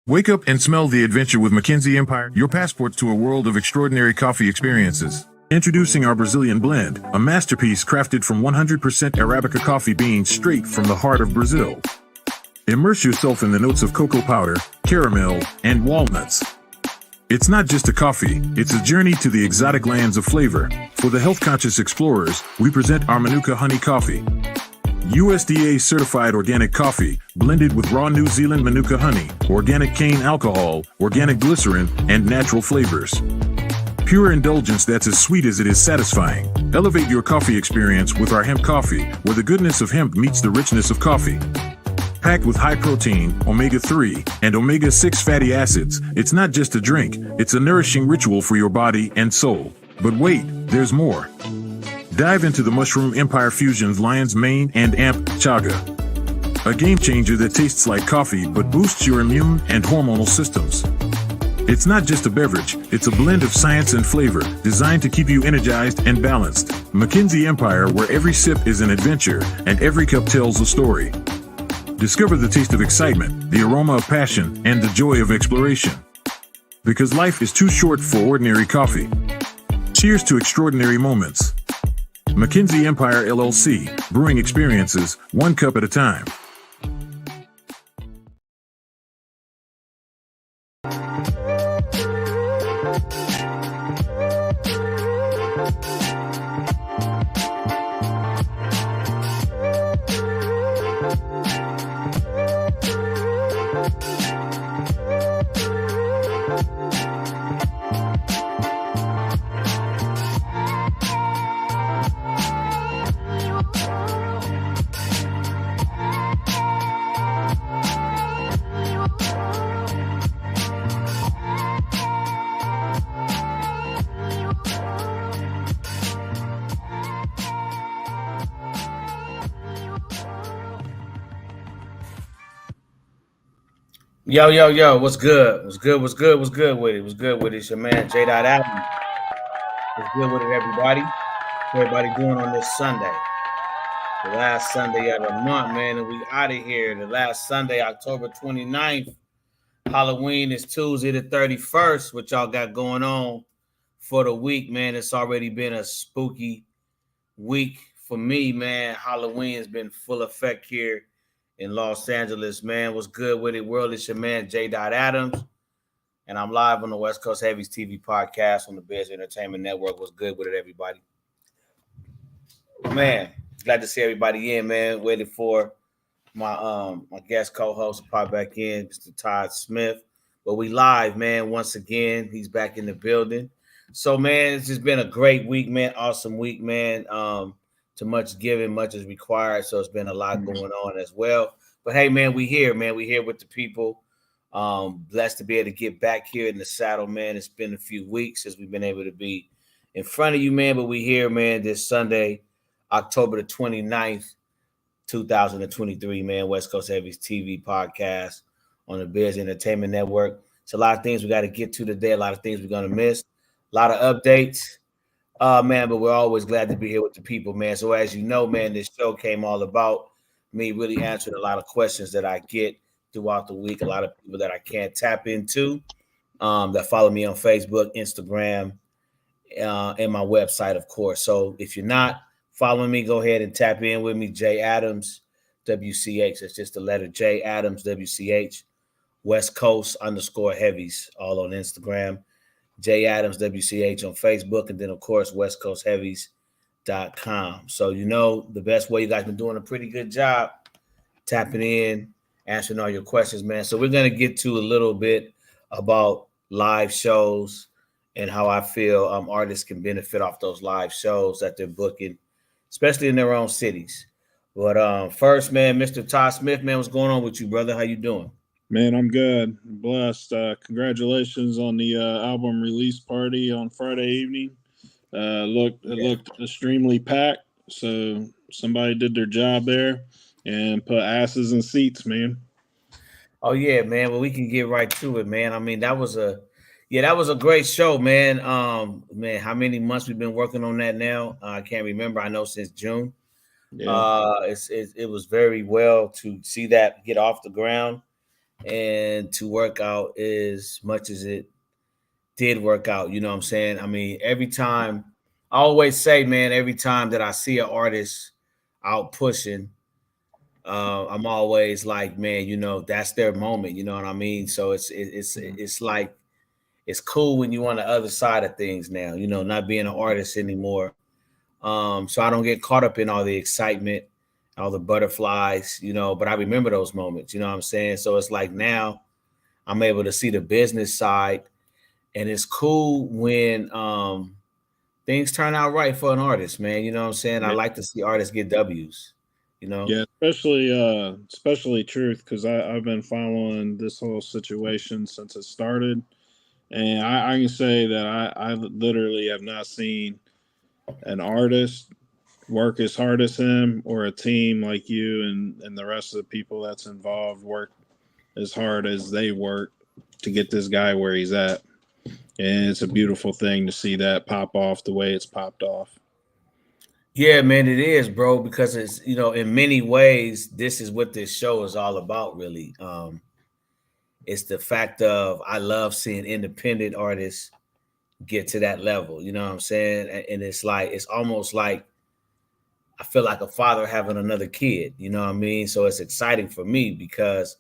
Wake up and smell the adventure with Mackenzie Empire, your passport to a world of extraordinary coffee experiences. Introducing our Brazilian blend, a masterpiece crafted from 100% Arabica coffee beans straight from the heart of Brazil. Immerse yourself in the notes of cocoa powder, caramel, and walnuts. It's not just a coffee, it's a journey to the exotic lands of flavor. For the health-conscious explorers, we present our Manuka Honey Coffee. USDA certified organic coffee, blended with raw New Zealand Manuka honey, organic cane alcohol, organic glycerin, and natural flavors. Pure indulgence that's as sweet as it is satisfying. Elevate your coffee experience with our hemp coffee, where the goodness of hemp meets the richness of coffee. Packed with high protein, omega-3, and omega-6 fatty acids, it's not just a drink, it's a nourishing ritual for your body and soul. But wait, there's more. Dive into the Mushroom Empire Fusion's Lion's Mane and Amp Chaga. A game changer that tastes like coffee but boosts your immune and hormonal systems. It's not just a beverage, it's a blend of science and flavor, designed to keep you energized and balanced. Mackenzie Empire, where every sip is an adventure and every cup tells a story. Discover the taste of excitement, the aroma of passion, and the joy of exploration. Because life is too short for ordinary coffee. Cheers to extraordinary moments. Mackenzie Empire LLC, brewing experiences, one cup at a time. Yo, what's good? What's good with it? What's good with it? It's your man, J. Adams. What's good with it, everybody? What's everybody doing on this Sunday? The last Sunday of the month, man, and we out of here. The last Sunday, October 29th. Halloween is Tuesday the 31st. What y'all got going on for the week, man? It's already been a spooky week for me, man. Halloween has been full effect here in Los Angeles, man. What's good with it, world? It's your man, J. Adams, and I'm live on the Westcoast Heavies TV podcast on the Biz Entertainment Network. What's good with it, everybody? Man, glad to see everybody in, man. Waiting for my guest co-host to pop back in, Mr. Todd Smith. But we live, man, once again. He's back in the building. So, man, it's just been a great week, man. Awesome week, man. Too much given, much is required. So it's been a lot going on as well. But hey, man, we here, man. We here with the people. Blessed to be able to get back here in the saddle, man. It's been a few weeks since we've been able to be in front of you, man. But we here, man, this Sunday, October the 29th, 2023, man. West Coast Heavies TV podcast on the Biz Entertainment Network. It's a lot of things we got to get to today. A lot of things we're going to miss. A lot of updates. Man, but we're always glad to be here with the people, man. So as you know, man, this show came all about me really answering a lot of questions that I get throughout the week. A lot of people that I can't tap into that follow me on Facebook, Instagram, and my website, of course. So if you're not following me, go ahead and tap in with me, J. Adams, WCH. It's just the letter J. Adams, WCH, West Coast _ Heavies, all on Instagram. J. Adams, WCH on Facebook, and then, of course, westcoastheavies.com. So, you know, the best way, you guys been doing a pretty good job tapping in, answering all your questions, man. So we're going to get to a little bit about live shows and how I feel artists can benefit off those live shows that they're booking, especially in their own cities. But first, man, Mr. Todd Smith, man, what's going on with you, brother? How you doing? Man, I'm good. Blessed. Congratulations on the album release party on Friday evening. It looked extremely packed. So somebody did their job there and put asses in seats, man. Oh yeah, man. Well, we can get right to it, man. I mean, that was a great show, man. Man, how many months we've been working on that now? I can't remember. I know since June. Yeah. It was very well to see that get off the ground. and to work out as much as it did work out. You know what I'm saying? I mean, every time I always say, man, every time that I see an artist out pushing, I'm always like, man, that's their moment. You know what I mean? So it's like it's cool when you're on the other side of things now. Not being an artist anymore. So I don't get caught up in all the excitement, all the butterflies. But I remember those moments. You know what I'm saying? So it's like now I'm able to see the business side, and it's cool when things turn out right for an artist, man. You know what I'm saying? I Yeah, like to see artists get W's. You know. yeah, especially Truth, because I've been following this whole situation since it started, and I can say that I literally have not seen an artist work as hard as him, or a team like you and the rest of the people that's involved work as hard as they work to get this guy where he's at. And it's a beautiful thing to see that pop off the way it's popped off. Yeah, man, it is, bro, because it's, in many ways, this is what this show is all about, really. It's the fact of I love seeing independent artists get to that level. You know what I'm saying? And it's almost like I feel like a father having another kid. You know what I mean? So it's exciting for me because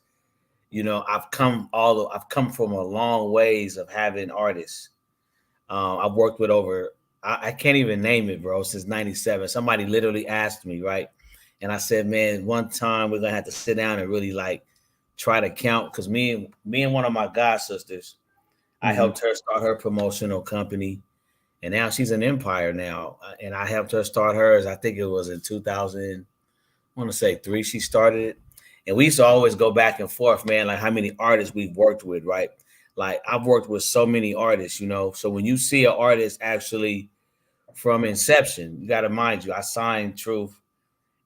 I've come from a long ways of having artists. I've worked with over I can't even name it, bro, since '97. Somebody literally asked me, right? And I said, man, one time we're gonna have to sit down and really like try to count, because me and one of my god sisters, I Mm-hmm. helped her start her promotional company, and now she's an empire now. And I helped her start hers. I think it was in 2000. I want to say three. She started it, and we used to always go back and forth, man. Like how many artists we've worked with, right? Like I've worked with so many artists, So when you see an artist actually from inception, you got to mind you, I signed Truth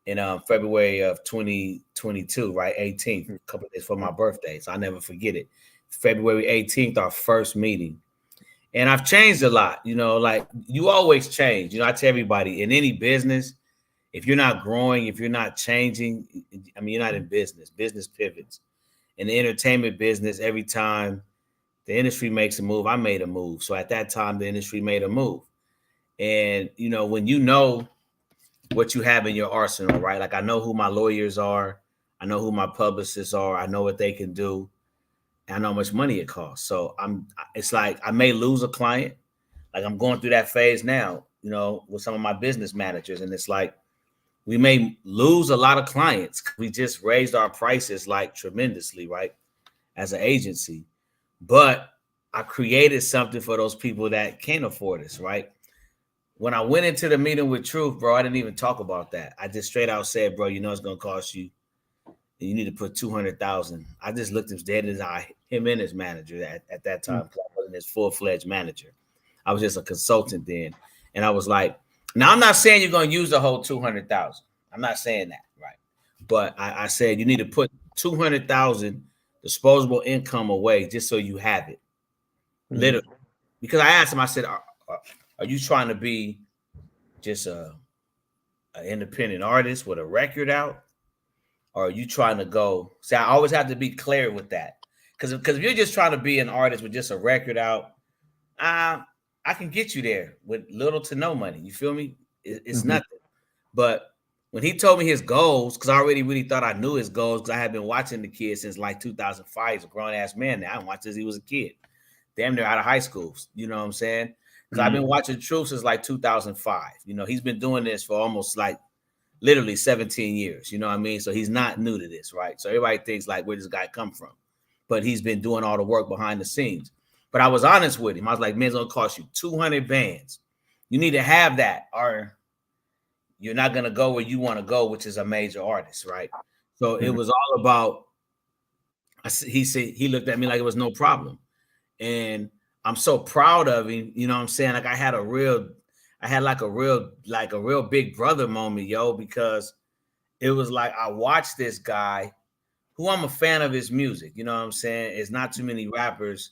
in February of 2022, right? 18th, a couple of days for my birthday, so I never forget it. February 18th, our first meeting. And I've changed a lot, like you always change. I tell everybody in any business, if you're not growing, if you're not changing, I mean, you're not in business. Business pivots. In the entertainment business, every time the industry makes a move, I made a move. So at that time, the industry made a move. And, when you know what you have in your arsenal, right? Like I know who my lawyers are. I know who my publicists are. I know what they can do. I know how much money it costs. So it's like I may lose a client. Like I'm going through that phase now, with some of my business managers. And it's like, we may lose a lot of clients. We just raised our prices like tremendously, right? As an agency. But I created something for those people that can't afford us, right? When I went into the meeting with Truth, bro, I didn't even talk about that. I just straight out said, bro, it's gonna cost you. You need to put 200,000. I just looked him dead in his eye, him and his manager at that time. I wasn't his full-fledged manager. I was just a consultant then. And I was like, now I'm not saying you're gonna use the whole 200,000. I'm not saying that, right? But I said you need to put 200,000 disposable income away just so you have it. Literally. Because I asked him, I said, are you trying to be just an independent artist with a record out? Or are you trying to go? See, I always have to be clear with that. Because if you're just trying to be an artist with just a record out, I can get you there with little to no money. You feel me? It's nothing. But when he told me his goals, because I already really thought I knew his goals, because I had been watching the kid since like 2005. He's a grown ass man now. I watched since he was a kid, damn near out of high school. You know what I'm saying? Because I've been watching Truth since like 2005. He's been doing this for almost like literally 17 years. You know what I mean? So he's not new to this, right? So everybody thinks like, where does this guy come from? But he's been doing all the work behind the scenes. But I was honest with him. I was like, man, it's gonna cost you 200 bands. You need to have that, or you're not gonna go where you want to go, which is a major artist, right? So it was all about. He looked at me like it was no problem, and I'm so proud of him. You know what I'm saying? Like I had like a real big brother moment, yo, because it was like I watched this guy who I'm a fan of his music. You know what I'm saying? It's not too many rappers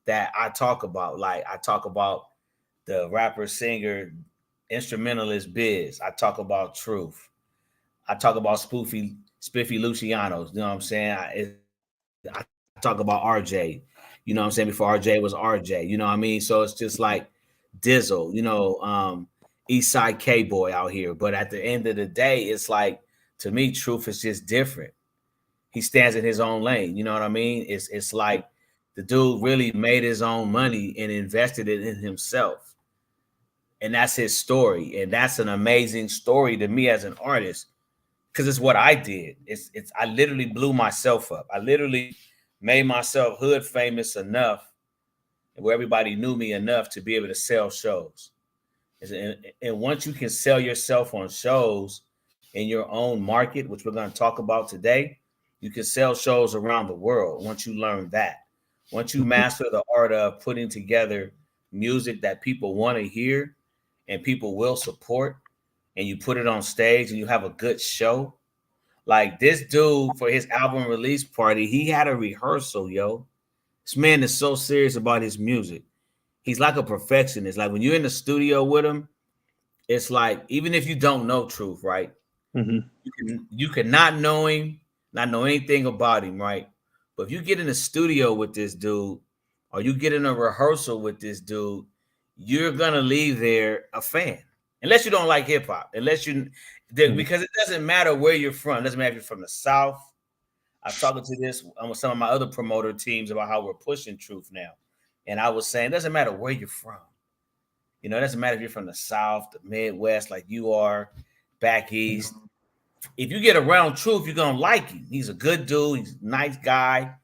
that I talk about. Like I talk about the rapper, singer, instrumentalist Biz. I talk about Truth. I talk about Spiffy Luciano's. You know what I'm saying? I talk about RJ, you know what I'm saying, before RJ was RJ, you know what I mean? So it's just like Dizzle, East Side K Boy out here. But at the end of the day, it's like, to me, Truth is just different. He stands in his own lane, you know what I mean? It's like the dude really made his own money and invested it in himself. And that's his story. And that's an amazing story to me as an artist, because it's what I did. It's I literally blew myself up. I literally made myself hood famous enough where everybody knew me enough to be able to sell shows. And once you can sell yourself on shows in your own market, which we're going to talk about today, you can sell shows around the world once you learn that. Once you master the art of putting together music that people want to hear and people will support, and you put it on stage and you have a good show. Like this dude, for his album release party, he had a rehearsal, yo. This man is so serious about his music. He's like a perfectionist. Like when you're in the studio with him, it's like, even if you don't know Truth, right? Mm-hmm. You can not know him, not know anything about him, right? But if you get in the studio with this dude, or you get in a rehearsal with this dude, you're gonna leave there a fan. Unless you don't like hip hop, because it doesn't matter where you're from. It doesn't matter if you're from the South. I was talking to this with some of my other promoter teams about how we're pushing Truth now. And I was saying, it doesn't matter where you're from. It doesn't matter if you're from the South, the Midwest, like you are, back East. If you get around Truth, you're going to like him. He's a good dude. He's a nice guy,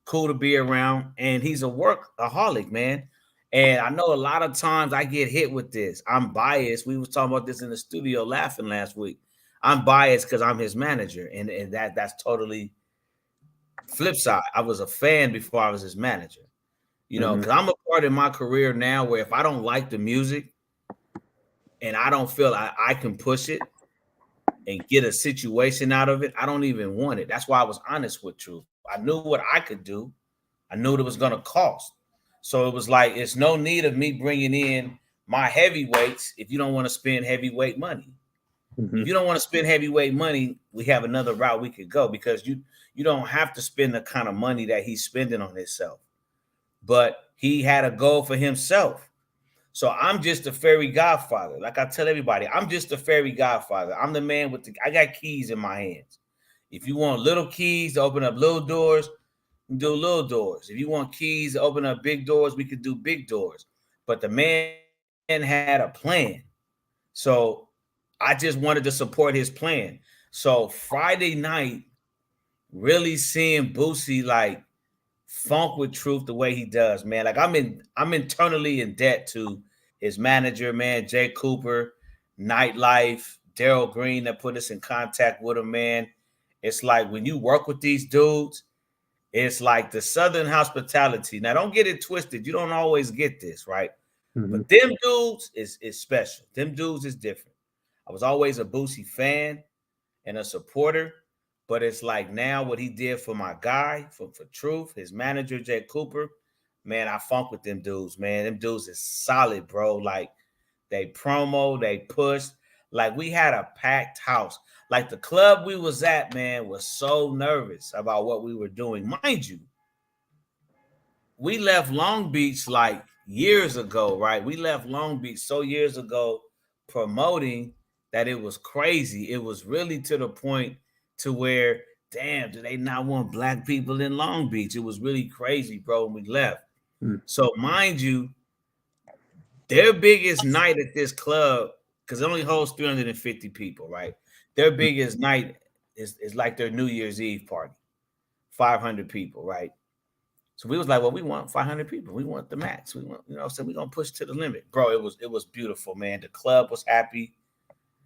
cool to be around. And he's a workaholic, man. And I know a lot of times I get hit with this. I'm biased. We was talking about this in the studio laughing last week. I'm biased because I'm his manager. And that's totally flip side. I was a fan before I was his manager. Because I'm a part in my career now where if I don't like the music and I don't feel I can push it and get a situation out of it, I don't even want it. That's why I was honest with Truth. I knew what I could do. I knew what it was going to cost. So it was like, it's no need of me bringing in my heavyweights if you don't want to spend heavyweight money. If you don't want to spend heavyweight money, we have another route we could go, because you don't have to spend the kind of money that he's spending on himself. But he had a goal for himself. So I'm just a fairy godfather. Like I tell everybody, I'm just a fairy godfather. I'm the man I got keys in my hands. If you want little keys to open up little doors, we do little doors. If you want keys to open up big doors, we could do big doors. But the man had a plan. So I just wanted to support his plan. So Friday night, really seeing Boosie like funk with Truth the way he does, man. Like I'm internally in debt to his manager, man, Jay Cooper, Nightlife, Daryl Green, that put us in contact with him, man. It's like when you work with these dudes, it's like the Southern hospitality. Now, don't get it twisted. You don't always get this, right? But them dudes is special. Them dudes is different. I was always a Boosie fan and a supporter. But it's like now what he did for my guy, for Truth, his manager, Jay Cooper, man, I funk with them dudes, man. Them dudes is solid, bro. Like, they promo, they push. Like, we had a packed house. Like, the club we was at, man, was so nervous about what we were doing. Mind you, we left Long Beach like years ago, right? We left Long Beach so years ago promoting that it was crazy. It was really to the point to where, damn, do they not want black people in Long Beach? It was really crazy, bro, when we left. So mind you, their biggest night at this club, because it only holds 350 people, right? Their biggest night is like their New Year's Eve party, 500 people, right? So we was like, well, we want 500 people. We want the max. We want, so we're going to push to the limit. Bro, it was beautiful, man. The club was happy.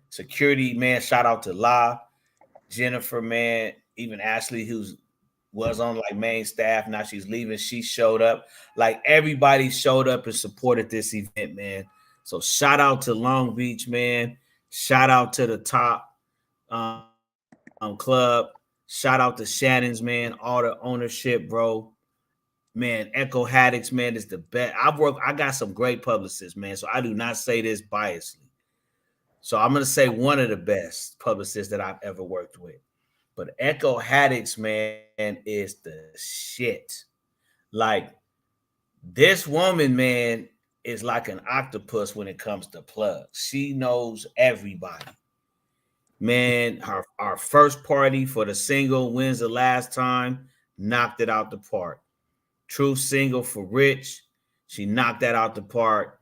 Security, man, shout out to La, Jennifer, man, even Ashley, was on like main staff. Now she's leaving. She showed up. Like, everybody showed up and supported this event, man. So shout out to Long Beach, man. Shout out to the top club. Shout out to Shannon's, man. All the ownership, bro. Man, Echo Haddix, man, is the best. I got some great publicists, man. So I do not say this biasly. So I'm going to say one of the best publicists that I've ever worked with. But Echo Haddix, man, is the shit. Like this woman, man, is like an octopus when it comes to plugs. She knows everybody. Man, our first party for the single Wins the Last Time knocked it out the park. True single for Rich, she knocked that out the park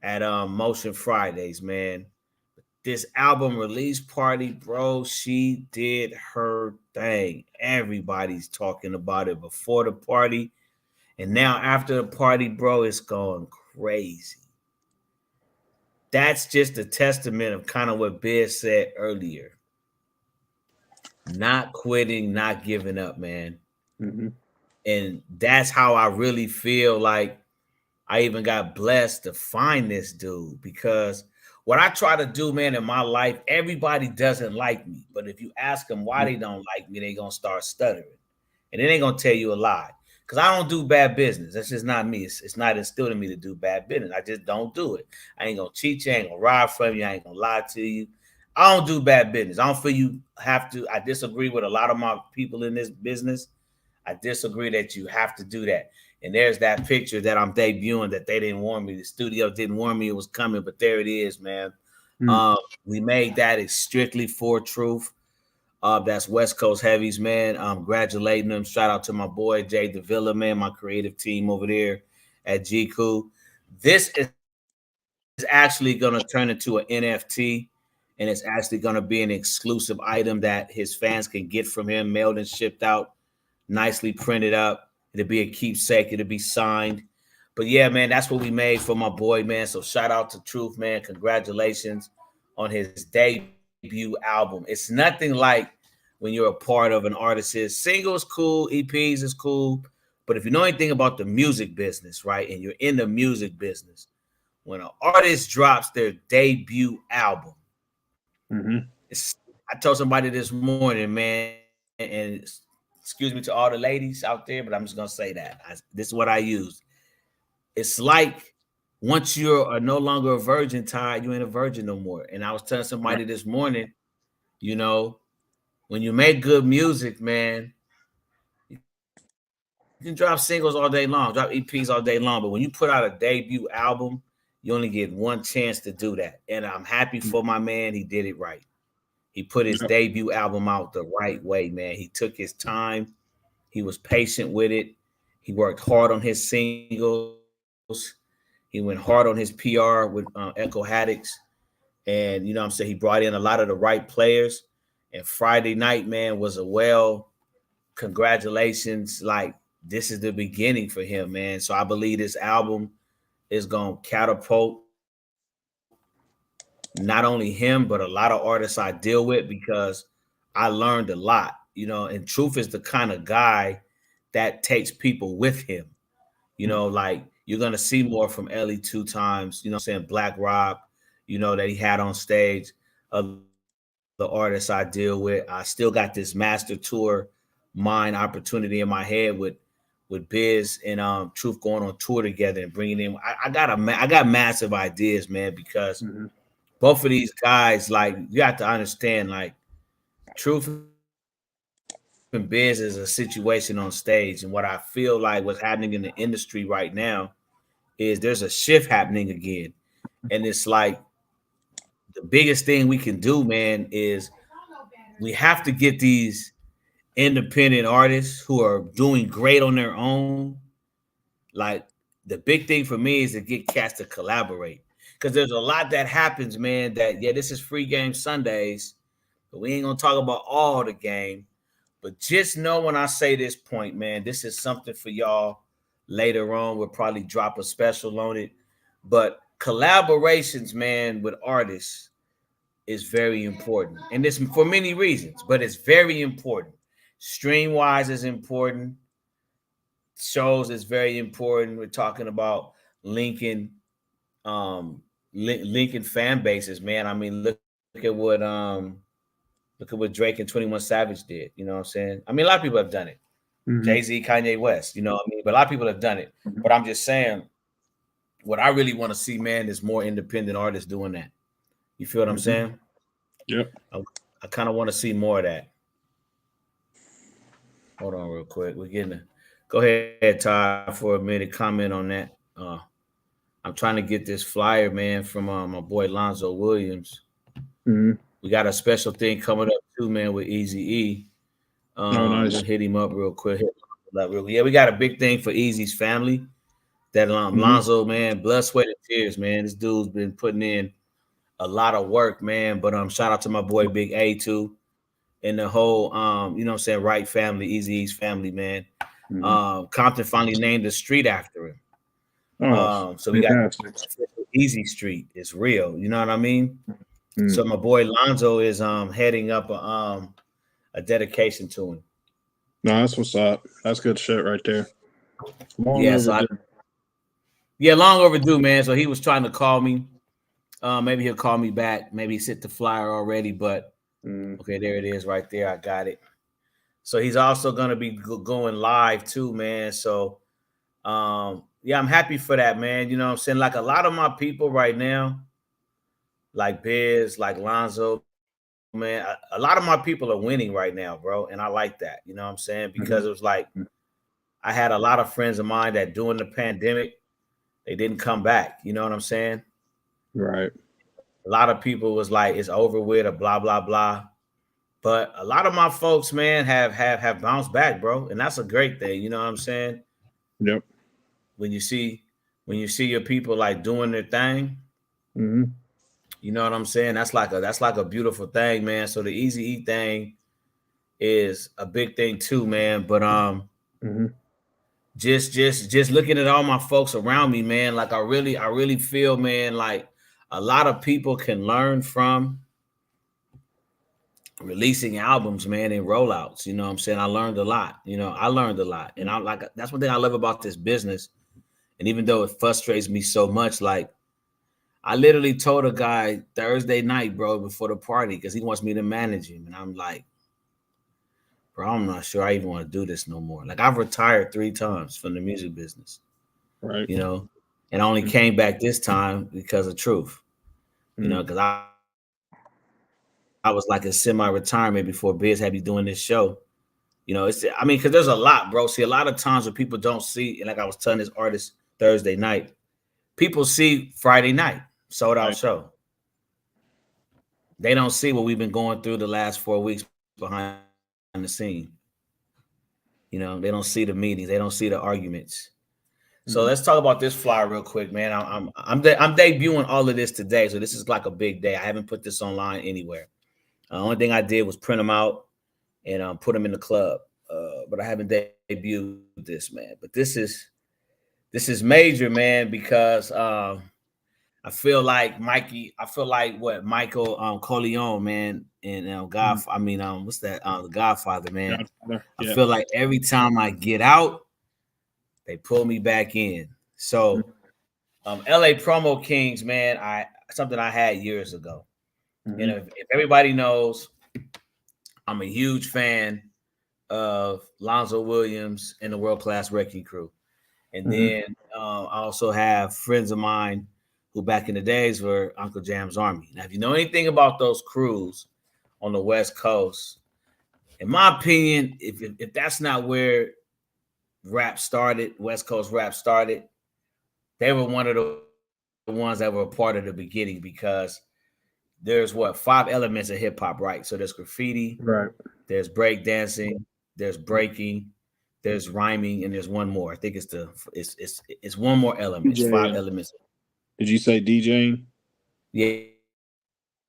at Motion Fridays, man. This album release party, bro, she did her thing. Everybody's talking about it before the party. And now after the party, bro, it's going crazy. That's just a testament of kind of what Biz said earlier. Not quitting, not giving up, man. Mm-hmm. And that's how I really feel like I even got blessed to find this dude, because what I try to do, man, in my life, everybody doesn't like me. But if you ask them why they don't like me, they're going to start stuttering. And then they're going to tell you a lie. Because I don't do bad business. That's just not me. It's not instilled in me to do bad business. I just don't do it. I ain't going to cheat you. I ain't going to rob from you. I ain't going to lie to you. I don't do bad business. I don't feel you have to. I disagree with a lot of my people in this business. I disagree that you have to do that. And there's that picture that I'm debuting that they didn't warn me. The studio didn't warn me it was coming, but there it is, man. We made that strictly for Truth. That's Westcoast Heavies, man. I'm congratulating them. Shout out to my boy Jay Davila, man, my creative team over there at GQ. This is actually going to turn into an NFT, and it's actually going to be an exclusive item that his fans can get from him, mailed and shipped out, nicely printed up. It'll be a keepsake. It'll be signed. But yeah, man, that's what we made for my boy, man. So shout out to Truth, man. Congratulations on his debut album. It's nothing like when you're a part of an artist's singles, cool, EPs is cool. But if you know anything about the music business, right, and you're in the music business, when an artist drops their debut album, I told somebody this morning, man, and excuse me to all the ladies out there, but I'm just gonna say that this is what I use. It's like once you're no longer a virgin, Todd, you ain't a virgin no more. And I was telling somebody this morning, you know, when you make good music, man, you can drop singles all day long, drop EPs all day long, but when you put out a debut album, you only get one chance to do that. And I'm happy for my man. He did it right. He put his debut album out the right way, man. He took his time. He was patient with it. He worked hard on his singles. He went hard on his PR with Echo Haddix. And, you know what I'm saying, he brought in a lot of the right players. And Friday night, man, was congratulations. Like, this is the beginning for him, man. So I believe this album is going to catapult not only him, but a lot of artists I deal with, because I learned a lot, you know, and Truth is the kind of guy that takes people with him. You know, like you're going to see more from Ellie 2 Times, you know what I'm saying, Black Rob, you know, that he had on stage, the artists I deal with. I still got this master tour mine opportunity in my head with Biz and Truth going on tour together and bringing in. I got massive ideas, man, because both of these guys, like, you have to understand, like, Truth and Biz is a situation on stage, and what I feel like what's happening in the industry right now is there's a shift happening again, and it's like the biggest thing we can do, man, is we have to get these independent artists who are doing great on their own. Like, the big thing for me is to get cats to collaborate, because there's a lot that happens, man, that, yeah, this is Free Game Sundays, but we ain't gonna talk about all the game. But just know when I say this point, man, this is something for y'all later on. We'll probably drop a special on it. But collaborations, man, with artists is very important. And this for many reasons, but it's very important. Stream wise is important. Shows is very important. We're talking about linking linking fan bases, man. I mean, look at what Drake and 21 Savage did. You know what I'm saying? I mean, a lot of people have done it. Jay-Z, Kanye West, you know what I mean? But a lot of people have done it. But I'm just saying, what I really want to see, man, is more independent artists doing that. You feel what I'm saying? Yep. I kind of want to see more of that. Hold on real quick. We're getting a go ahead, Todd, for a minute. Comment on that. I'm trying to get this flyer, man, from my boy Lonzo Williams. Mm-hmm. We got a special thing coming up too, man, with Easy E. Oh, nice. We'll hit him up real quick. Yeah, we got a big thing for Easy's family. That Lonzo, man, blood, sweat, and tears, man. This dude's been putting in a lot of work, man. But shout out to my boy Big A too, and the whole you know what I'm saying, Wright family, Easy E's family, man. Compton finally named the street after him. So we got Easy Street. It's real. You know what I mean? So my boy Lonzo is heading up a dedication to him. No, that's what's up. That's good shit right there. Long overdue, man. So he was trying to call me. Maybe he'll call me back. Maybe he's hit the flyer already, but okay, there it is right there. I got it. So he's also going to be going live too, man. So yeah, I'm happy for that, man. You know what I'm saying? Like a lot of my people right now, like Biz, like Lonzo, man, a lot of my people are winning right now, bro. And I like that, you know what I'm saying? Because it was like, I had a lot of friends of mine that during the pandemic, they didn't come back. You know what I'm saying? Right. A lot of people was like, it's over with or blah, blah, blah. But a lot of my folks, man, have bounced back, bro. And that's a great thing. You know what I'm saying? Yep. When you see your people like doing their thing, you know what I'm saying? That's like a beautiful thing, man. So the Easy E thing is a big thing too, man. But just looking at all my folks around me, man, like I really feel, man, like a lot of people can learn from releasing albums, man, and rollouts. You know what I'm saying? I learned a lot. And I'm like, that's one thing I love about this business. And even though it frustrates me so much, like I literally told a guy Thursday night, bro, before the party, because he wants me to manage him. And I'm like, bro, I'm not sure I even want to do this no more. Like I've retired 3 times from the music business. Right. You know, and I only came back this time because of Truth. You know, because I was like in semi-retirement before Biz had me doing this show. You know, because there's a lot, bro. See, a lot of times when people don't see, and like I was telling this artist Thursday night, people see Friday night, sold out show. They don't see what we've been going through the last 4 weeks behind the scene. You know, they don't see the meetings, they don't see the arguments. So let's talk about this flyer real quick, man. I'm debuting all of this today, so this is like a big day. I haven't put this online anywhere. The only thing I did was print them out and put them in the club, but I haven't debuted this, man. But this is major, man, because I feel like Michael Corleone, man, and what's that? The Godfather, man. Godfather. Yeah. I feel like every time I get out, they pull me back in. So, LA Promo Kings, man, something I had years ago. You know, if everybody knows, I'm a huge fan of Lonzo Williams and the World Class Wrecking Crew. And then I also have friends of mine who back in the days were Uncle Jam's Army. Now, if you know anything about those crews on the West Coast, in my opinion, if that's not where rap started, West Coast rap started, they were one of the ones that were a part of the beginning, because there's 5 elements of hip hop, right? So there's graffiti, right? There's break dancing, there's breaking, there's rhyming, and there's one more. I think it's one more element. It's 5 elements. Did you say DJing? Yeah,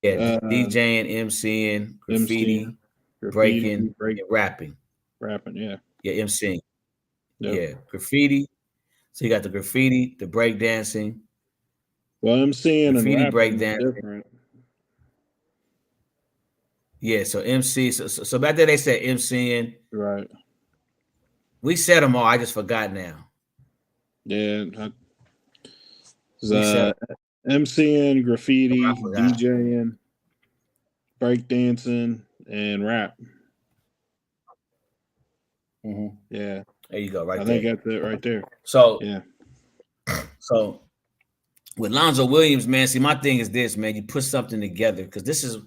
DJing, MCing, graffiti, breaking, and rapping. Rapping, yeah. Yeah, MCing. Yep. Yeah, graffiti. So you got the graffiti, the break dancing. Well, MCing and rapping break dancing. Different. Yeah, so MC. So back then they said MCing. Right. We said them all. I just forgot now. Yeah. MCing, graffiti, DJing, breakdancing, and rap. Yeah. There you go. I think that's it right there. So yeah. So with Lonzo Williams, man, see, my thing is this, man. You put something together, because this is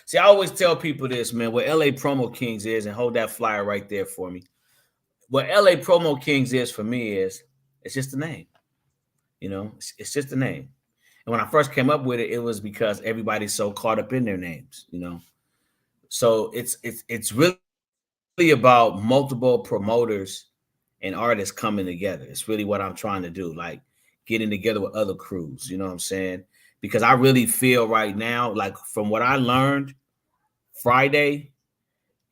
See, I always tell people this, man. What LA Promo Kings is, and hold that flyer right there for me. What LA Promo Kings is for me is it's just a name. You know, it's just a name. And when I first came up with it, it was because everybody's so caught up in their names. You know, so it's really about multiple promoters and artists coming together. It's really what I'm trying to do, like getting together with other crews. You know what I'm saying? Because I really feel right now, like from what I learned Friday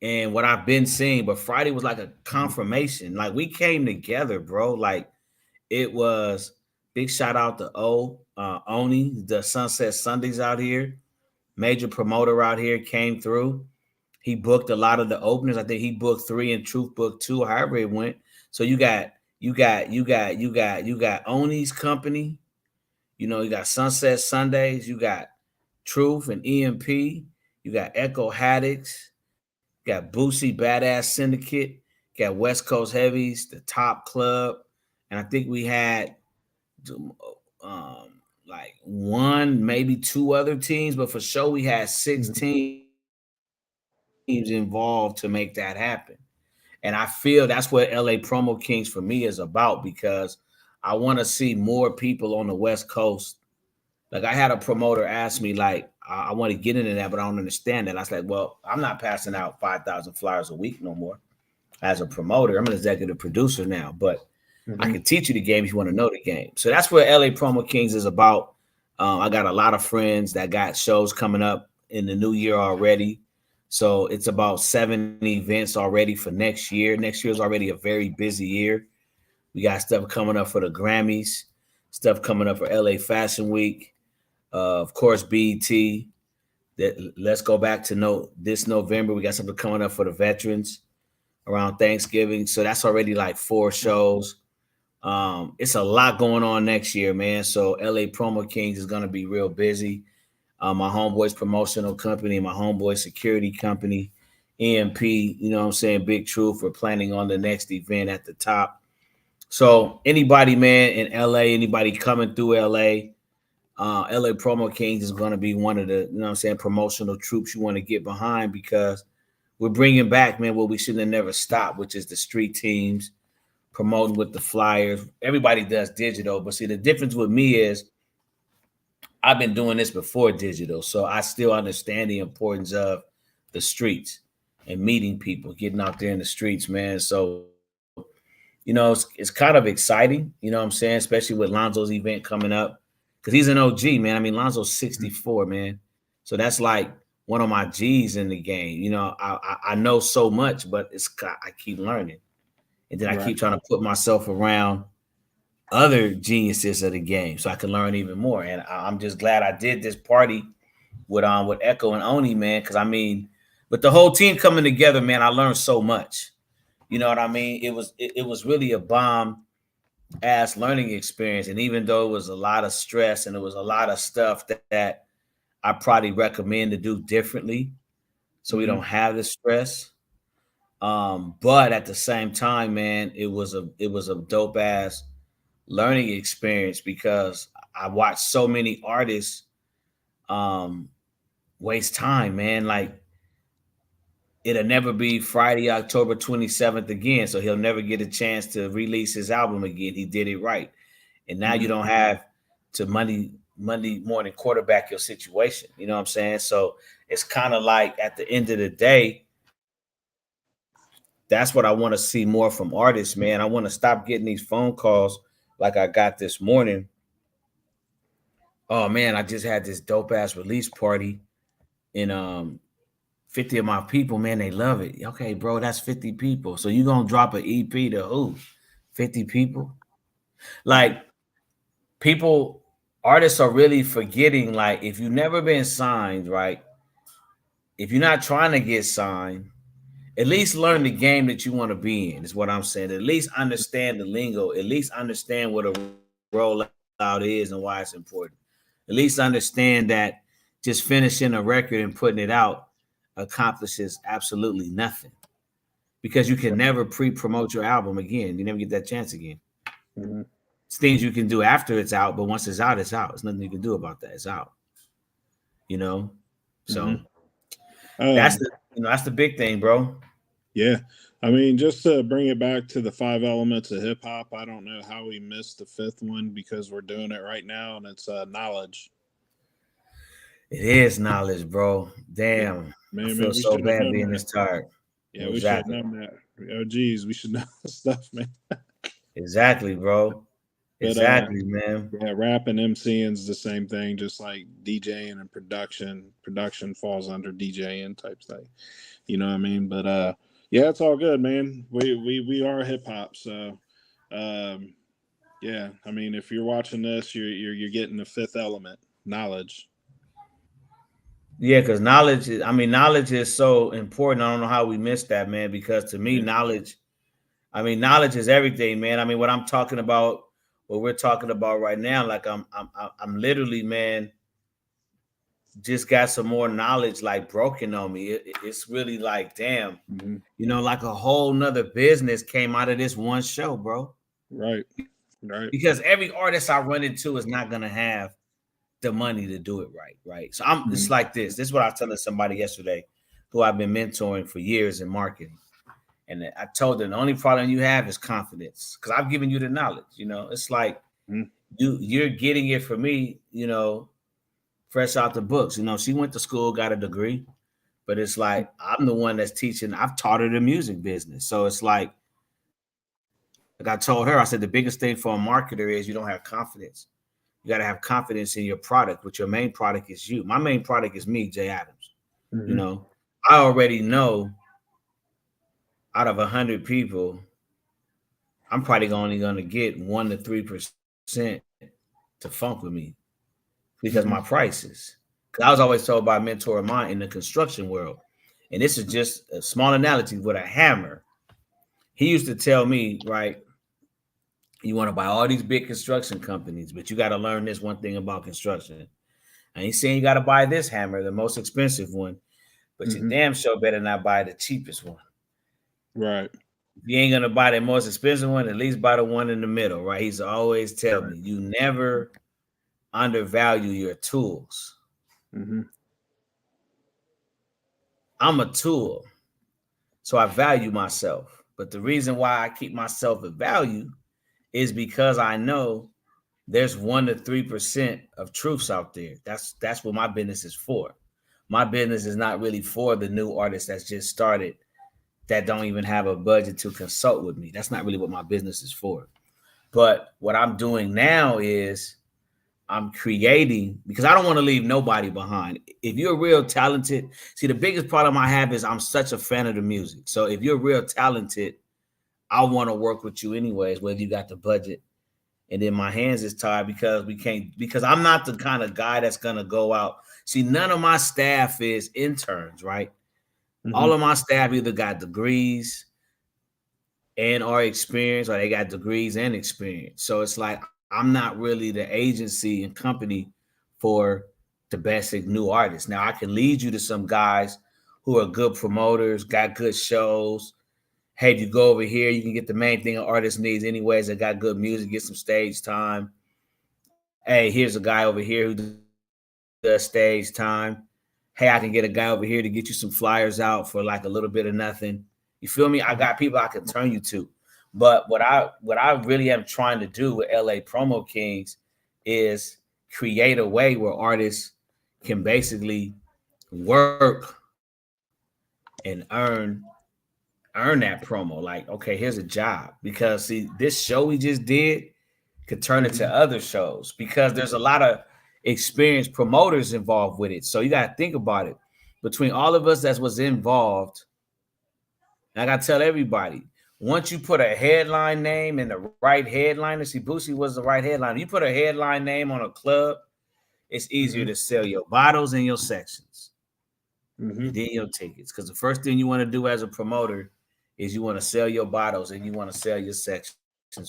and what I've been seeing, but Friday was like a confirmation. Like we came together, bro. Like it was big shout out to Oni, the Sunset Sundays out here, major promoter out here, came through. He booked a lot of the openers. I think he booked 3 and Truth booked 2, however it went. So you got Oni's company. You know, you got Sunset Sundays. You got Truth and EMP. You got Echo Haddix. You got Boosie Badass Syndicate. You got Westcoast Heavies, the Top Club, and I think we had like 1, maybe 2 other teams, but for sure we had 6 teams involved to make that happen. And I feel that's what LA Promo Kings for me is about, because I want to see more people on the West Coast. Like I had a promoter ask me, like, I want to get into that, but I don't understand that. I was like, well, I'm not passing out 5,000 flyers a week no more as a promoter. I'm an executive producer now, but I can teach you the game if you want to know the game. So that's what LA Promo Kings is about. I got a lot of friends that got shows coming up in the new year already. So it's about 7 events already for next year. Next year is already a very busy year. We got stuff coming up for the Grammys, stuff coming up for LA Fashion Week, of course, BET. Let's go back to this November. We got something coming up for the veterans around Thanksgiving. So that's already like 4 shows. It's a lot going on next year, man. So LA Promo Kings is going to be real busy. My homeboy's promotional company, my homeboy's security company, EMP, you know what I'm saying, Big Truth, we're planning on the next event at the top. So anybody, man, in LA, anybody coming through LA, LA Promo Kings is going to be one of the, you know what I'm saying, promotional troops you want to get behind, because we're bringing back, man, what we should have never stopped, which is the street teams, promoting with the flyers. Everybody does digital, but see, the difference with me is I've been doing this before digital, so I still understand the importance of the streets and meeting people, getting out there in the streets, man. So, you know, it's kind of exciting, you know what I'm saying, especially with Lonzo's event coming up, because he's an OG, man. I mean, Lonzo's 64, man. So that's like one of my G's in the game. You know, I know so much, but I keep learning. And then I keep trying to put myself around other geniuses of the game so I can learn even more. And I'm just glad I did this party with Echo and Oni, man, because I mean, with the whole team coming together, man, I learned so much. You know what I mean? It was really a bomb ass learning experience. And even though it was a lot of stress and it was a lot of stuff that I probably recommend to do differently so we don't have the stress. But at the same time, man, it was a dope ass learning experience, because I watched so many artists waste time, man. Like it'll never be Friday, October 27th again. So he'll never get a chance to release his album again. He did it right. And now you don't have to Monday morning quarterback your situation. You know what I'm saying? So it's kind of like at the end of the day, that's what I want to see more from artists, man. I want to stop getting these phone calls like I got this morning. Oh man, I just had this dope ass release party, and 50 of my people, man, they love it. Okay, bro, that's 50 people. So you gonna drop an EP to who? 50 people? Like artists are really forgetting, like, if you've never been signed, right? If you're not trying to get signed, at least learn the game that you want to be in, is what I'm saying. At least understand the lingo, at least understand what a rollout is and why it's important. At least understand that just finishing a record and putting it out accomplishes absolutely nothing, because you can never pre-promote your album again. You never get that chance again. It's things you can do after it's out, but once it's out, it's out. There's nothing you can do about that. It's out. You know? So That's the big thing, bro. Yeah. I mean, just to bring it back to the 5 elements of hip hop, I don't know how we missed the fifth one because we're doing it right now, and it's knowledge. It is knowledge, bro. Yeah, Damn, I man, feel we so should have bad known being that. this tired. Yeah, we should have Exactly, known that. Oh, geez, we should know this stuff, man. exactly, bro. But Exactly, man. yeah, rap and MCing's the same thing, just like DJing and production. Production falls under DJing type thing. You know what I mean? But yeah, it's all good, man. We are hip hop, so um, yeah. I mean, if you're watching this, you're getting the fifth element, knowledge. Yeah, because knowledge is so important. I don't know how we missed that, man. Because to me, Yeah. knowledge is everything, man. I mean, what we're talking about right now, like I'm literally, man, just got some more knowledge like broken on me. It's really like, damn, Mm-hmm. like a whole nother business came out of this one show, bro. Right. Right. Because every artist I run into is not gonna have the money to do it right, right? So Mm-hmm. it's like this. This is what I was telling somebody yesterday who I've been mentoring for years in marketing. And I told them the only problem you have is confidence. Because I've given you the knowledge. It's like Mm-hmm. you're getting it from me, fresh out the books. She went to school, got a degree, but it's like I'm the one that's teaching. I've taught her the music business. So it's like I told her, I said the biggest thing for a marketer is you don't have confidence. You got to have confidence in your product, which your main product is you. My main product is me, Jay Adams. Mm-hmm. I already know out of 100 people, I'm probably only going to get 1 to 3% to funk with me because my prices. Because I was always told by a mentor of mine in the construction world, and this is just a small analogy with a hammer. He used to tell me, right, you want to buy all these big construction companies, but you got to learn this one thing about construction. I ain't saying you got to buy this hammer, the most expensive one, but you Mm-hmm. damn sure better not buy the cheapest one. Right. If you ain't gonna buy the most expensive one, at least buy the one in the middle, right? He's always tell me, you never undervalue your tools. Mm-hmm. I'm a tool, so I value myself. But the reason why I keep myself at value is because I know there's 1 to 3% of truths out there. That's what my business is for. My business is not really for the new artists that's just started that don't even have a budget to consult with me. That's not really what my business is for. But what I'm doing now is I'm creating because I don't want to leave nobody behind. If you're real talented, see, the biggest problem I have is I'm such a fan of the music. So if you're real talented, I want to work with you anyways, whether you got the budget. And then my hands is tied because I'm not the kind of guy that's gonna go out. See, none of my staff is interns, right? Mm-hmm. All of my staff either got degrees and are experienced, or they got degrees and experience. So it's like I'm not really the agency and company for the basic new artists. Now I can lead you to some guys who are good promoters, got good shows. Hey, if you go over here, you can get the main thing an artist needs anyways. That got good music, get some stage time. Hey, here's a guy over here who does stage time. Hey, I can get a guy over here to get you some flyers out for like a little bit of nothing. You feel me? I got people I can turn you to. But what I really am trying to do with LA Promo Kings is create a way where artists can basically work and earn that promo. Like, okay, here's a job. Because see, this show we just did could turn into other shows because there's a lot of experienced promoters involved with it. So you got to think about it. Between all of us that was involved, I got to tell everybody, once you put a headline name and the right headliner, see, Boosie was the right headliner. You put a headline name on a club, it's easier to sell your bottles and your sections Mm-hmm. and then your tickets. Because the first thing you want to do as a promoter is you want to sell your bottles and you want to sell your sections,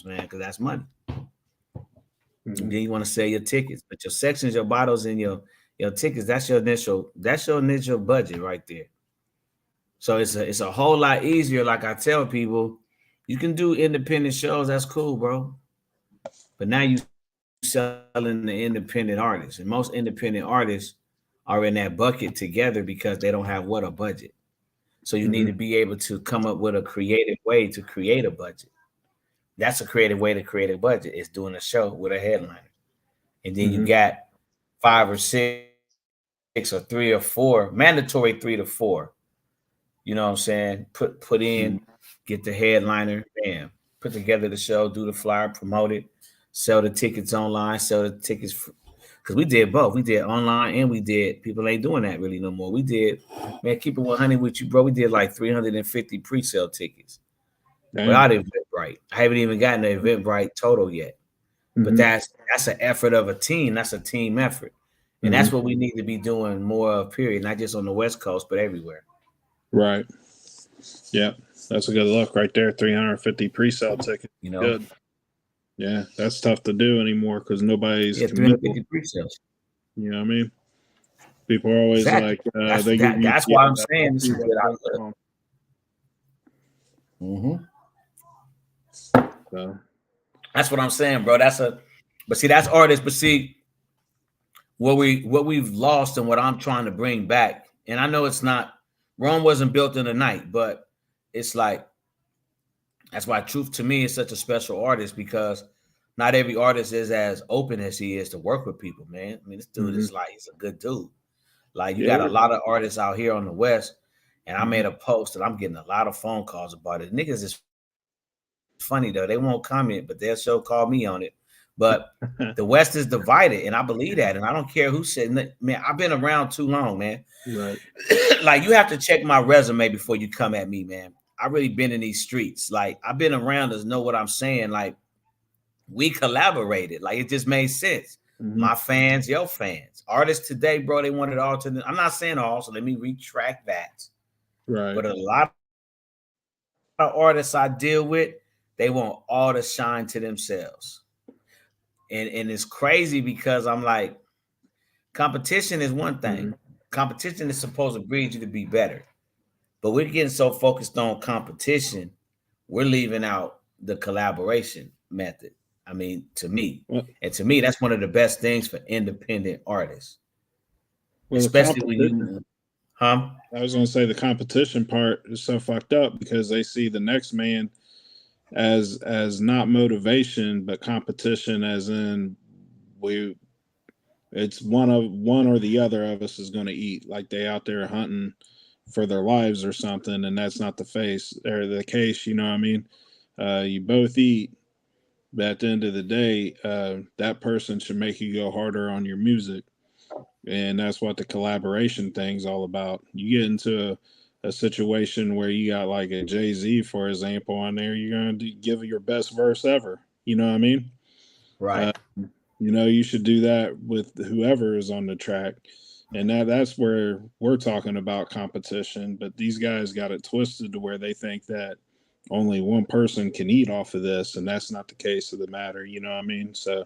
man, because that's money. Mm-hmm. And then you want to sell your tickets, but your sections, your bottles, and your tickets, that's your initial budget right there. So it's a whole lot easier. Like I tell people, you can do independent shows, that's cool, bro. But now you selling the independent artists, and most independent artists are in that bucket together because they don't have a budget. So you need to be able to come up with a creative way to create a budget. That's a creative way to create a budget. It's doing a show with a headliner. And then you got 5 or 6 or 3 or 4, mandatory 3 to 4. You know what I'm saying? Put in, get the headliner, bam, put together the show, do the flyer, promote it, sell the tickets online, sell the tickets because we did both. We did online and we did. People ain't doing that really no more. We did, man. Keep it 100 with you, bro. We did like 350 pre-sale tickets without Eventbrite. I haven't even gotten the Eventbrite total yet. But that's an effort of a team. That's a team effort. And that's what we need to be doing more of, period. Not just on the West Coast, but everywhere. Right. Yeah. That's a good look right there. 350 pre-sale tickets. You know? Good. Yeah. That's tough to do anymore because nobody's 350 pre-sales. You know what I mean? People are always like, that's why I'm saying this is what I love. So. That's what I'm saying, bro. But see, that's artists. But see, what we've lost and what I'm trying to bring back, and I know it's not, Rome wasn't built in a night, but it's like, that's why Truth to me is such a special artist, because not every artist is as open as he is to work with people, man. I mean, this dude is like, he's a good dude. Like, you got a lot of artists out here on the West, and I made a post and I'm getting a lot of phone calls about it. Niggas is funny though. They won't comment, but they'll show call me on it. But the West is divided, and I believe that. And I don't care who said, man, I've been around too long, man. Right. Like, you have to check my resume before you come at me, man. I really been in these streets. Like, I've been around to know what I'm saying. Like, we collaborated. Like, it just made sense. My fans, your fans. Artists today, bro, they wanted all to. I'm not saying all, so let me retract that. Right. But a lot of artists I deal with, they want all to shine to themselves. And it's crazy because I'm like, competition is one thing. Competition is supposed to breed you to be better. But we're getting so focused on competition, we're leaving out the collaboration method. I mean, to me. And to me, that's one of the best things for independent artists. Well, especially when you... I was going to say the competition part is so fucked up because they see the next man as not motivation, but competition, as in it's one or the other of us is going to eat. Like, they out there hunting for their lives or something, and that's not the case. You know what I mean? You both eat, but at the end of the day, that person should make you go harder on your music. And that's what the collaboration thing's all about. You get into a situation where you got like a Jay-Z, for example, on there, you're going to give your best verse ever. You know what I mean? Right. You should do that with whoever is on the track. And that's where we're talking about competition. But these guys got it twisted to where they think that only one person can eat off of this. And that's not the case of the matter. You know what I mean? So,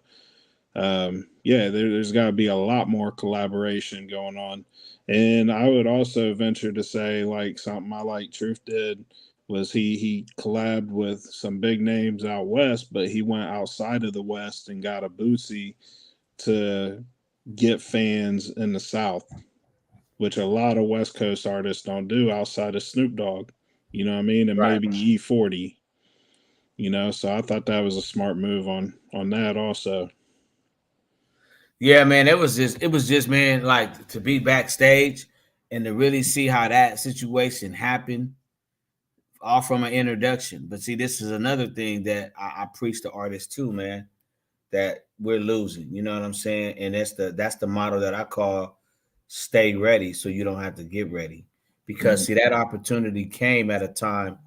there's got to be a lot more collaboration going on. And I would also venture to say, like, something I like Truth did was he collabed with some big names out west, but he went outside of the West and got a Boosie to get fans in the South, which a lot of West Coast artists don't do outside of Snoop Dogg. You know what I mean? And maybe E40. So I thought that was a smart move on that also. Yeah, man, it was just, man, like, to be backstage and to really see how that situation happened, all from an introduction. But see, this is another thing that I preach to artists too, man, that we're losing. You know what I'm saying? And that's the motto that I call stay ready so you don't have to get ready. Because see, that opportunity came at a time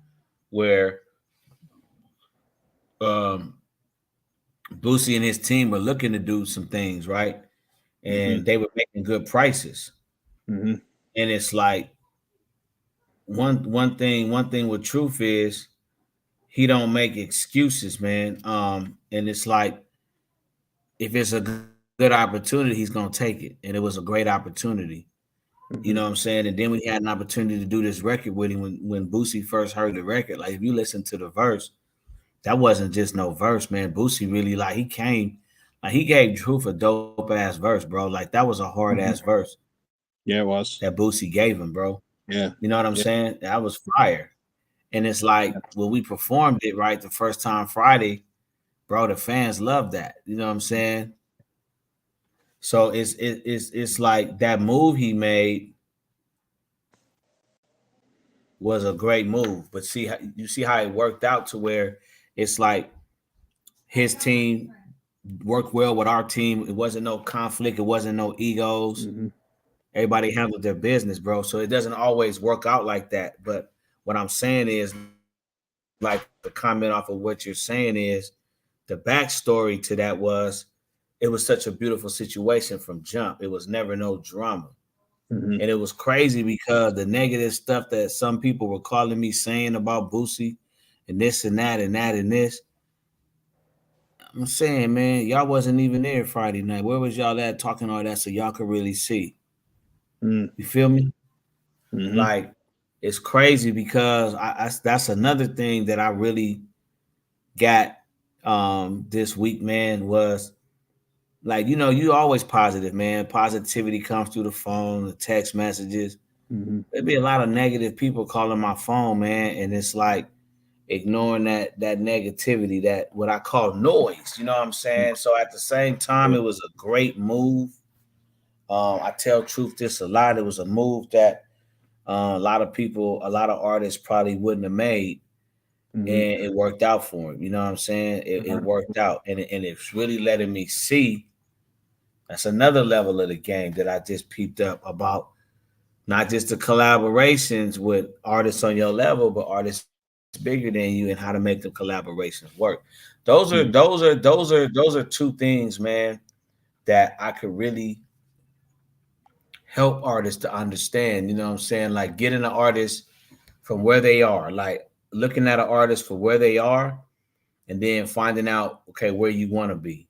where Boosie and his team were looking to do some things, right? And they were making good prices. And it's like one thing with Truth is he don't make excuses, man. And it's like, if it's a good opportunity, he's gonna take it. And it was a great opportunity. You know what I'm saying? And then we had an opportunity to do this record with him when Boosie first heard the record. Like, if you listen to the verse, that wasn't just no verse, man. Boosie really, like, he came, like, he gave Truth a dope ass verse, bro. Like, that was a hard ass verse. Yeah, it was. that Boosie gave him, bro. Yeah. You know what I'm Yeah. saying? That was fire. And it's like when we performed it right the first time Friday, bro, the fans love that. You know what I'm saying? So it's like that move he made was a great move. But you see how it worked out to where it's like his team worked well with our team. It wasn't no conflict. It wasn't no egos. Mm-hmm. Everybody handled their business, bro. So it doesn't always work out like that. But what I'm saying is, like the comment off of what you're saying is, the backstory to that was it was such a beautiful situation from jump. It was never no drama. Mm-hmm. And it was crazy because the negative stuff that some people were calling me saying about Boosie and this and that and that and this. I'm saying, man, y'all wasn't even there Friday night. Where was y'all at talking all that so y'all could really see? You feel me? Mm-hmm. Like it's crazy because that's another thing that I really got this week, man, was like, you always positive, man. Positivity comes through the phone, the text messages. Mm-hmm. There'd be a lot of negative people calling my phone, man, and it's like ignoring that negativity, that what I call noise. You know what I'm saying? So at the same time, it was a great move. I tell truth this a lot. It was a move that a lot of people, a lot of artists probably wouldn't have made, Mm-hmm. and it worked out for him. You know what I'm saying? It worked out, and it's really letting me see. That's another level of the game that I just peeped up about. Not just the collaborations with artists on your level, but artists bigger than you and how to make the collaborations work. Those are two things, man, that I could really help artists to understand. You know what I'm saying? Like getting an artist from where they are, like looking at an artist for where they are, and then finding out, okay, where you want to be,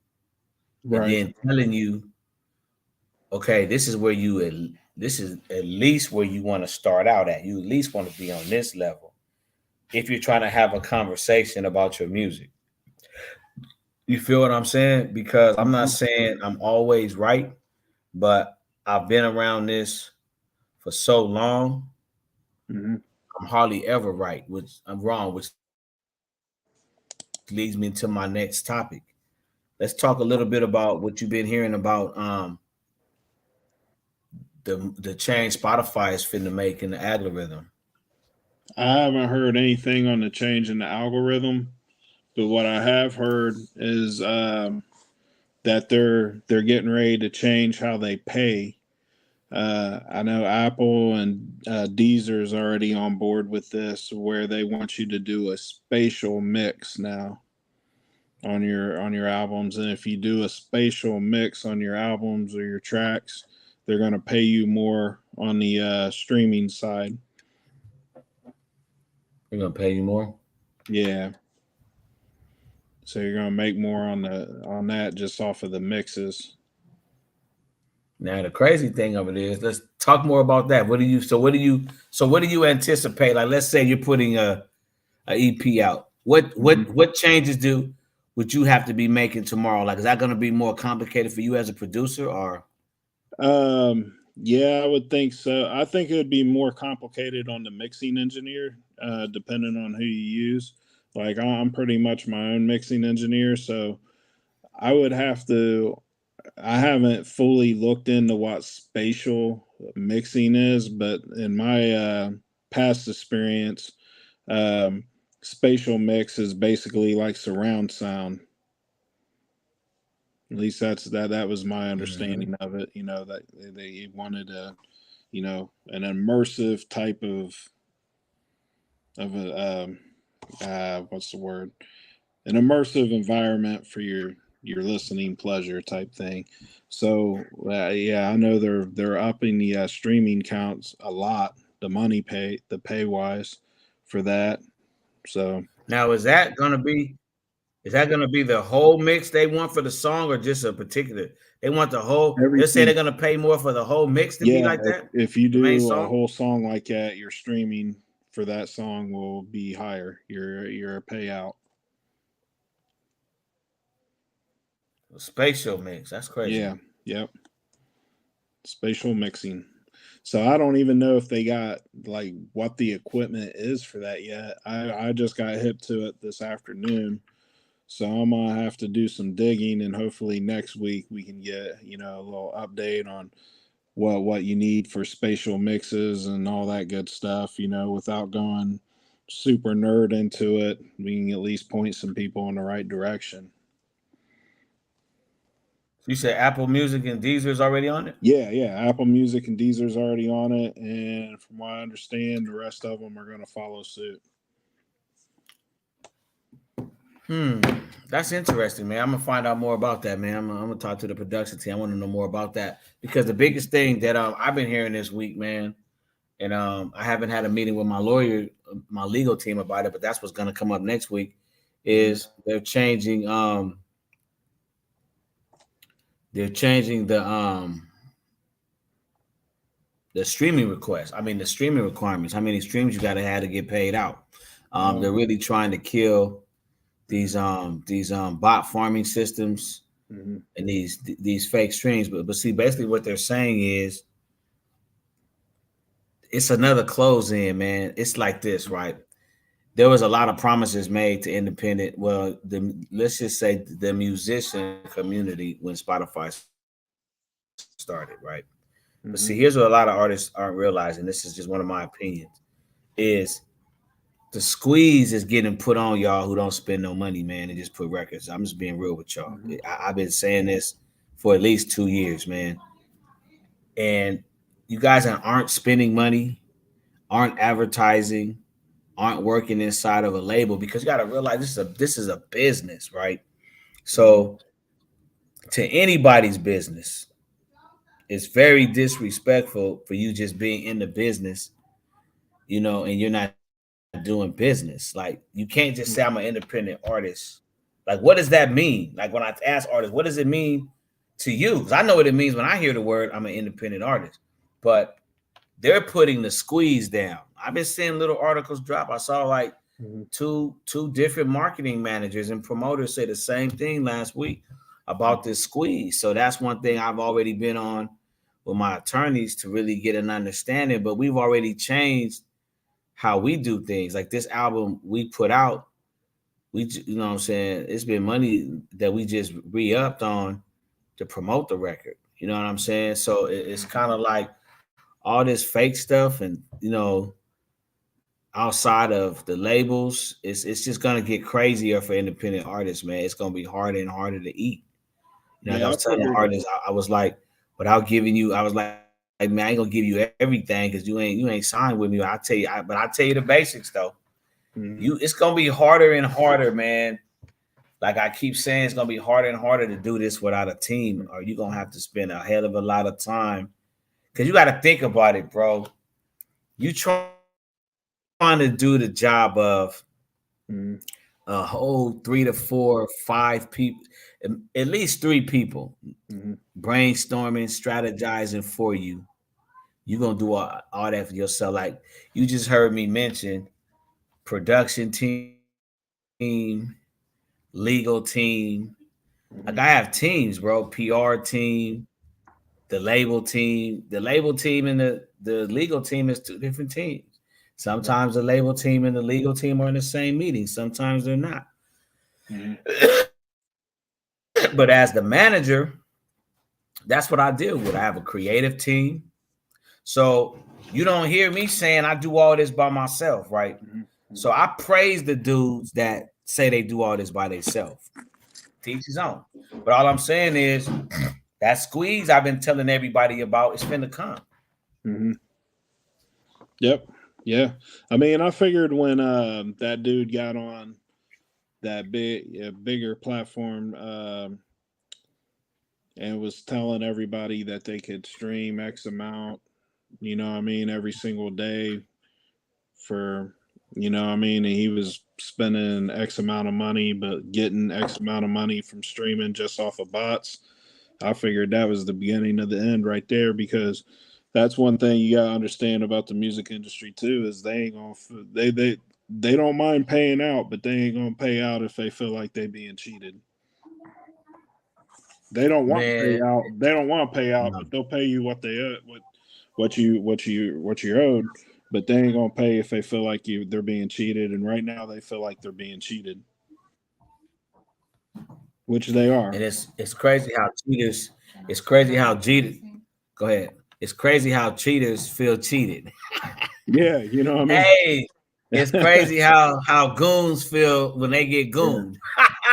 and Right. then telling you, okay, this is at least where you want to start out at. You at least want to be on this level if you're trying to have a conversation about your music. You feel what I'm saying? Because I'm not saying I'm always right, but I've been around this for so long, Mm-hmm. I'm hardly ever right, which I'm wrong, which leads me to my next topic. Let's talk a little bit about what you've been hearing about the change Spotify is finna make in the algorithm. I haven't heard anything on the change in the algorithm, but what I have heard is that they're getting ready to change how they pay. I know Apple and Deezer is already on board with this, where they want you to do a spatial mix now on your albums, and if you do a spatial mix on your albums or your tracks, they're going to pay you more on the streaming side. They're gonna pay you more. Yeah, so you're going to make more on that just off of the mixes. Now the crazy thing of it is, let's talk more about that. What do you anticipate? Like, let's say you're putting a EP out. What Mm-hmm. what what changes would you have to be making tomorrow? Like, is that going to be more complicated for you as a producer, or Yeah, I would think so. I think it would be more complicated on the mixing engineer, depending on who you use. Like I'm pretty much my own mixing engineer, so I would have to. I haven't fully looked into what spatial mixing is, but in my past experience, um, spatial mix is basically like surround sound. At least that was my Mhm. understanding of it. You know that they wanted a an immersive type of a what's the word? An immersive environment for your listening pleasure type thing. So yeah, I know they're upping the streaming counts a lot, the pay wise for that. So Now is that gonna be the whole mix they want for the song, or just a particular? They want the whole. They say they're everything, gonna pay more for the whole mix to be yeah. like that, If you the main do a song, whole song like that, your streaming for that song will be higher. Your payout. a spatial mix. That's crazy. Yeah. Yep. Spatial mixing. So I don't even know if they got like what the equipment is for that yet. I just got hip to it this afternoon. So I'm gonna have to do some digging, and hopefully next week we can get a little update on what you need for spatial mixes and all that good stuff. Without going super nerd into it, we can at least point some people in the right direction. You said Apple Music and Deezer is already on it? Yeah. Apple Music and Deezer's already on it, and from what I understand, the rest of them are going to follow suit. That's interesting, man. I'm gonna find out more about that, man. I'm gonna talk to the production team. I want to know more about that because the biggest thing that I've been hearing this week, man, and I haven't had a meeting with my lawyer, my legal team about it, but that's what's gonna come up next week. Is they're changing the streaming request. I mean the streaming requirements. How many streams you got to have to get paid out? They're really trying to kill these bot farming systems and these fake streams. But see, basically what they're saying is it's another close in, man. It's like this, right? There was a lot of promises made to independent. Well, let's just say the musician community when Spotify started, right? But see, here's what a lot of artists aren't realizing. This is just one of my opinions: is the squeeze is getting put on y'all who don't spend no money, man, and just put records. I'm just being real with y'all. I've been saying this for at least 2 years, man. And you guys aren't spending money, aren't advertising, aren't working inside of a label because you got to realize this is a business, right? So to anybody's business, it's very disrespectful for you just being in the business, and you're not doing business. Like you can't just say I'm an independent artist. Like what does that mean? Like when I ask artists, what does it mean to you? Because I know what it means when I hear the word I'm an independent artist. But they're putting the squeeze down. I've been seeing little articles drop. I saw like two different marketing managers and promoters say the same thing last week about this squeeze. So that's one thing I've already been on with my attorneys to really get an understanding. But we've already changed how we do things. Like this album we put out, you know what I'm saying? It's been money that we just re-upped on to promote the record. You know what I'm saying? So it's kind of like all this fake stuff and, outside of the labels, it's just going to get crazier for independent artists, man. It's going to be harder and harder to eat. Like I was telling artists, I was like, without giving you, I was like, man, I ain't gonna give you everything because you ain't signed with me. I'll tell you, but I'll tell you the basics though. It's gonna be harder and harder, man. Like I keep saying, it's gonna be harder and harder to do this without a team, or you're gonna have to spend a hell of a lot of time. Cause you gotta think about it, bro. You trying to do the job of a whole 3 to 4, 5 people, at least 3 people brainstorming, strategizing for you. You're gonna do all that for yourself. Like you just heard me mention production team, legal team. Like I have teams, bro. PR team, the label team. The label team and the legal team is 2 different teams. Sometimes the label team and the legal team are in the same meeting. Sometimes they're not. But as the manager, that's what I deal with. I have a creative team. So you don't hear me saying I do all this by myself, right? So I praise the dudes that say they do all this by themselves. Teach his own. But all I'm saying is that squeeze I've been telling everybody about is finna come. Yep. Yeah. I mean, I figured when that dude got on that bigger platform and was telling everybody that they could stream X amount, every single day for, and he was spending X amount of money, but getting X amount of money from streaming just off of bots. I figured that was the beginning of the end right there, because that's one thing you gotta understand about the music industry too, is they ain't gonna they don't mind paying out, but they ain't gonna pay out if they feel like they being cheated. They don't want to pay out. They don't want to pay out, but they'll pay you what what you're owed, but they ain't gonna pay if they feel like they're being cheated. And right now they feel like they're being cheated, which they are. And it's crazy how cheaters. It's crazy how cheaters. Go ahead. It's crazy how cheaters feel cheated. Yeah, you know what I mean. Hey, it's crazy how goons feel when they get Yeah, gooned.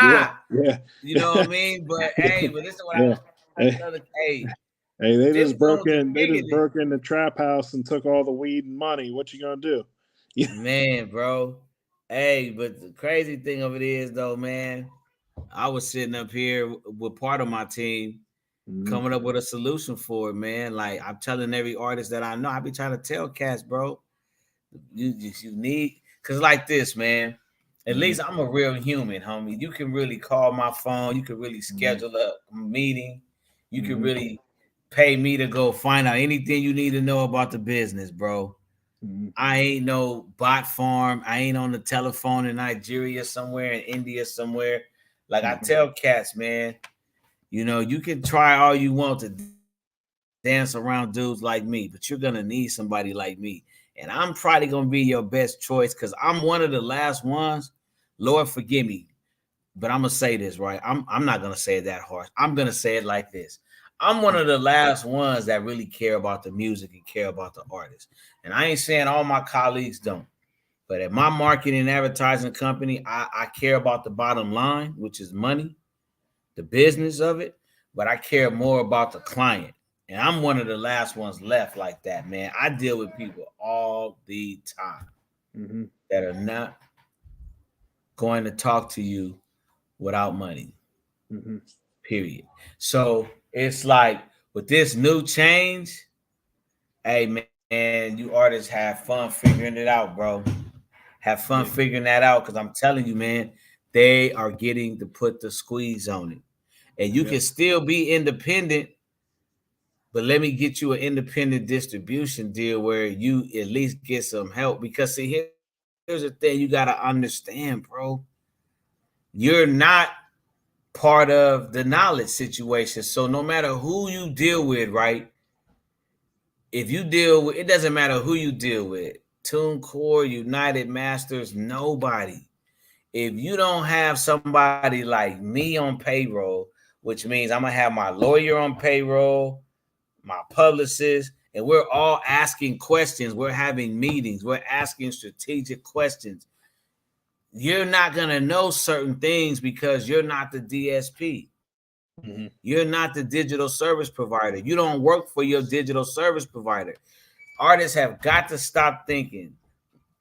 yeah, yeah, You know what I mean? But hey, but this is what yeah. I Hey, another. Hey, hey, them goons are they kicking just it, broke in the trap house and took all the weed and money. What you gonna do? Yeah. man, bro. Hey, but the crazy thing of it is, though, man, I was sitting up here with part of my team Mhm, coming up with a solution for it, man. Like I'm telling every artist that I know, I be trying to tell cats, bro, you need because like this, man. At mhm, least I'm a real human, homie. You can really call my phone. You can really mhm, schedule a meeting. You can mhm, really pay me to go find out anything you need to know about the business, bro. mhm, I ain't no bot farm. I ain't on the telephone in Nigeria somewhere, in India somewhere. Like I mhm, tell cats, man, you can try all you want to dance around dudes like me, but you're gonna need somebody like me. And I'm probably gonna be your best choice because I'm one of the last ones. Lord forgive me, but I'm gonna say this right. I'm not gonna say it that harsh. I'm gonna say it like this. I'm one of the last ones that really care about the music and care about the artist. And I ain't saying all my colleagues don't, but at my marketing and advertising company, I care about the bottom line, which is money, the business of it, but I care more about the client. And I'm one of the last ones left like that, man. I deal with people all the time mhm, that are not going to talk to you without money, mhm. period. So it's like with this new change, hey, man, you artists have fun figuring it out, bro. Have fun Yeah, figuring that out because I'm telling you, man, they are getting to put the squeeze on it. And you yeah. can still be independent, but let me get you an independent distribution deal where you at least get some help. Because see, here's the thing you gotta understand, bro. You're not part of the knowledge situation. So no matter who you deal with, right? If you deal with it doesn't matter who you deal with, TuneCore, United Masters, nobody. If you don't have somebody like me on payroll, which means I'm gonna have my lawyer on payroll, my publicist, and we're all asking questions. We're having meetings. We're asking strategic questions. You're not going to know certain things because you're not the DSP. Mhm, You're not the digital service provider. You don't work for your digital service provider. Artists have got to stop thinking.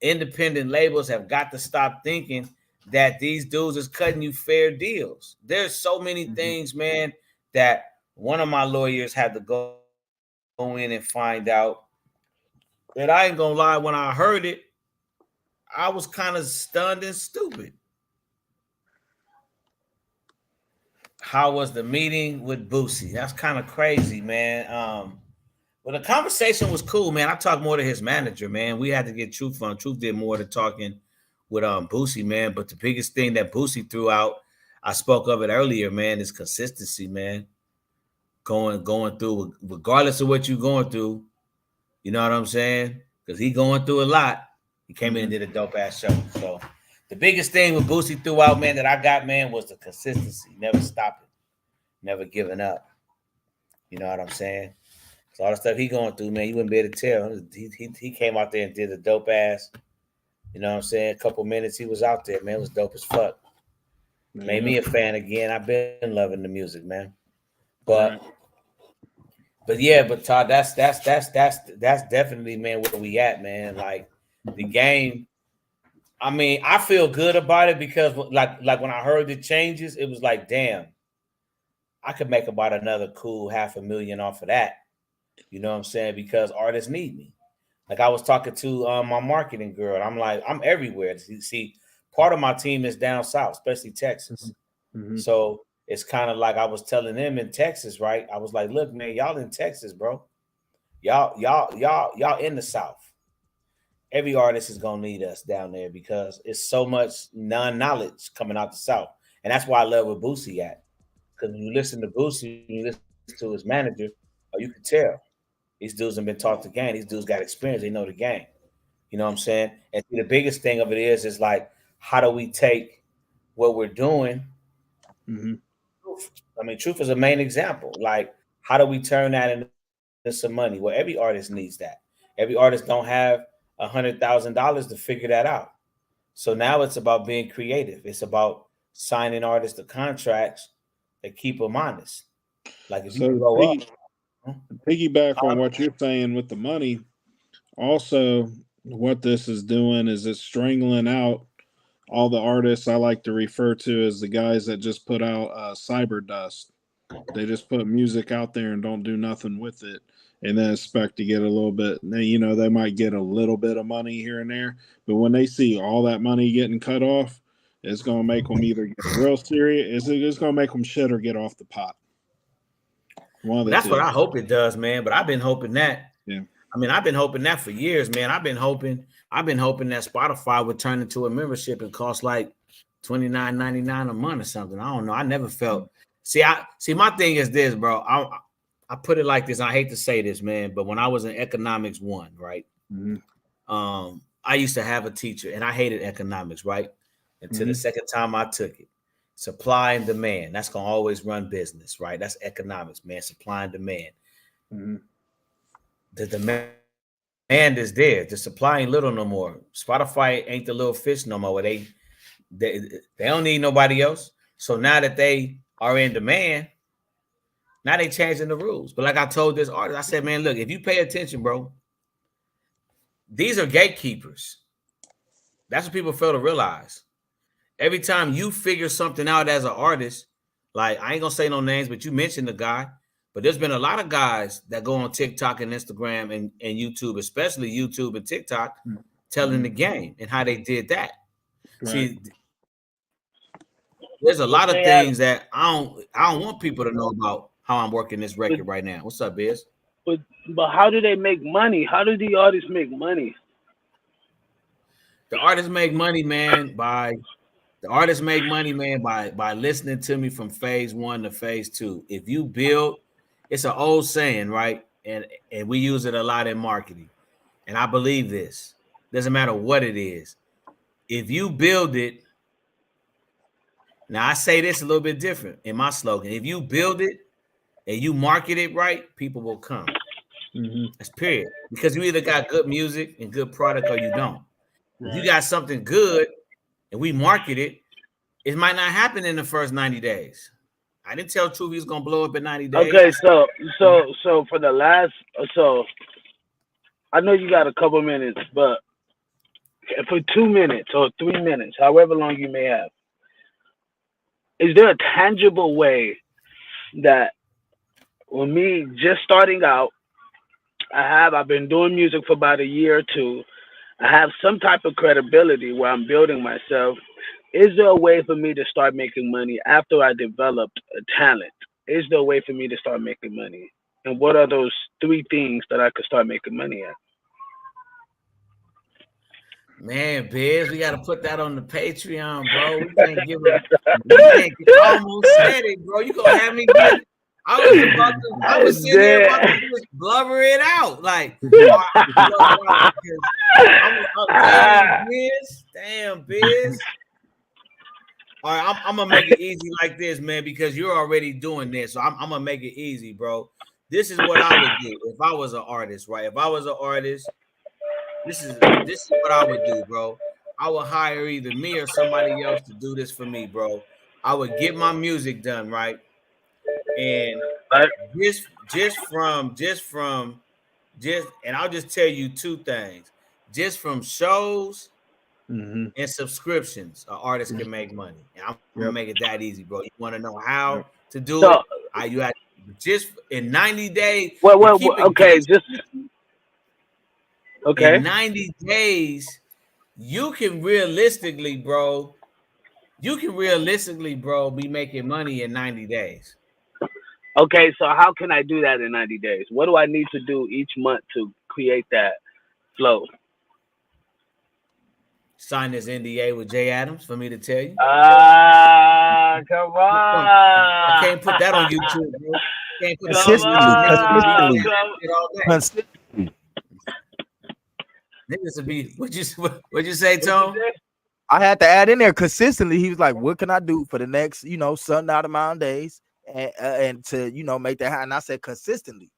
Independent labels have got to stop thinking that these dudes is cutting you fair deals. There's so many mhm. things, man, that one of my lawyers had to go in and find out. And I ain't gonna lie, when I heard it, I was kind of stunned and stupid. How was the meeting with Boosie? That's kind of crazy, man. But the conversation was cool, man. I talked more to his manager, man. We had to get Truth on. Truth did more to talking with Boosie, man. But the biggest thing that Boosie threw out, I spoke of it earlier, man, is consistency, man. Going through, regardless of what you're going through, you know what I'm saying? Because he going through a lot. He came in and Mhm. did a dope ass show. So the biggest thing with Boosie throughout, man, that I got, man, was the consistency. Never stopping, never giving up. You know what I'm saying? So all the stuff he going through, man, you wouldn't be able to tell. He came out there and did a dope ass. You know what I'm saying? A couple minutes he was out there, man. It was dope as fuck. Made Yeah. me a fan again. I've been loving the music, man. But Right. But yeah, but Todd, that's definitely, man, where we at, man. Like the Mhm, game. I mean, I feel good about it because like when I heard the changes, it was like, damn, I could make about another cool 500,000 off of that. You know what I'm saying? Because artists need me. Like I was talking to my marketing girl, and I'm like, I'm everywhere. See, part of my team is down south, especially Texas. mhm, mhm, So it's kind of like I was telling them in Texas, right? I was like, look, man, y'all in Texas, bro. Y'all in the South. Every artist is gonna need us down there because it's so much non-knowledge coming out the South. And that's why I love where Boosie at. Because when you listen to Boosie, when you listen to his manager, you can tell. You know what I'm saying? Like, he got the knowledge. He got the knowledge. He got the These dudes have been taught the game. These dudes got experience. They know the game. You know what I'm saying? And the biggest thing of it is like, how do we take what we're doing? Mm-hmm. I mean, truth is a main example. Like, how do we turn that into some money? Well, every artist needs that. Every artist don't have $100,000 to figure that out. So now it's about being creative. It's about signing artists to contracts that keep them honest. Like if you So grow up, piggyback on what you're saying with the money, also what this is doing is it's strangling out all the artists I like to refer to as the guys that just put out cyber dust. They just put music out there and don't do nothing with it, and then expect to get a little bit. You know, they might get a little bit of money here and there, but when they see all that money getting cut off, it's gonna make them either get real serious. It's gonna make them shit or get off the pot. that's what I hope it does, man. But I've been hoping that. Yeah. I mean, I've been hoping that for years, man. I've been hoping that Spotify would turn into a membership and cost like $29.99 a month or something. I don't know. I never felt. See, my thing is this, bro. I put it like this. I hate to say this, man, but when I was in economics 1, right? Mm-hmm. I used to have a teacher, and I hated economics, right? Until the second time I took it. Supply and demand. That's gonna always run business, right? That's economics, man. Supply and demand. Mm-hmm. The demand is there. The supply ain't little no more. Spotify ain't the little fish no more. They don't need nobody else. So now that they are in demand, now they changing the rules. But like I told this artist, I said, man, look, if you pay attention, bro, these are gatekeepers. That's what people fail to realize. Every time you figure something out as an artist, like I ain't gonna say no names, but you mentioned the guy. But there's been a lot of guys that go on TikTok and Instagram and YouTube, especially YouTube and TikTok, telling the game and how they did that. Right. See, there's a lot of things that I don't want people to know about how I'm working this record right now. What's up, Biz? But how do they make money? How do the artists make money? The artists make money, man, by listening to me from phase 1 to phase 2. If you build, it's an old saying, right? And we use it a lot in marketing. And I believe this. Doesn't matter what it is. If you build it, now I say this a little bit different in my slogan. If you build it and you market it right, people will come. Mm-hmm. That's period. Because you either got good music and good product or you don't. Right. If you got something good and we market it, it might not happen in the first 90 days. I didn't tell Truth he's gonna blow up in 90 days. Okay, so for the last, I know you got a couple minutes, but for 2 minutes or 3 minutes, however long you may have, is there a tangible way that with me just starting out, I've been doing music for about a year or two, I have some type of credibility where I'm building myself. Is there a way for me to start making money after I developed a talent? Is there a way for me to start making money? And what are those 3 things that I could start making money at? Man, Biz, we got to put that on the Patreon, bro. We can't give them. I almost said it, bro. You gonna have me get? I was sitting there about to just blubber it out, like. Damn, Biz. All right, I'm gonna make it easy like this, man, because you're already doing this. So I'm gonna make it easy, bro. This is what I would do if I was an artist, right? If I was an artist. This is what I would do, bro. I would hire either me or somebody else to do this for me, bro. I would get my music done, right? And and I'll just tell you 2 things. Just from shows and subscriptions, an artist can make money. And I'm gonna make it that easy, bro. You want to know how to do it? You have just in 90 days. Okay. In 90 days, you can realistically, bro, be making money in 90 days. Okay, so how can I do that in 90 days? What do I need to do each month to create that flow? Sign this NDA with Jay Adams for me to tell you. Come on. I can't put that on YouTube, bro. can't put Consistently. Niggas would be. What'd you say, Tom? I had to add in there consistently. He was like, "What can I do for the next, certain out amount of days, and to make that happen?" And I said, consistently.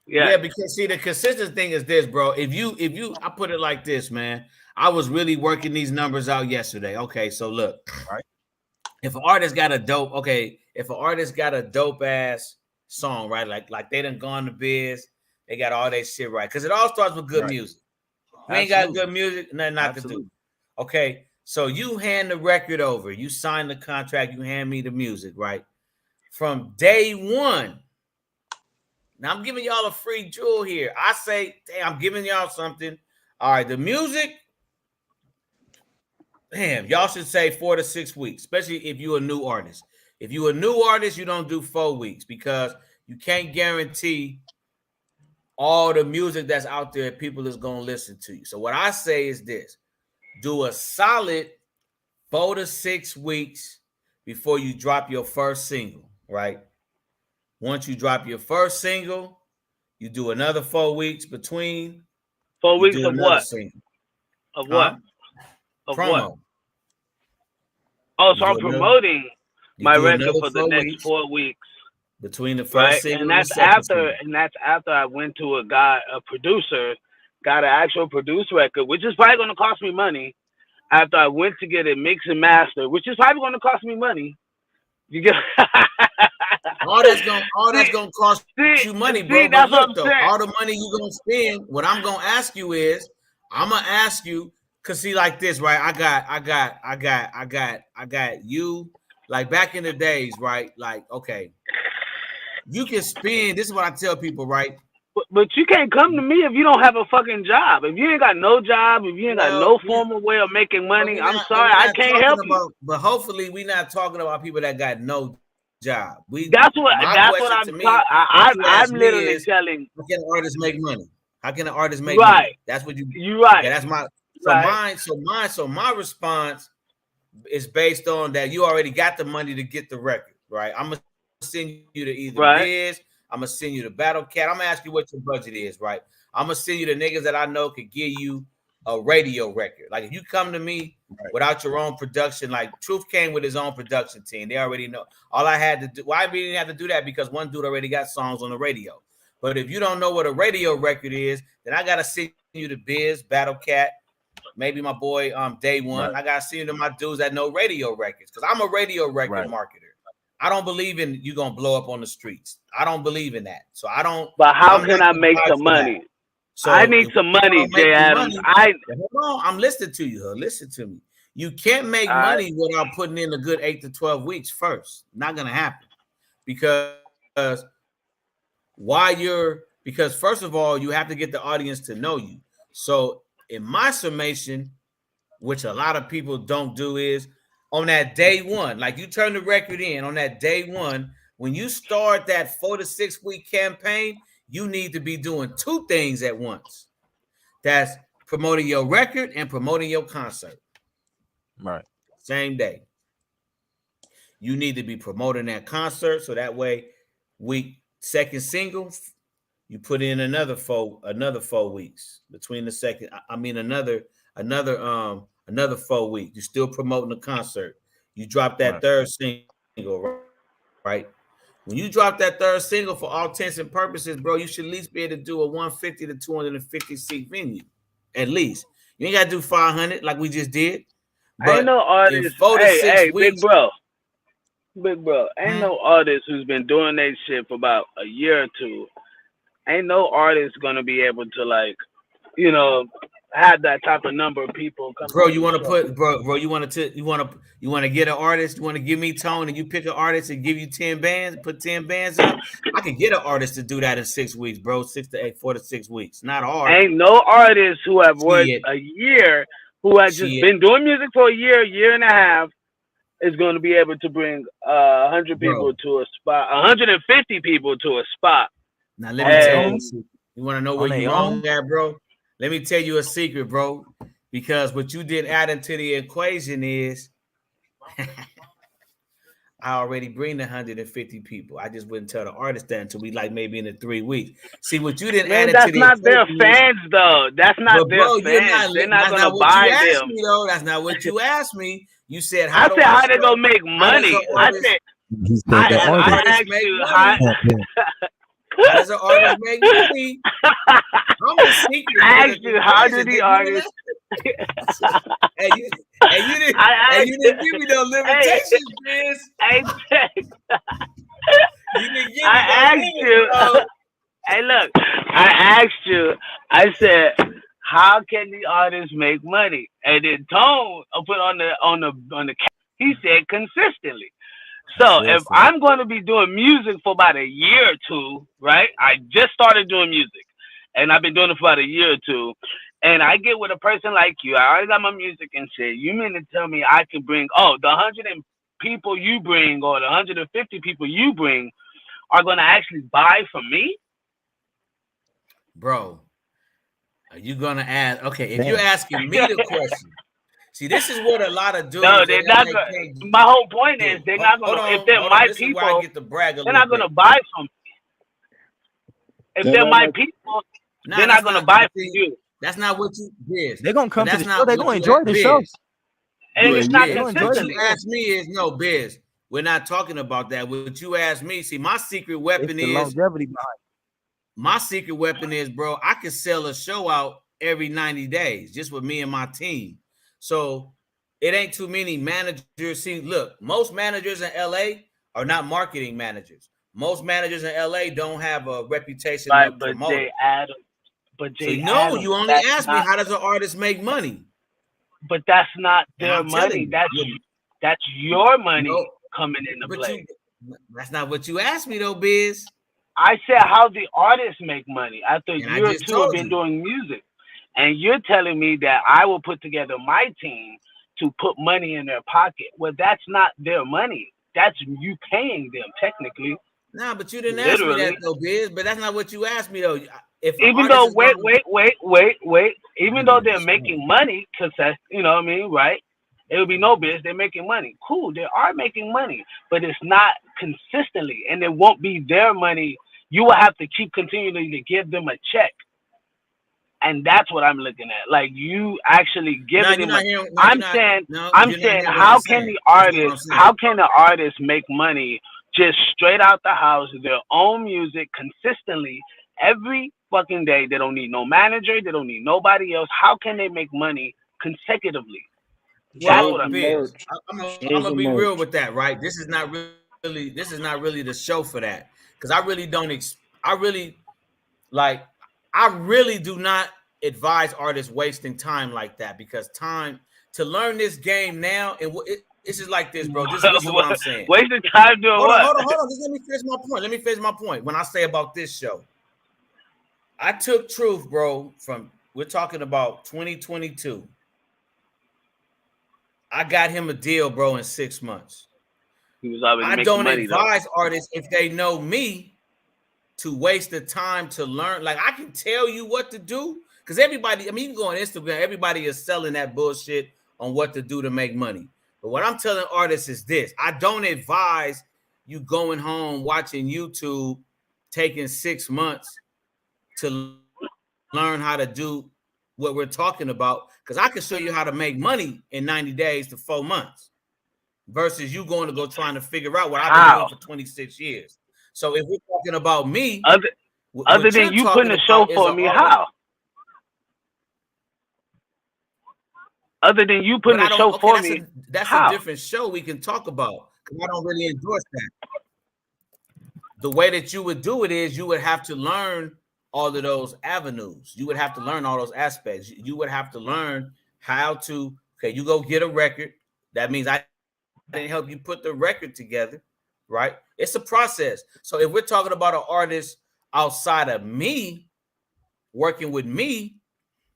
Yeah, because see, the consistent thing is this, bro. If you, I put it like this, man. I was really working these numbers out yesterday. Okay, so look, right. If an artist got a dope ass song, right? Like they done gone to biz, they got all that shit right. Because it all starts with good music. If you ain't got good music, nothing not to do. Okay, so you hand the record over, you sign the contract, you hand me the music, right? From day one. Now I'm giving y'all a free jewel here. I say, damn, I'm giving y'all something. All right, the music. Damn, y'all should say 4 to 6 weeks, especially if you're a new artist. If you're a new artist, you don't do 4 weeks because you can't guarantee all the music that's out there people is going to listen to you. So what I say is this. Do a solid 4 to 6 weeks before you drop your first single, right? Once you drop your first single, you do another 4 weeks between. 4 weeks of what? Single. Of what? Of promo. What? Oh, so I'm promoting my record for the next 4 weeks. Between the first single and that's after I went to a producer, got an actual produced record, which is probably gonna cost me money. After I went to get it mixed and mastered, which is probably gonna cost me money. You get all that's gonna cost you money, bro. But look though, all the money you gonna spend, what I'm gonna ask you is, I'm gonna ask you, cause see, like this, right? I got you. Like back in the days, right? Like, okay, you can spend. This is what I tell people, right? But you can't come to me if you don't have a fucking job. If you ain't got no job, if you ain't got no formal way of making money, I'm sorry, I can't help you. But hopefully, we're not talking about people that got no job. That's what I'm literally telling. How can artists make money? How can an artist make money? That's what you're right. Yeah, that's my my response is based on that you already got the money to get the record, right? I'm gonna send you to either Biz, I'm gonna send you to Battle Cat. I'm gonna ask you what your budget is, right? I'm gonna send you the niggas that I know could give you a radio record. Like if you come to me without your own production, like Truth came with his own production team. They already know. All I had to do, I didn't have to do that because one dude already got songs on the radio. But if you don't know what a radio record is, then I gotta send you to Biz, Battle Cat, maybe my boy Day One. Right. I gotta send you to my dudes that know radio records because I'm a radio record marketer. I don't believe in you gonna blow up on the streets. I don't believe in that. So I don't. But how can I make some money? So I need some money, Jay Adams. Hold on, I'm listening to you. Listen to me. You can't make money without putting in a good 8 to 12 weeks first. Not gonna happen because first of all, you have to get the audience to know you. So in my summation, which a lot of people don't do, is on that day one, like you turn the record in on that day one, when you start that 4 to 6 week campaign, you need to be doing 2 things at once. That's promoting your record and promoting your concert. Right. Same day. You need to be promoting that concert so that way second single, you put in another 4 weeks between the second. I mean another 4 weeks. You're still promoting the concert. You drop that third single, right? When you drop that third single, for all intents and purposes, bro, you should at least be able to do a 150 to 250 seat venue, at least. You ain't got to do 500 like we just did. But ain't no artist. Hey, weeks, big bro. Ain't no artist who's been doing that shit for about a year or two. Ain't no artist gonna be able to have that type of number of people come. Bro, you want to put, bro, you want to get an artist. You want to give me Tone, and you pick an artist and give you 10 bands, put 10 bands up. I could get an artist to do that in 6 weeks, bro. 4 to 6 weeks, not hard. Ain't no artist who have worked a year, who has just been doing music for a year and a half, is going to be able to bring 100 people to a spot, 150 people to a spot. Now let me tell you, you want to know where you wrong at, bro? Let me tell you a secret, bro, because what you did add into the equation is I already bring the 150 people. I just wouldn't tell the artist that until we like maybe in the 3 weeks. See what you didn't add Man, it to that's the not their equation is- fans, though. That's not But their bro, you're fans. not. They're not That's gonna not what you buy asked them. me though. That's not what you asked me. You said I how do said, how they sell- gonna make how does money? an I artist- said, He said the I artist asked make you, money. How does an artist make money? I'm the secret. I to asked the you, how equation. do the You artists? and you didn't give me no limitations, Chris. Hey, You didn't give I me no asked limits, you. bro. Hey, look, I asked you. I said, how can the artists make money? And then Tone put on the. He said consistently. So if I'm going to be doing music for about a year or two, right? I just started doing music, and I've been doing it for about a year or two. And I get with a person like you. I already got my music and shit. You mean to tell me I can bring the 100 people you bring or the 150 people you bring are going to actually buy from me? Bro, are you gonna ask? Okay, if you're asking me the question, see, this is what a lot of dudes. No, they're not going. My whole point is they're not going to. If they're my this is where I people, get to brag a they're little not going to bit. buy from me. If They're they're not my gonna- people, Nah, they're that's not going to buy from see, you. That's not what you Biz. They're gonna come But to that's the show. not They're what gonna you enjoy asked, the show. Biz. And Biz, it's not Biz. enjoy What it. you asked me is no, Biz. We're not talking about that. What you asked me, see, my secret It's weapon the is longevity behind my secret weapon is, bro, I can sell a show out every 90 days just with me and my team. So it ain't too many managers. See, look, most managers in LA are not marketing managers. Most managers in LA don't have a reputation Right, of but promoter. Jay Adams. But So Jay no, Adams, you only asked me how does an artist make money? But that's not And their I'm telling money. you, That's your money no, coming into but play. that's not what you asked me though, Biz. I said how the artists make money after a And I year or just two of told been you. doing music. And you're telling me that I will put together my team to put money in their pocket. Well, that's not their money. That's you paying them technically. Nah, but you didn't ask me Literally. that though, Biz. But that's not what you asked me though. If an Even artist though is gonna- even though they're making money, because that's you know what I mean, right? It would be no biz. They're making money. Cool, they are making money, but it's not consistently, and it won't be their money. You will have to keep continuing to give them a check, and that's what I'm looking at. Like you actually Nah, giving you're them. not hearing. No, I'm you're not. saying, No, I'm you're not saying, hearing what how I'm can saying. the That's not what I'm artist, saying. how can the artist make money just straight out the house, their own music consistently every fucking day? They don't need no manager. They don't need nobody else. How can they make money consecutively? That's what I'm saying. merch. I'm Shows gonna the be real merch. with that, right? This is not really the show for that because I really don't. I really do not advise artists wasting time like that because time to learn this game now and it's just like this, bro. This is what I'm saying. Wasting time doing Hold what? on. Just let me finish my point. When I say about this show, I took Truth, bro, we're talking about 2022. I got him a deal, bro, in 6 months. He was already I making don't money advise artists if they know me to waste the time to learn. Like I can tell you what to do because everybody, I mean, you can go on Instagram, everybody is selling that bullshit on what to do to make money. But what I'm telling artists is this: I don't advise you going home watching YouTube, taking 6 months to learn how to do what we're talking about because I can show you how to make money in 90 days to 4 months versus you going to go trying to figure out what I've been doing for 26 years. So if we're talking about me, other than you putting a show for me, how? Other than you putting a show for me, that's how? a different show we can talk about because I don't really endorse that. The way that you would do it is you would have to learn all of those avenues. You would have to learn all those aspects. You would have to learn how to, okay, you go get a record. That means I didn't help you put the record together, right? It's a process. So if we're talking about an artist outside of me, working with me,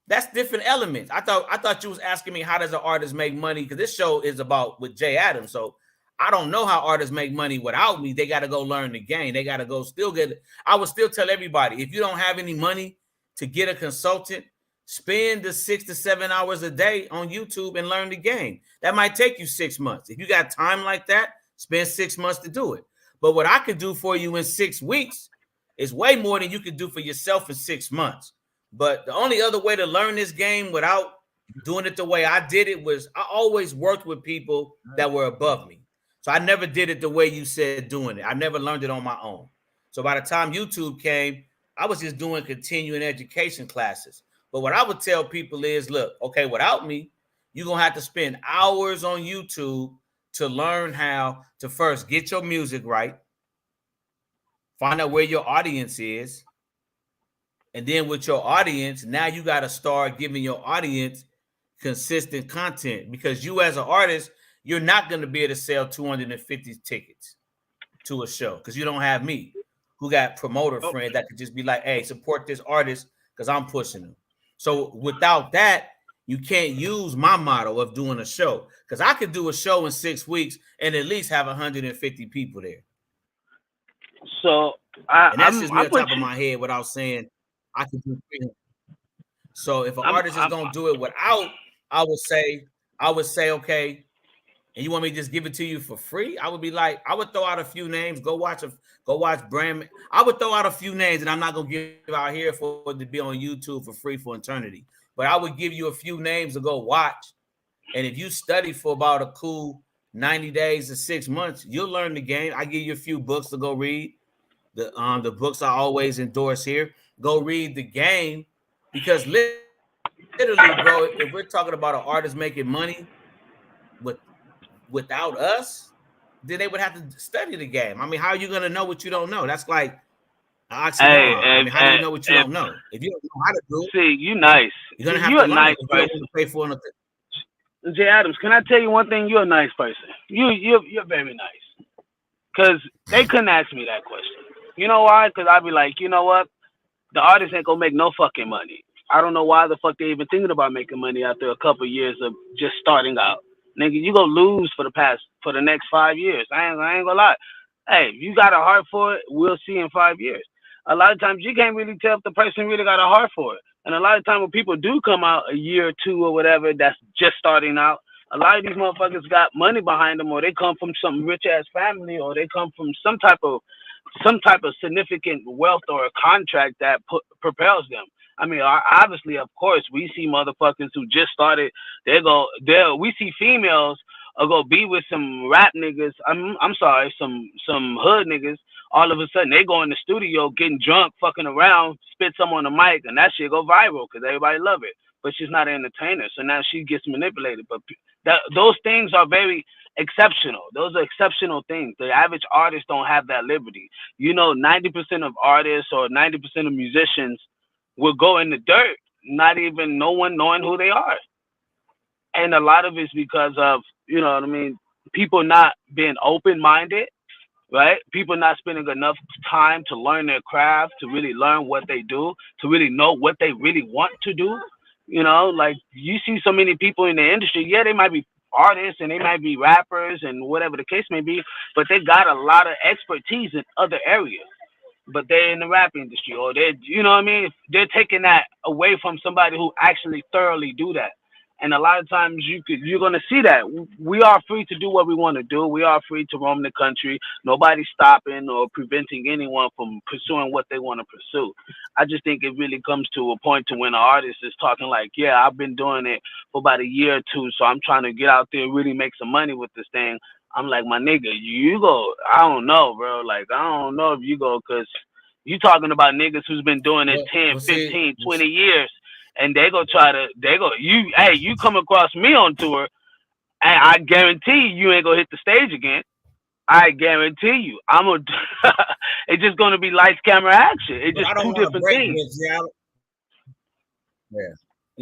that's different elements. I thought you was asking me how does an artist make money because this show is about with Jay Adams. So I don't know how artists make money without me. They got to go learn the game. They got to go still get it. I would still tell everybody, if you don't have any money to get a consultant, spend the 6 to 7 hours a day on YouTube and learn the game. That might take you 6 months. If you got time like that, Spend 6 months to do it. But what I could do for you in 6 weeks is way more than you could do for yourself in 6 months. But the only other way to learn this game without doing it the way I did it was I always worked with people that were above me. So I never did it the way you said doing it. I never learned it on my own. So by the time YouTube came, I was just doing continuing education classes. But what I would tell people is, look, okay, without me, you're going to have to spend hours on YouTube to learn how to first get your music right, find out where your audience is, and then with your audience, now you got to start giving your audience consistent content, because you as an artist, you're not going to be able to sell 250 tickets to a show because you don't have me, who got promoter friends that could just be like, hey, support this artist because I'm pushing them. So without that, you can't use my model of doing a show, because I could do a show in 6 weeks and at least have 150 people there. So and that's just me on top of my head without saying I could do 300. So if an artist is going to do it without, I would say, okay, and you want me to just give it to you for free? I would be like, I would throw out a few names. Go watch Brand. I would throw out a few names that I'm not going to give out here for it to be on YouTube for free for eternity. But I would give you a few names to go watch. And if you study for about a cool 90 days to 6 months, you'll learn the game. I give you a few books to go read. The books I always endorse here. Go read the game, because literally, bro, if we're talking about an artist making money without us, then they would have to study the game. I mean, how are you going to know what you don't know? That's like oxymoron. I mean, how do you know what you don't know? If you don't know how to do it, see, you nice. You're going to have to learn nice it if you don't want to pay for anything. Jay Adams, can I tell you one thing? You're a nice person. You're very nice. Because they couldn't ask me that question. You know why? Because I'd be like, you know what? The artist ain't going to make no fucking money. I don't know why the fuck they even thinking about making money after a couple of years of just starting out. Nigga, you gonna lose for the next 5 years. I ain't gonna lie. Hey, you got a heart for it, we'll see in 5 years. A lot of times you can't really tell if the person really got a heart for it. And a lot of times when people do come out a year or two or whatever that's just starting out, a lot of these motherfuckers got money behind them, or they come from some rich ass family, or they come from some type of significant wealth or a contract that propels them. I mean, obviously, of course, we see motherfuckers who just started. We see females go be with some rap niggas. I'm sorry, some hood niggas. All of a sudden, they go in the studio getting drunk, fucking around, spit some on the mic, and that shit go viral because everybody love it. But she's not an entertainer, so now she gets manipulated. But those things are very exceptional. Those are exceptional things. The average artist don't have that liberty. 90% of artists or 90% of musicians will go in the dirt, not even no one knowing who they are. And a lot of it's because of, you know what I mean, people not being open-minded, right? People not spending enough time to learn their craft, to really learn what they do, to really know what they really want to do. Like you see so many people in the industry, yeah, they might be artists and they might be rappers and whatever the case may be, but they got a lot of expertise in other areas. But they're in the rap industry, or they're taking that away from somebody who actually thoroughly do that. And a lot of times you're going to see that. We are free to do what we want to do. We are free to roam the country. Nobody's stopping or preventing anyone from pursuing what they want to pursue. I just think it really comes to a point to when an artist is talking like, yeah, I've been doing it for about a year or two, so I'm trying to get out there and really make some money with this thing. I'm like, my nigga, you go. I don't know, bro. Like, I don't know if you go, because you talking about niggas who's been doing it 10, 15, 20 years. And you come across me on tour, and I guarantee you ain't gonna hit the stage again. I guarantee you. It's just gonna be lights, camera, action. It's just two different things.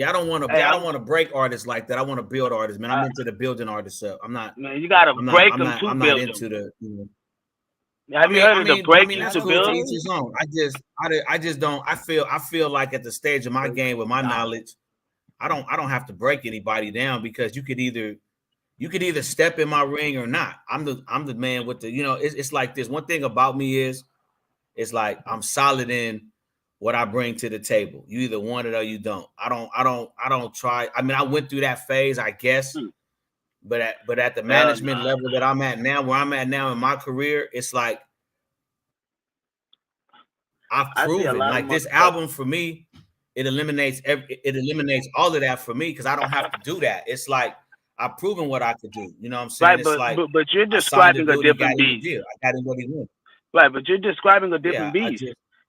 I don't want to. I don't want to break artists like that. I want to build artists, man. I'm into the building artists up. I'm not. Man, you gotta break them to build them. I'm not into the. Have you heard of the breaking to building? I just don't. I feel like at the stage of my game with my knowledge, I don't have to break anybody down, because you could either step in my ring or not. I'm the man with the, it's like this. One thing about me is, it's like I'm solid in what I bring to the table. You either want it or you don't. I don't try. I mean, I went through that phase, I guess, But at the management level that I'm at now, where I'm at now in my career, it's like I've proven like this album for me, it eliminates all of that for me because I don't have to do that. It's like I've proven what I could do. You know what I'm saying? Right, it's like but you're describing a different beast. I got him what he wanted. Right, but you're describing a different beast.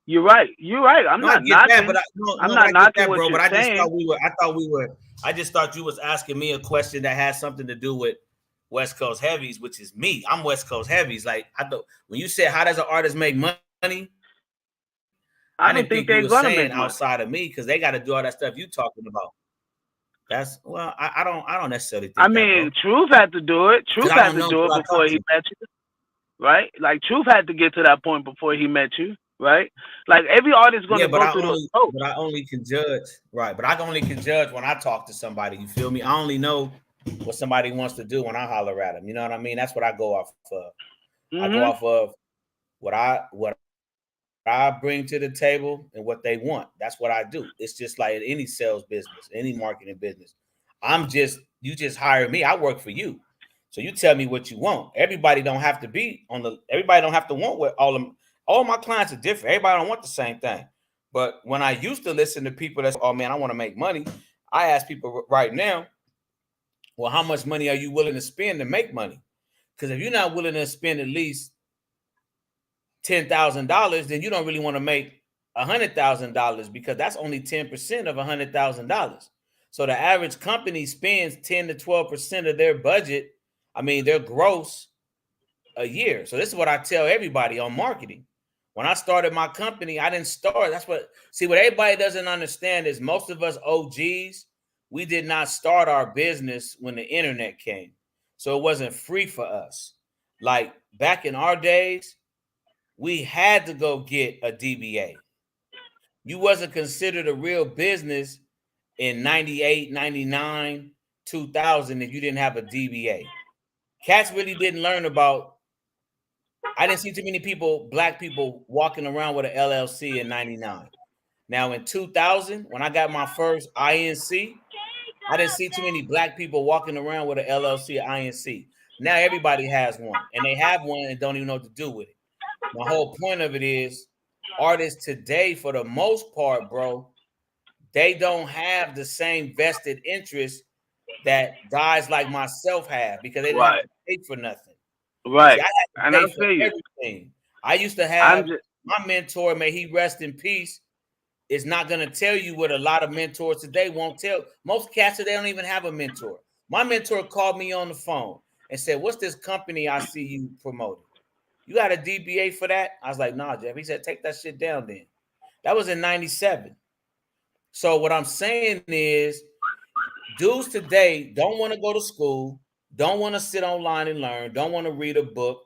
You're right. I'm no, not knocking. That, but I'm not knocking what bro. you're But saying. I just thought you was asking me a question that has something to do with West Coast Heavies, which is me. I'm West Coast Heavies. Like when you said how does an artist make money, I didn't think they're gonna make money outside of me because they got to do all that stuff you talking about. That's I don't necessarily think. I mean, Truth had to do it. Truth had to do it before he met you, right? Like Truth had to get to that point before he met you, right? Like every artist gonna go through those. But I only can judge, right? But I only can judge when I talk to somebody. You feel me? I only know what somebody wants to do when I holler at them. You know what I mean? That's what I go off of. I go off of what I bring to the table and what they want. That's what I do. It's just like any sales business, any marketing business. You just hire me. I work for you. So you tell me what you want. Everybody don't have to want what all my clients are different. Everybody don't want the same thing. But when I used to listen to people that's, oh man, I want to make money. I ask people right now, well, how much money are you willing to spend to make money? Because if you're not willing to spend at least $10,000, then you don't really want to make $100,000 because that's only 10% of $100,000. So the average company spends 10 to 12% of their budget, their gross a year. So this is what I tell everybody on marketing. When I started my company, I didn't start. What everybody doesn't understand is most of us OGs, we did not start our business when the internet came. So it wasn't free for us. Like back in our days, we had to go get a DBA. You wasn't considered a real business in 98, 99, 2000 if you didn't have a DBA. Cats really didn't learn about, I didn't see too many black people walking around with an LLC in 99. Now in 2000, when I got my first INC, I didn't see too many black people walking around with an LLC or INC. Now everybody has one, and they have one and don't even know what to do with it. My whole point of it is artists today, for the most part, bro, they don't have the same vested interest that guys like myself have because they didn't have to pay for nothing. Right. See, I had to pay for everything. I used to have my mentor, may he rest in peace, is not going to tell you what a lot of mentors today won't tell. Most cats, they don't even have a mentor. My mentor called me on the phone and said, what's this company I see you promoting? You got a DBA for that? I was like, nah, Jeff. He said, take that shit down then. That was in 97. So what I'm saying is dudes today don't want to go to school, don't want to sit online and learn, don't want to read a book.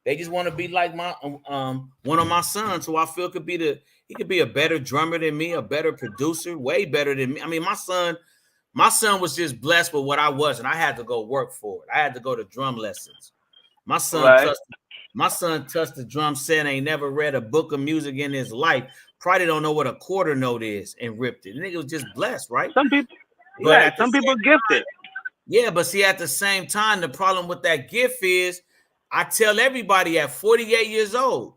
They just want to be like my one of my sons, who I feel could be a better drummer than me, a better producer, way better than me. My son was just blessed with what I was, and I had to go work for it. I had to go to drum lessons. My son touched the drum set, ain't never read a book of music in his life. Probably don't know what a quarter note is and ripped it. The nigga was just blessed, right? Some people, some people gifted. Yeah, but see, at the same time, the problem with that gift is I tell everybody at 48 years old,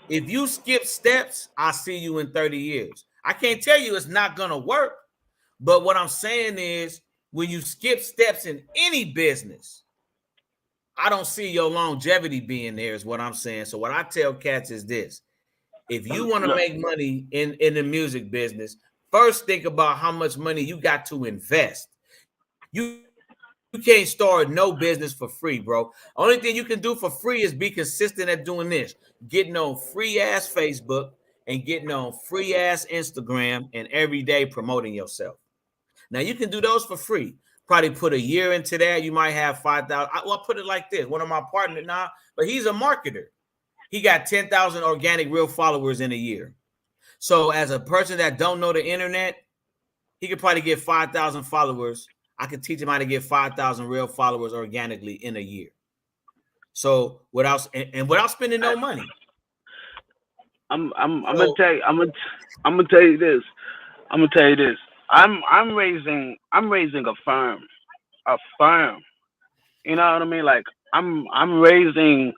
if you skip steps, I'll see you in 30 years. I can't tell you it's not going to work. But what I'm saying is when you skip steps in any business, I don't see your longevity being there is what I'm saying. So what I tell cats is this. If you want to make money in the music business, first think about how much money you got to invest. You can't start no business for free, bro. Only thing you can do for free is be consistent at doing this. Getting on free ass Facebook and getting on free ass Instagram and every day promoting yourself. Now you can do those for free. Probably put a year into that. You might have 5,000. I'll put it like this. One of my partners now, but he's a marketer. He got 10,000 organic real followers in a year. So as a person that don't know the internet, he could probably get 5,000 followers. I could teach him how to get 5,000 real followers organically in a year. So without spending no money. I'm gonna tell you this. I'm raising a firm You know what I mean? Like I'm raising.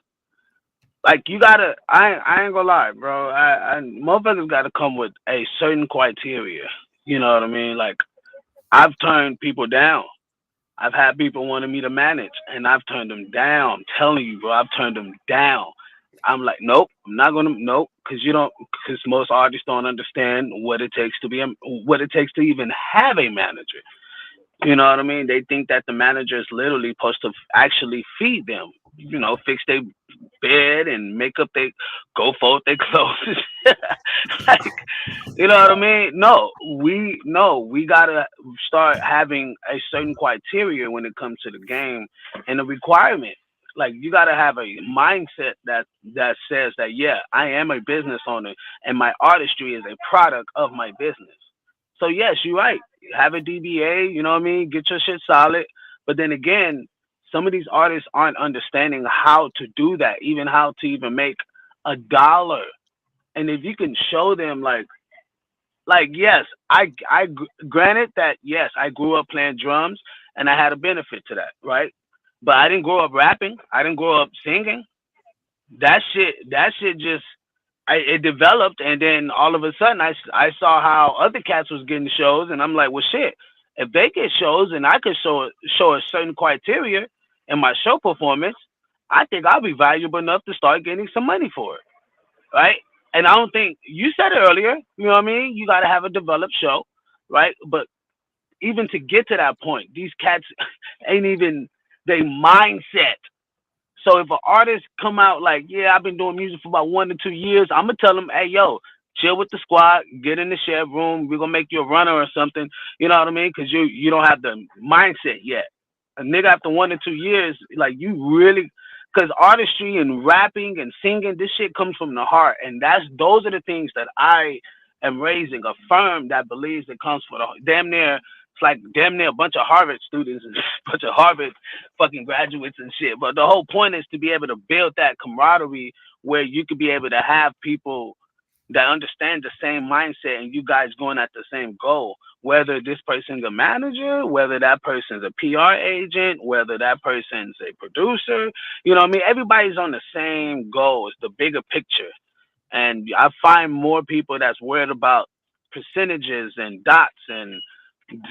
Like you gotta, I ain't gonna lie, bro. I motherfuckers gotta come with a certain criteria. You know what I mean? Like I've turned people down. I've had people wanting me to manage, and I've turned them down. I'm telling you, bro, I've turned them down. I'm like, nope, I'm not gonna, nope, because because most artists don't understand what it takes to what it takes to even have a manager. You know what I mean? They think that the manager is literally supposed to actually feed them. You know, fix their bed and make up they go fold their clothes. Like, you know what I mean? No, we gotta start having a certain criteria when it comes to the game and the requirement. Like you gotta have a mindset that says that yeah, I am a business owner and my artistry is a product of my business. So yes, you're right. Have a DBA, you know what I mean? Get your shit solid. But then again, some of these artists aren't understanding how to do that, even how to even make $1. And if you can show them like yes, granted that yes, I grew up playing drums and I had a benefit to that, right? But I didn't grow up rapping. I didn't grow up singing. That shit just it developed, and then all of a sudden I saw how other cats was getting shows, and I'm like, well, shit. If they get shows and I could show a certain criteria in my show performance, I think I'll be valuable enough to start getting some money for it, right? And I don't think you said it earlier. You know what I mean? You got to have a developed show, right? But even to get to that point, these cats ain't even they mindset. So if an artist come out like, yeah, I've been doing music for about 1 to 2 years, I'm gonna tell them, hey, yo, chill with the squad, get in the shed room, we're gonna make you a runner or something. You know what I mean? Because you don't have the mindset yet. A nigga after 1 to 2 years, like you really, because artistry and rapping and singing, this shit comes from the heart, and those are the things that I am raising a firm that believes it comes from the damn near. It's like damn near a bunch of Harvard students and a bunch of Harvard fucking graduates and shit. But the whole point is to be able to build that camaraderie where you could be able to have people that understand the same mindset and you guys going at the same goal. Whether this person's a manager, whether that person's a PR agent, whether that person's a producer, you know what I mean? Everybody's on the same goal. It's the bigger picture. And I find more people that's worried about percentages and dots and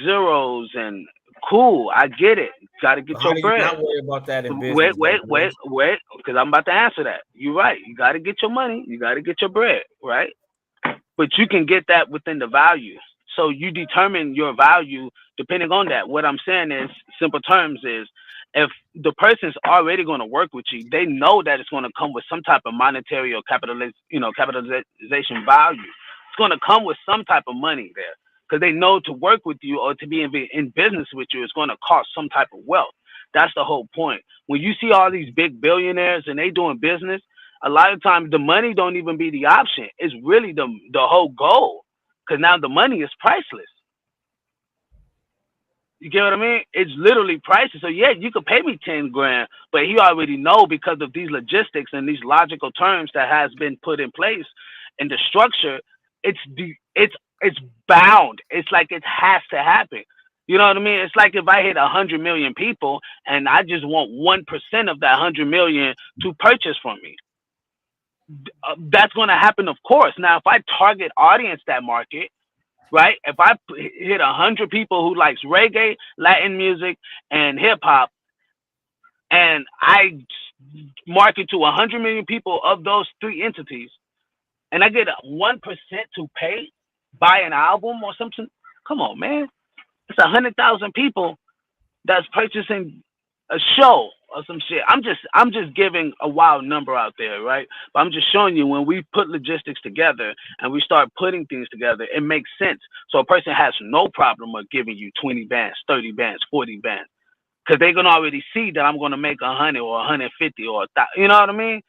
zeros and cool. I get it. Got to get How your do you bread. not worry about that in Wait, business? wait, wait, wait, because I'm about to answer that. You're right. You got to get your money. You got to get your bread, right? But you can get that within the value. So you determine your value depending on that. What I'm saying is, simple terms is, if the person's already going to work with you, they know that it's going to come with some type of monetary or capitalization value. It's going to come with some type of money there because they know to work with you or to be in business with you is going to cost some type of wealth. That's the whole point. When you see all these big billionaires and they doing business, a lot of times the money don't even be the option. It's really the whole goal because now the money is priceless. You get what I mean? It's literally priceless. So yeah, you could pay me 10 grand, but he already know because of these logistics and these logical terms that has been put in place and the structure. It's bound. It's like it has to happen. You know what I mean? It's like if I hit 100 million people and I just want 1% of that 100 million to purchase from me. That's going to happen, of course. Now, if I target audience that market, right? If I hit 100 people who likes reggae, Latin music, and hip hop, and I market to 100 million people of those three entities, and I get 1% to buy an album or something, come on, man. It's 100,000 people that's purchasing a show or some shit. I'm just giving a wild number out there, right? But I'm just showing you when we put logistics together and we start putting things together, it makes sense. So a person has no problem of giving you 20 bands, 30 bands, 40 bands, because they can already see that I'm going to make 100 or 150 or 1,000. You know what I mean?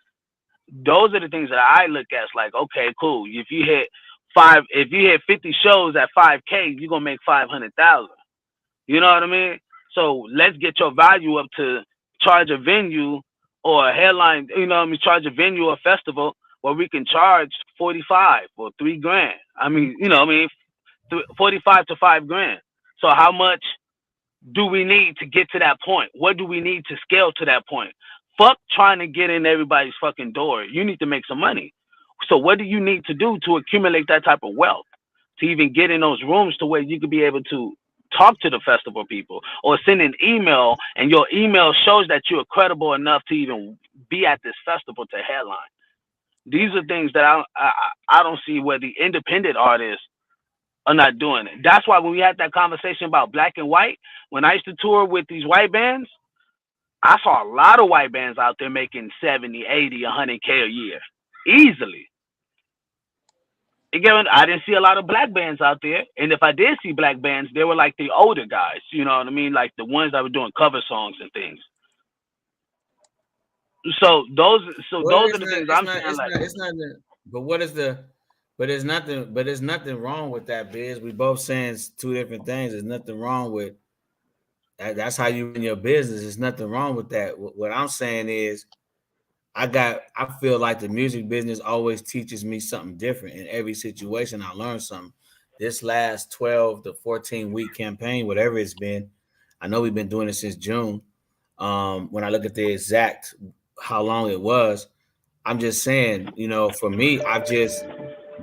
Those are the things that I look at. It's like, okay, cool. If you hit 50 shows at 5K, you're gonna make 500,000. You know what I mean? So let's get your value up to charge a venue or a headline, you know what I mean, charge a venue or festival where we can charge 45 or 3 grand. I mean, you know what I mean, 45 to 5 grand. So how much do we need to get to that point? What do we need to scale to that point? Fuck trying to get in everybody's fucking door. You need to make some money. So what do you need to do to accumulate that type of wealth? To even get in those rooms to where you could be able to talk to the festival people or send an email and your email shows that you're credible enough to even be at this festival to headline. These are things that I don't see where the independent artists are not doing it. That's why when we had that conversation about black and white, when I used to tour with these white bands, I saw a lot of white bands out there making 70, 80, 100K a year. Easily. Again, I didn't see a lot of black bands out there. And if I did see black bands, they were like the older guys. You know what I mean? Like the ones that were doing cover songs and things. So those are the things I'm saying. It's not. But what is the? But there's nothing. But there's nothing wrong with that, Biz. We both saying two different things. There's nothing wrong with that. That's how you run your business. There's nothing wrong with that. What I'm saying is, I feel like the music business always teaches me something different. In every situation, I learn something. This last 12 to 14 week campaign, whatever it's been, I know we've been doing it since June. When I look at the exact how long it was, I'm just saying, for me,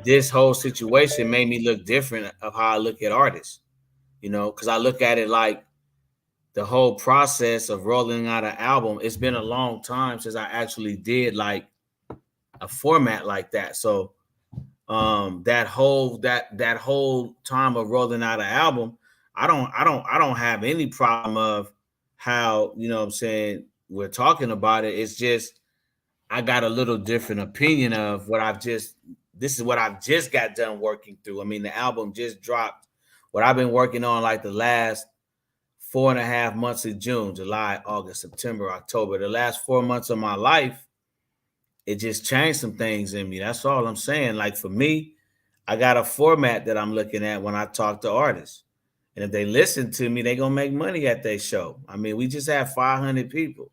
this whole situation made me look different of how I look at artists, because I look at it like the whole process of rolling out an album. It's been a long time since I actually did like a format like that. So that whole time of rolling out an album, I don't have any problem of how, what I'm saying, we're talking about it. It's just I got a little different opinion of this is what I've just got done working through. I mean, the album just dropped. What I've been working on like the last 4.5 months of June, July, August, September, October, the last 4 months of my life, it just changed some things in me. That's all I'm saying. Like for me, I got a format that I'm looking at when I talk to artists. And if they listen to me, they're going to make money at their show. I mean, we just have 500 people.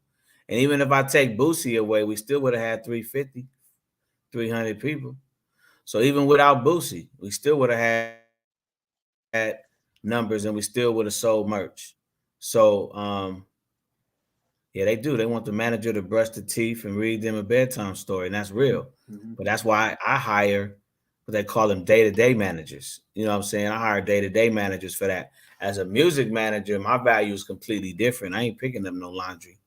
And even if I take Boosie away, we still would have had 350, 300 people. So even without Boosie, we still would have had numbers and we still would have sold merch. So, yeah, they do. They want the manager to brush the teeth and read them a bedtime story, and that's real. Mm-hmm. But that's why I hire what they call them day-to-day managers. You know what I'm saying? I hire day-to-day managers for that. As a music manager, my value is completely different. I ain't picking up no laundry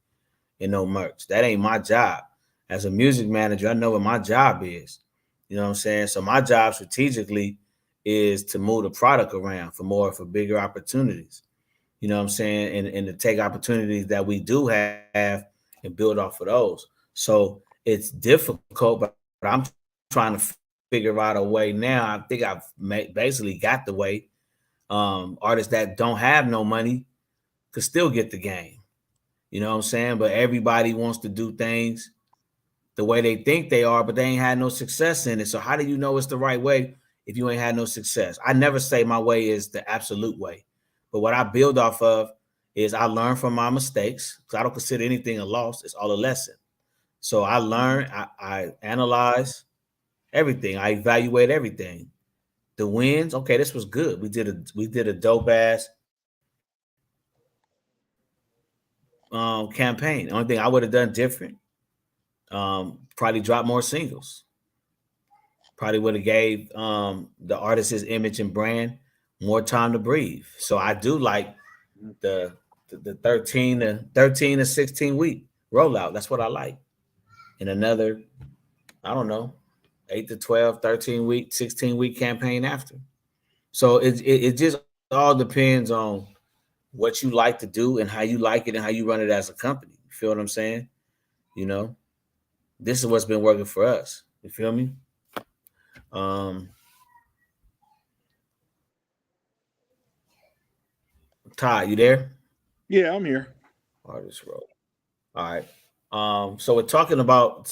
and no merch. That ain't my job. As a music manager, I know what my job is. You know what I'm saying? So my job strategically is to move the product around for bigger opportunities. You know what I'm saying? And to take opportunities that we do have and build off of those. So it's difficult, but I'm trying to figure out a way now. I think I've basically got the way. Artists that don't have no money could still get the game. You know what I'm saying? But everybody wants to do things the way they think they are, but they ain't had no success in it. So how do you know it's the right way if you ain't had no success? I never say my way is the absolute way. But what I build off of is I learn from my mistakes, because I don't consider anything a loss. It's all a lesson. So I learn, I analyze everything. I evaluate everything. The wins, okay, this was good. We did a dope ass campaign. The only thing I would have done different, probably drop more singles. Probably would have gave the artist's image and brand more time to breathe. So I do like the 13 to 16 week rollout. That's what I like. And another, I don't know, 8 to 12, 13 week, 16 week campaign after. So it just all depends on what you like to do and how you like it and how you run it as a company. You feel what I'm saying? You know, this is what's been working for us. You feel me? Todd, you there? Yeah, I'm here. Artist roll. All right. So we're talking about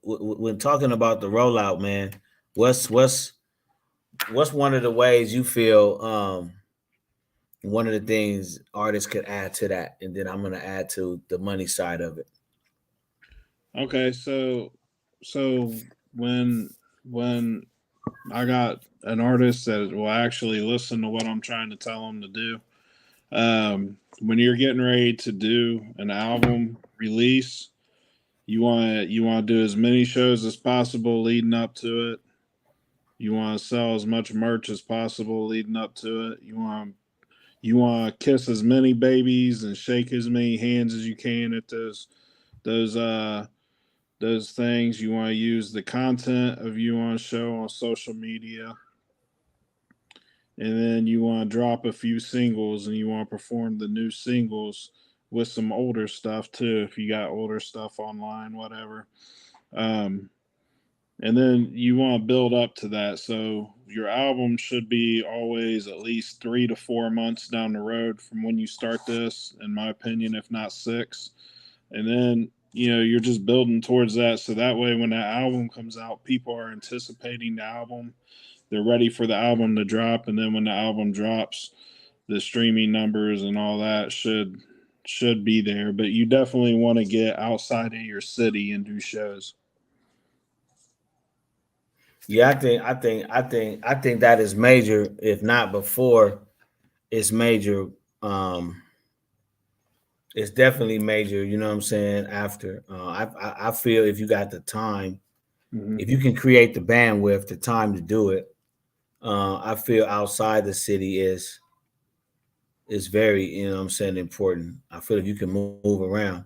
when talking about the rollout, man. What's one of the ways you feel one of the things artists could add to that, and then I'm gonna add to the money side of it. Okay, so when I got an artist that will actually listen to what I'm trying to tell them to do, When you're getting ready to do an album release, you want to do as many shows as possible leading up to it. You want to sell as much merch as possible leading up to it. You want to kiss as many babies and shake as many hands as you can at those things. You want to use the content of you on show on social media. And then you want to drop a few singles and you want to perform the new singles with some older stuff too, if you got older stuff online, whatever. And then you want to build up to that. So your album should be always at least 3 to 4 months down the road from when you start this, in my opinion, if not 6. And then, you're just building towards that. So that way, when that album comes out, people are anticipating the album. They're ready for the album to drop. And then when the album drops, the streaming numbers and all that should be there. But you definitely want to get outside of your city and do shows. Yeah, I think that is major. If not before, it's major. It's definitely major. You know what I'm saying? After, I feel if you got the time, if you can create the bandwidth, the time to do it, I feel outside the city is very, you know what I'm saying, important. I feel if you can move around,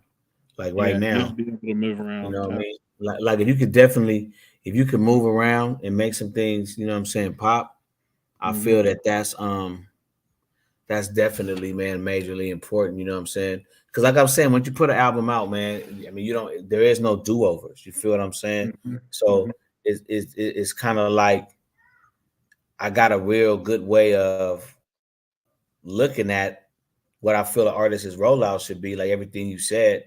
like right now, be able to move around. you know what I mean? Like if you could definitely, if you can move around and make some things, you know what I'm saying, pop, I feel that's definitely, man, majorly important. You know what I'm saying? Because like I'm saying, once you put an album out, man, I mean, there is no do-overs. You feel what I'm saying? So it's kind of like I got a real good way of looking at what I feel an artist's rollout should be. Like everything you said,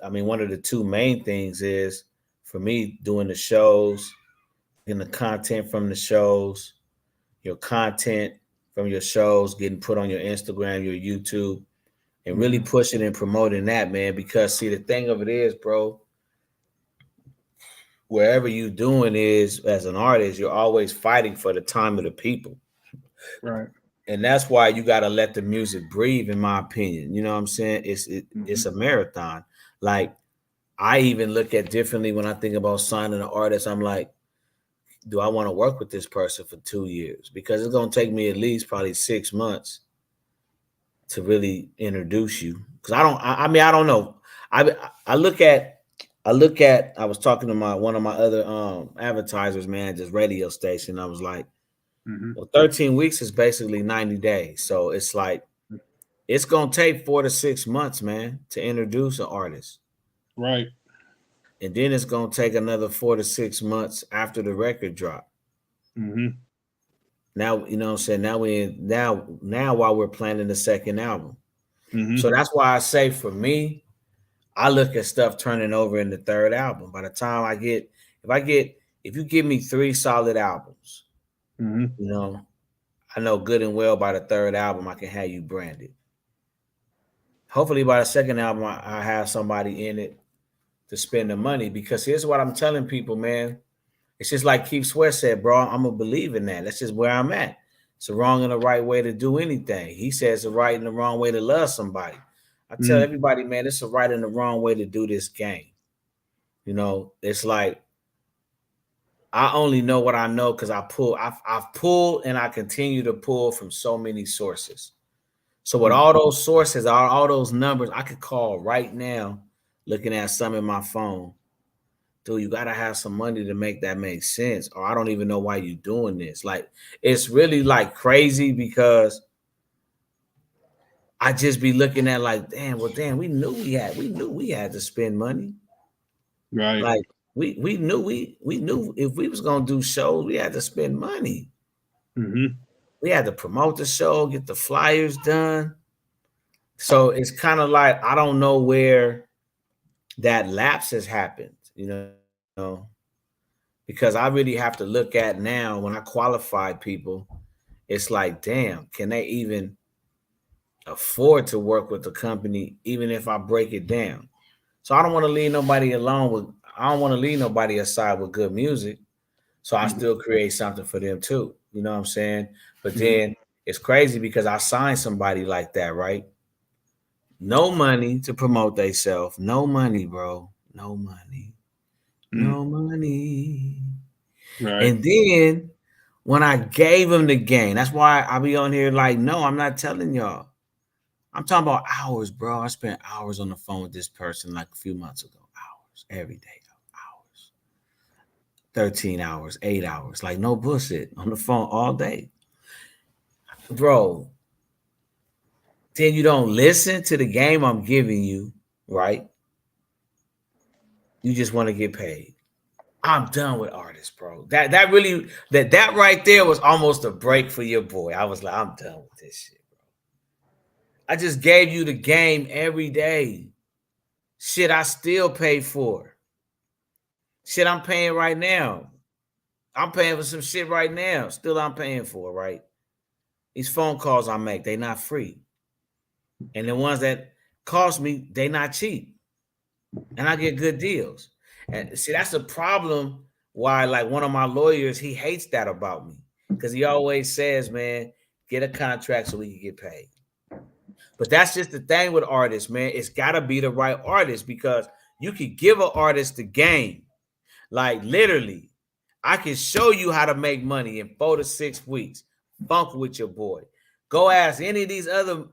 I mean, one of the two main things is for me doing the shows, getting the content from the shows, your content from your shows getting put on your Instagram, your YouTube, and really pushing and promoting that, man. Because see, the thing of it is, bro, wherever you doing is as an artist, you're always fighting for the time of the people. Right. And that's why you got to let the music breathe, in my opinion. You know what I'm saying? It's a marathon. Like I even look at differently when I think about signing an artist. I'm like, do I want to work with this person for 2 years? Because it's going to take me at least probably 6 months to really introduce you. Because I mean, I don't know. I look at, I was talking to one of my other advertisers, man, just radio station. I was like, well, 13 weeks is basically 90 days. So it's like, it's going to take 4 to 6 months, man, to introduce an artist. Right. And then it's going to take another 4 to 6 months after the record drop. Now, you know what I'm saying? Now while we're planning the second album. So that's why I say for me, I look at stuff turning over in the third album. By the time if you give me 3 solid albums, you know, I know good and well by the third album, I can have you branded. Hopefully by the second album, I have somebody in it to spend the money. Because here's what I'm telling people, man. It's just like Keith Sweat said, bro, I'm going to believe in that. That's just where I'm at. It's the wrong and the right way to do anything. He says the right and the wrong way to love somebody. I tell everybody, man, it's the right and the wrong way to do this game. You know, it's like I only know what I know because I've pulled and I continue to pull from so many sources. So with all those sources, all those numbers, I could call right now looking at some in my phone. Dude, you got to have some money to make that make sense. Or I don't even know why you're doing this. Like, it's really like crazy because I just be looking at like, damn, we knew we had to spend money. Right. Like we knew we knew if we was going to do shows, we had to spend money. We had to promote the show, get the flyers done. So it's kind of like, I don't know where that lapse has happened, you know, because I really have to look at now when I qualify people, it's like, damn, can they even afford to work with the company, even if I break it down? So I don't want to leave nobody I don't want to leave nobody aside with good music. So I still create something for them too. You know what I'm saying? But then It's crazy because I signed somebody like that, right? No money to promote themselves. No money, bro. No money. No money. Right. And then when I gave him the game, that's why I be on here like, no, I'm not telling y'all. I'm talking about hours, bro. I spent hours on the phone with this person like a few months ago. Hours every day. Hours. 13 hours, 8 hours. Like no bullshit on the phone all day. Bro, then you don't listen to the game I'm giving you, right? You just want to get paid. I'm done with artists, bro. That really that right there was almost a break for your boy. I was like, I'm done with this shit, bro. I just gave you the game every day. Shit, I still pay for. Shit, I'm paying right now. I'm paying for some shit right now. Still, I'm paying for, right? These phone calls I make, they not free. And the ones that cost me, they not cheap. And I get good deals. And see, that's a problem why, like, one of my lawyers, he hates that about me. Because he always says, man, get a contract so we can get paid. But that's just the thing with artists, man. It's gotta be the right artist because you could give an artist the game. Like literally, I can show you how to make money in 4 to 6 weeks. Funk with your boy. Go ask any of these other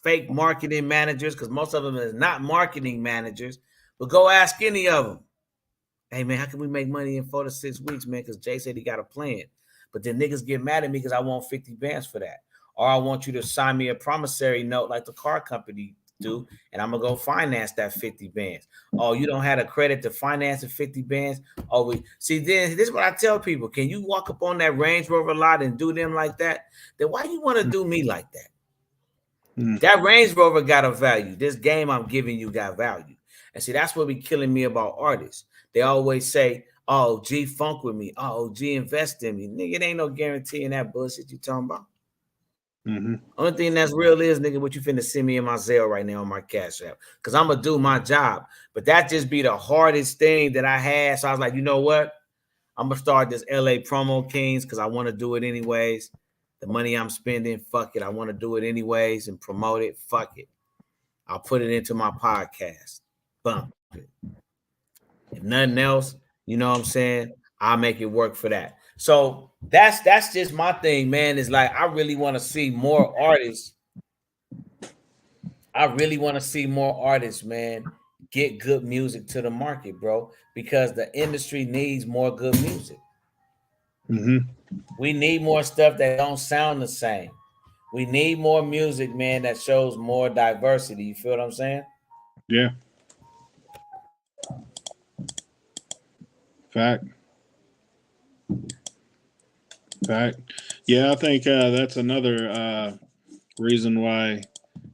fake marketing managers, because most of them is not marketing managers, but go ask any of them. Hey man, how can we make money in 4 to 6 weeks, man? Because Jay said he got a plan. But then niggas get mad at me because I want 50 bands for that. Or I want you to sign me a promissory note like the car company do, and I'm gonna go finance that 50 bands. Oh, you don't have a credit to finance the 50 bands. Oh, we see then this is what I tell people. Can you walk up on that Range Rover lot and do them like that? Then why you want to do me like that? That Range Rover got a value. This game I'm giving you got value. And see, that's what be killing me about artists. They always say, oh, G funk with me. Oh, G invest in me. Nigga, it ain't no guarantee in that bullshit you talking about. Only thing that's real is, nigga, what you finna send me in my Zelle right now on my Cash App. Because I'm going to do my job. But that just be the hardest thing that I had. So I was like, you know what? I'm going to start this LA Promo Kings because I want to do it anyways. The money I'm spending, fuck it. I want to do it anyways and promote it. Fuck it. I'll put it into my podcast. Bump it. If nothing else, you know what I'm saying? I'll make it work for that. So that's just my thing, man. Is like I really want to see more artists. I really want to see more artists, man, get good music to the market, bro, because the industry needs more good music. We need more stuff that don't sound the same. We need more music, man, that shows more diversity. You feel what I'm saying? Yeah. Fact. Yeah, I think that's another reason why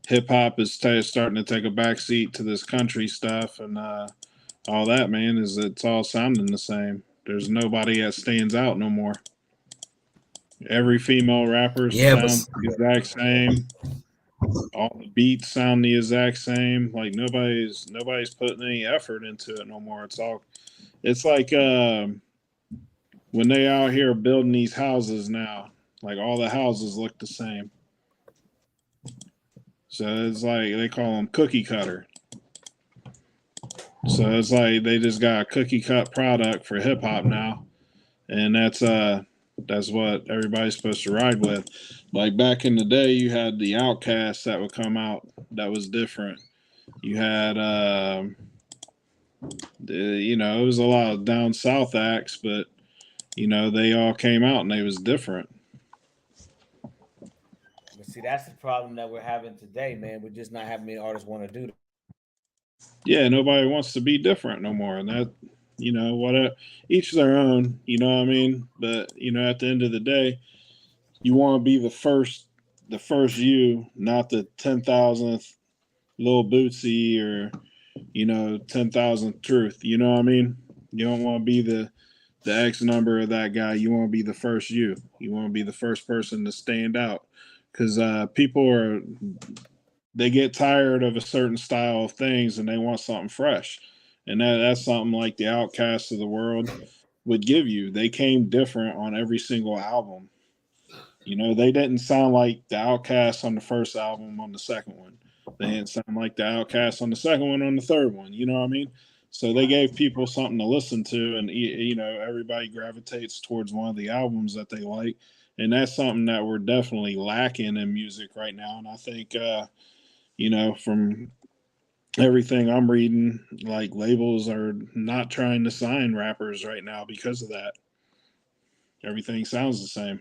hip hop is starting to take a backseat to this country stuff and all that, man, is it's all sounding the same. There's nobody that stands out no more. Every female rapper sounds the exact same. All the beats sound the exact same. Like nobody's putting any effort into it no more. It's like when they out here building these houses now, like all the houses look the same. So it's like they call them cookie cutter. So it's like they just got a cookie cut product for hip hop now, and that's what everybody's supposed to ride with. Like back in the day, you had the Outcasts that would come out that was different. You had it was a lot of down south acts, but they all came out and they was different. But see, that's the problem that we're having today, man. We're just not having many artists want to do that. Yeah, nobody wants to be different no more, and that what each their own. You know what I mean? But at the end of the day, you want to be the first you, not the 10,000th Lil Bootsy or 10,000th Truth. You know what I mean? You don't want to be the X number of that guy. You want to be the first you. You want to be the first person to stand out because people they get tired of a certain style of things and they want something fresh. And that's something like the Outcasts of the world would give you. They came different on every single album. You know, they didn't sound like the Outcasts on the first album on the second one. They didn't sound like the Outcasts on the second one on the third one. You know what I mean? So they gave people something to listen to, and you know, everybody gravitates towards one of the albums that they like, and that's something that we're definitely lacking in music right now. And I think, you know, from everything I'm reading, like labels are not trying to sign rappers right now because of that. Everything sounds the same.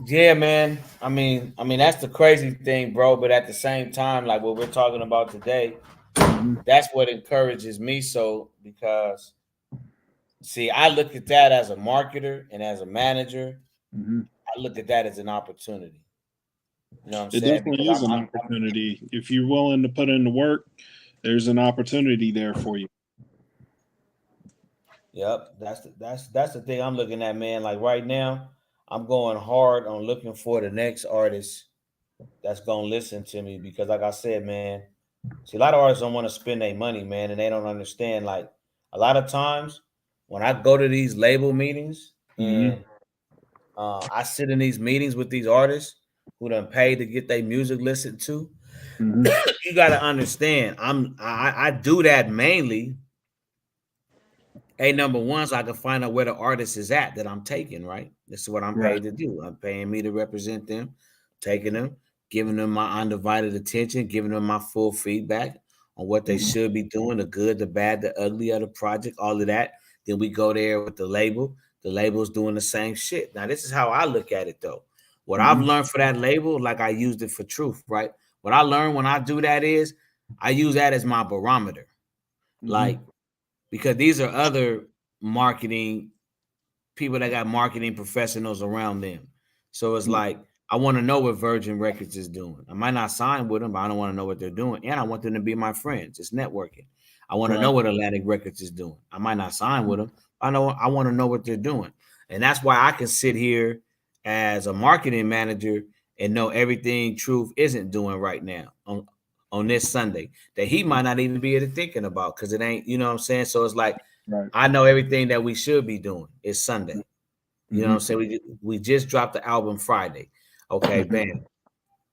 Yeah, man. I mean that's the crazy thing, bro. But at the same time, like what we're talking about today, Mm-hmm. that's what encourages me. So because see, I look at that as a marketer and as a manager. Mm-hmm. I look at that as an opportunity. You know what I'm It saying? definitely Because is an opportunity. If you're willing to put in the work, there's an opportunity there for you. yep, that's the thing I'm looking at, man. Like right now, I'm going hard on looking for the next artist that's gonna listen to me because, like I said, man, see, a lot of artists don't want to spend their money, man, and they don't understand. Like a lot of times when I go to these label meetings Mm-hmm. and I sit in these meetings with these artists who done paid to get their music listened to, Mm-hmm. you got to understand. I do that mainly. Hey, number one, so I can find out where the artist is at that I'm taking, right? This is what I'm Right. paid to do. I'm paying me to represent them, taking them, giving them my undivided attention, giving them my full feedback on what they Mm-hmm. should be doing, the good, the bad, the ugly of the project, all of that. Then we go there with the label. The label's doing the same shit. Now, this is how I look at it, though. What I've Mm-hmm. learned for that label, like I used it for truth, right? What I learned when I do that is I use that as my barometer. Mm-hmm. Like, because these are other marketing people that got marketing professionals around them. So it's like I want to know what Virgin Records is doing. I might not sign with them, but I don't want to know what they're doing, and I want them to be my friends. It's networking. I want to Right. know what Atlantic Records is doing. I might not sign with them. I want to know what they're doing, and that's why I can sit here as a marketing manager and know everything Truth isn't doing right now on this Sunday that he might not even be thinking about because it ain't. You know what I'm saying? So it's like Right. I know everything that we should be doing. It's Sunday. You know what Mm-hmm. I'm saying? We just dropped the album Friday. Okay, Mm-hmm. bam.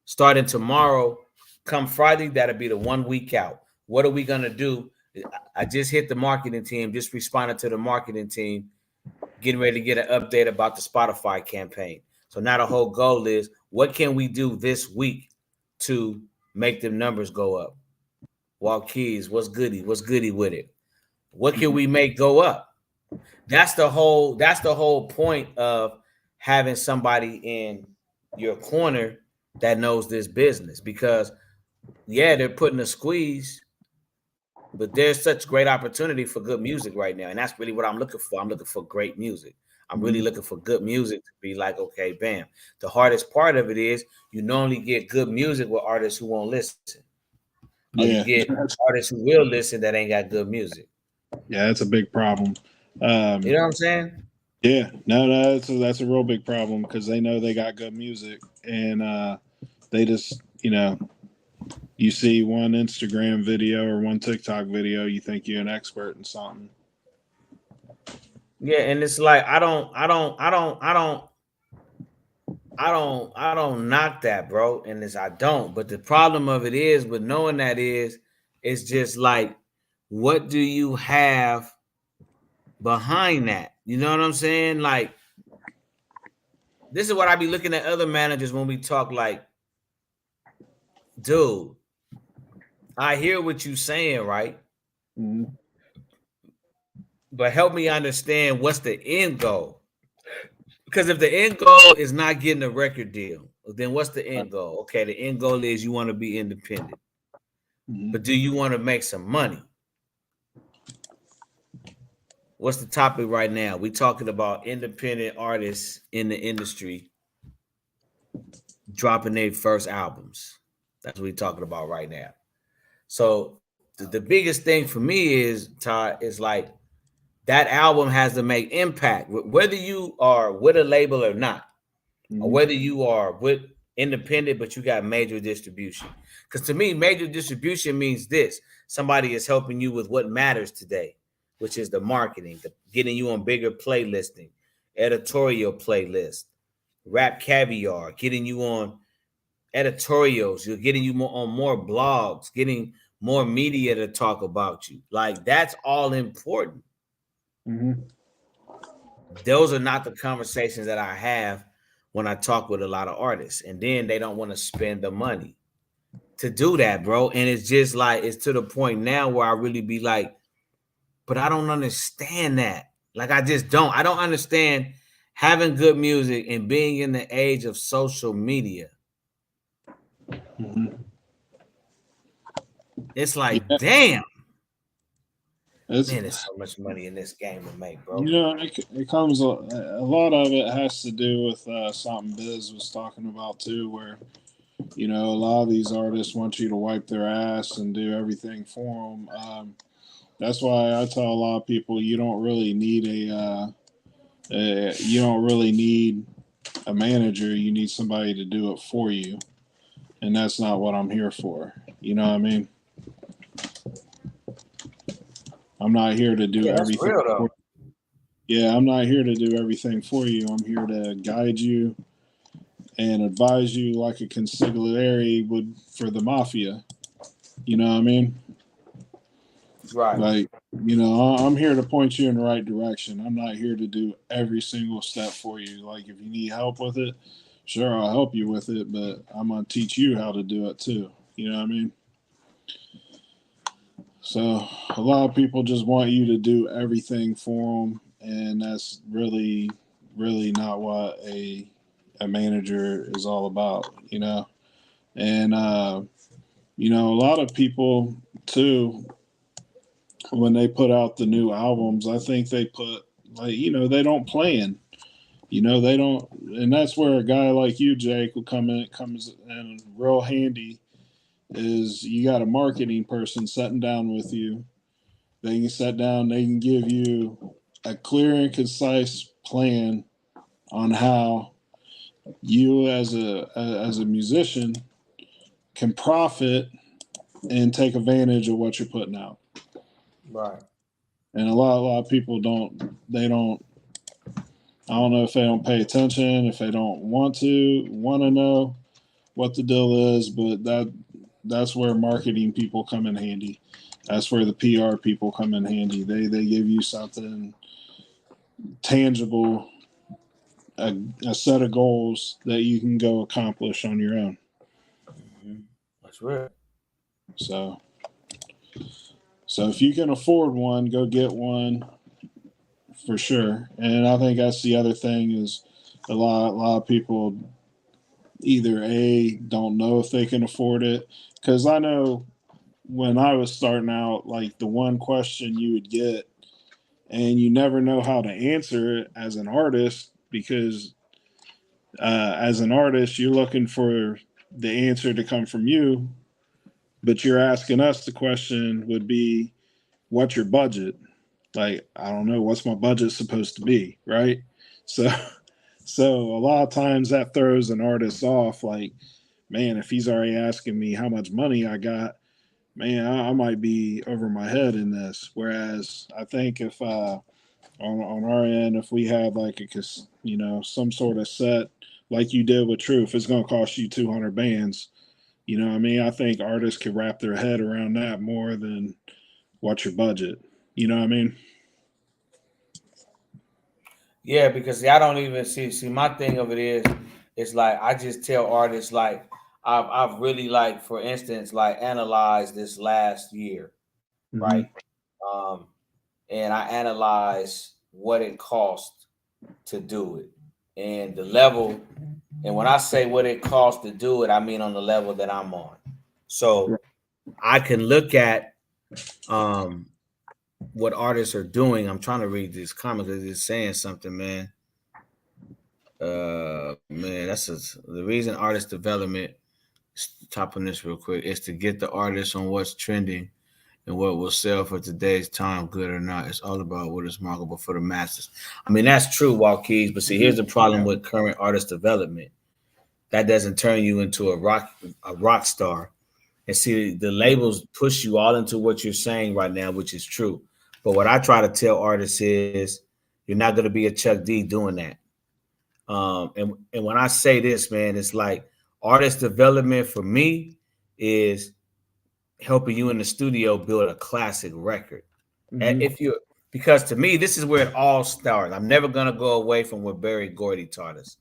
Starting tomorrow, come Friday, that'll be the 1 week out. What are we gonna do? I just hit the marketing team, just responded to the marketing team, getting ready to get an update about the Spotify campaign. So now the whole goal is what can we do this week to make them numbers go up? Walt Keys, what's goody? What's goody with it? What can we make go up? That's the whole point of having somebody in your corner that knows this business because yeah, they're putting a squeeze, but there's such great opportunity for good music right now. And that's really what I'm looking for. I'm looking for great music. I'm really Mm-hmm. looking for good music to be like, okay, bam. The hardest part of it is you normally get good music with artists who won't listen. Or you Yeah. get artists who will listen that ain't got good music. Yeah, that's a big problem. You know what I'm saying? Yeah, no, that's a real big problem because they know they got good music, and they just, you know, you see one Instagram video or one TikTok video, you think you're an expert in something. Yeah, and it's like I don't knock that, bro. And this I don't. But the problem of it is with knowing that is it's just like, what do you have behind that? You know what I'm saying? Like, this is what I be looking at other managers when we talk, like, dude, I hear what you saying, right? Mm-hmm. But help me understand what's the end goal. Because if the end goal is not getting a record deal, then what's the end goal? Okay, the end goal is you want to be independent. Mm-hmm. But do you want to make some money? What's the topic right now? We talking about independent artists in the industry dropping their first albums. That's what we're talking about right now. So the biggest thing for me is, Todd, is like that album has to make impact, whether you are with a label or not, or Mm-hmm. whether you are with independent but you got major distribution. Because to me, major distribution means this: somebody is helping you with what matters today, which is the marketing, getting you on bigger playlisting, editorial playlist, Rap Caviar, getting you on editorials, you're getting you on more blogs, getting more media to talk about you. Like, that's all important. Mm-hmm. Those are not the conversations that I have when I talk with a lot of artists. And then they don't want to spend the money to do that, bro. And it's just like, it's to the point now where I really be like, but I don't understand that. Like, I just don't. I don't understand having good music and being in the age of social media. Mm-hmm. It's like, Yeah, damn, it's, man, there's so much money in this game to make, bro. you know, it comes a lot of it has to do with something Biz was talking about too, where you know a lot of these artists want you to wipe their ass and do everything for them. That's why I tell a lot of people you don't really need you don't really need a manager. You need somebody to do it for you, and that's not what I'm here for. You know what I mean? I'm not here to do Yeah, that's everything. real though. Yeah, I'm not here to do everything for you. I'm here to guide you and advise you like a consigliere would for the mafia. You know what I mean? Right. Like, you know, I'm here to point you in the right direction. I'm not here to do every single step for you. Like, if you need help with it, sure, I'll help you with it, but I'm going to teach you how to do it too. You know what I mean? So, a lot of people just want you to do everything for them, and that's really, really not what a manager is all about, you know? And, you know, a lot of people too, when they put out the new albums, I think they put like, you know, they don't plan. You know, they don't, and that's where a guy like you, Jake, will comes in real handy. Is you got a marketing person sitting down with you. They can sit down. They can give you a clear and concise plan on how you, as a musician, can profit and take advantage of what you're putting out. Right. And a lot of people don't. They don't. I don't know if they don't pay attention, if they don't want to know what the deal is, but that's where marketing people come in handy. That's where the PR people come in handy. They give you something tangible, a set of goals that you can go accomplish on your own. Mm-hmm. That's real. So if you can afford one, go get one for sure. And I think that's the other thing is a lot of people either don't know if they can afford it, because I know when I was starting out, like the one question you would get, and you never know how to answer it as an artist, because as an artist, you're looking for the answer to come from you, but you're asking us the question would be, what's your budget? Like, I don't know, what's my budget supposed to be, right? So a lot of times that throws an artist off. Like, man, if he's already asking me how much money I got, man, I might be over my head in this. Whereas I think if on our end, if we had like you know, some sort of set like you did with Truth, it's going to cost you 200 bands. You know what I mean? I think artists could wrap their head around that more than what's your budget. You know what I mean? Yeah, because I don't even see my thing of it is, it's like I just tell artists like I've really, like, for instance, like analyzed this last year, Mm-hmm. right? Um, and I analyzed what it cost to do it and the level. And when I say what it costs to do it, I mean on the level that I'm on. So I can look at what artists are doing. I'm trying to read these comments because it's saying something, man. Man, the reason artist development. Top on this real quick is to get the artist on what's trending and what will sell for today's time, good or not. It's all about what is marketable for the masses. I mean, that's true, Walkeys. But see, here's the problem with current artist development. That doesn't turn you into a rock star. And see, the labels push you all into what you're saying right now, which is true. But what I try to tell artists is, you're not going to be a Chuck D doing that. And when I say this, man, it's like artist development for me is helping you in the studio build a classic record. And if you because to me, this is where it all starts. I'm never gonna go away from what Barry Gordy taught us.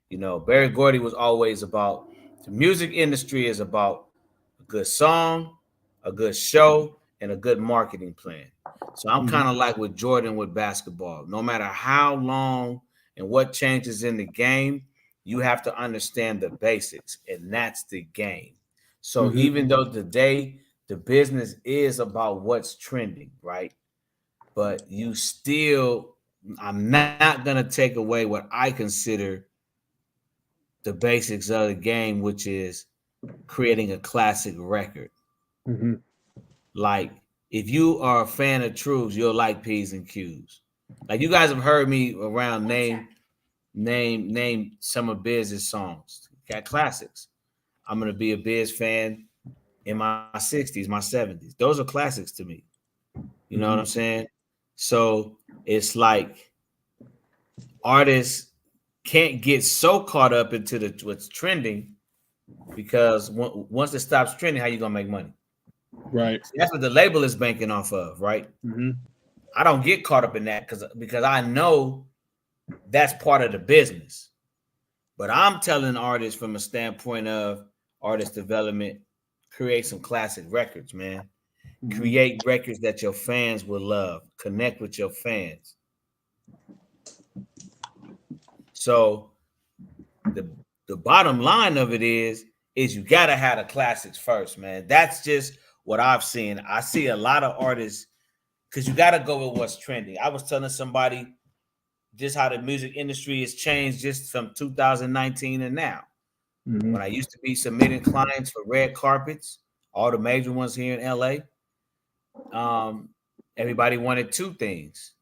You know, Barry Gordy was always about the music industry is about a good song, a good show, and a good marketing plan. So I'm kind of like with Jordan with basketball. No matter how long and what changes in the game, you have to understand the basics, and that's the game. So even though today the business is about what's trending, right? But you still, I'm not going to take away what I consider the basics of the game, which is creating a classic record. Like, if you are a fan of Truths, you'll like P's and Q's. Like, you guys have heard me around name some of Biz's songs. Got classics. I'm gonna be a Biz fan in my 60s, my 70s. Those are classics to me. You know what I'm saying? So it's like artists can't get so caught up into what's trending because once it stops trending, how you gonna make money? Right. See, that's what the label is banking off of, right? I don't get caught up in that because I know that's part of the business. But I'm telling artists from a standpoint of artist development, create some classic records, man. Create records that your fans will love. Connect with your fans. So the bottom line of it is you gotta have the classics first, man. That's just what I've seen. I see a lot of artists because you gotta go with what's trending. I was telling somebody just how the music industry has changed just from 2019 and now. When I used to be submitting clients for red carpets, all the major ones here in LA, everybody wanted two things.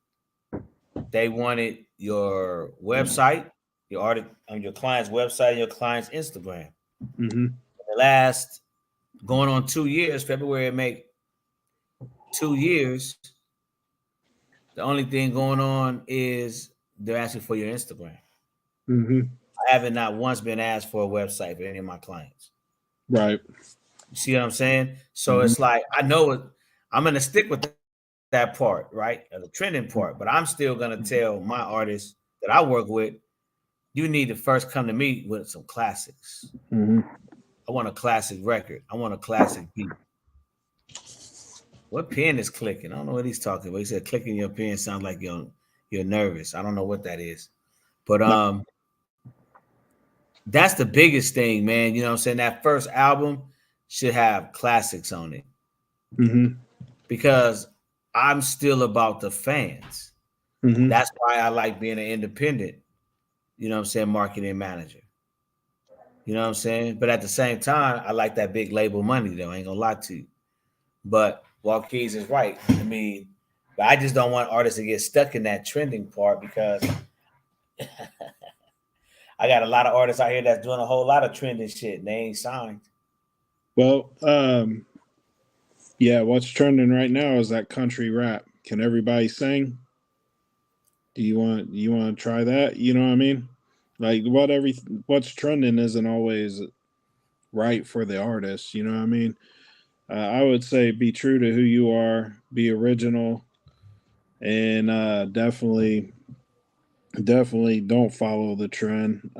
They wanted your website, your client's website, and your client's Instagram. The last going on 2 years, February make 2 years. The only thing going on is they're asking for your Instagram. I haven't not once been asked for a website for any of my clients. Right. You see what I'm saying? So it's like I know it. I'm gonna stick with that part, right? The trending part, but I'm still gonna tell my artists that I work with, you need to first come to me with some classics. I want a classic record. I want a classic beat. What pen is clicking? I don't know what he's talking about. He said clicking your pen sounds like you're nervous. I don't know what that is. But that's the biggest thing, man. You know what I'm saying? That first album should have classics on it. Because I'm still about the fans. That's why I like being an independent, you know what I'm saying, marketing manager. You know what I'm saying? But at the same time, I like that big label money, though. I ain't gonna lie to you. But Walt Keys is right. I mean, but I just don't want artists to get stuck in that trending part because I got a lot of artists out here that's doing a whole lot of trending shit and they ain't signed. Well, yeah, what's trending right now is that country rap. Can everybody sing? Do you want to try that? You know what I mean? Like what's trending isn't always right for the artist. You know what I mean? I would say be true to who you are, be original, and definitely don't follow the trend.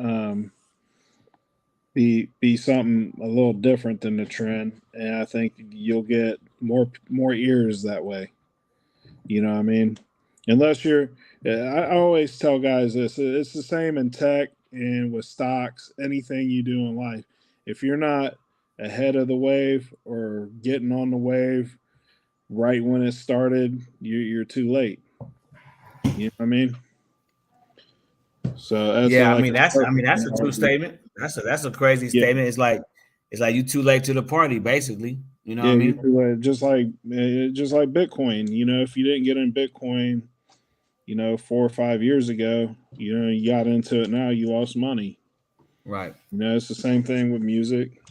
Be something a little different than the trend, and I think you'll get more ears that way. You know what I mean? Unless you're, I always tell guys this: it's the same in tech and with stocks, anything you do in life. If you're not ahead of the wave or getting on the wave right when it started, you're too late. You know what I mean? So that's Yeah, all that's a true statement. That's a crazy statement. It's like you too late to the party, basically. You know what I mean? You're just like Bitcoin. You know, if you didn't get in Bitcoin, 4 or 5 years ago, you got into it now, you lost money. Right. It's the same thing with music.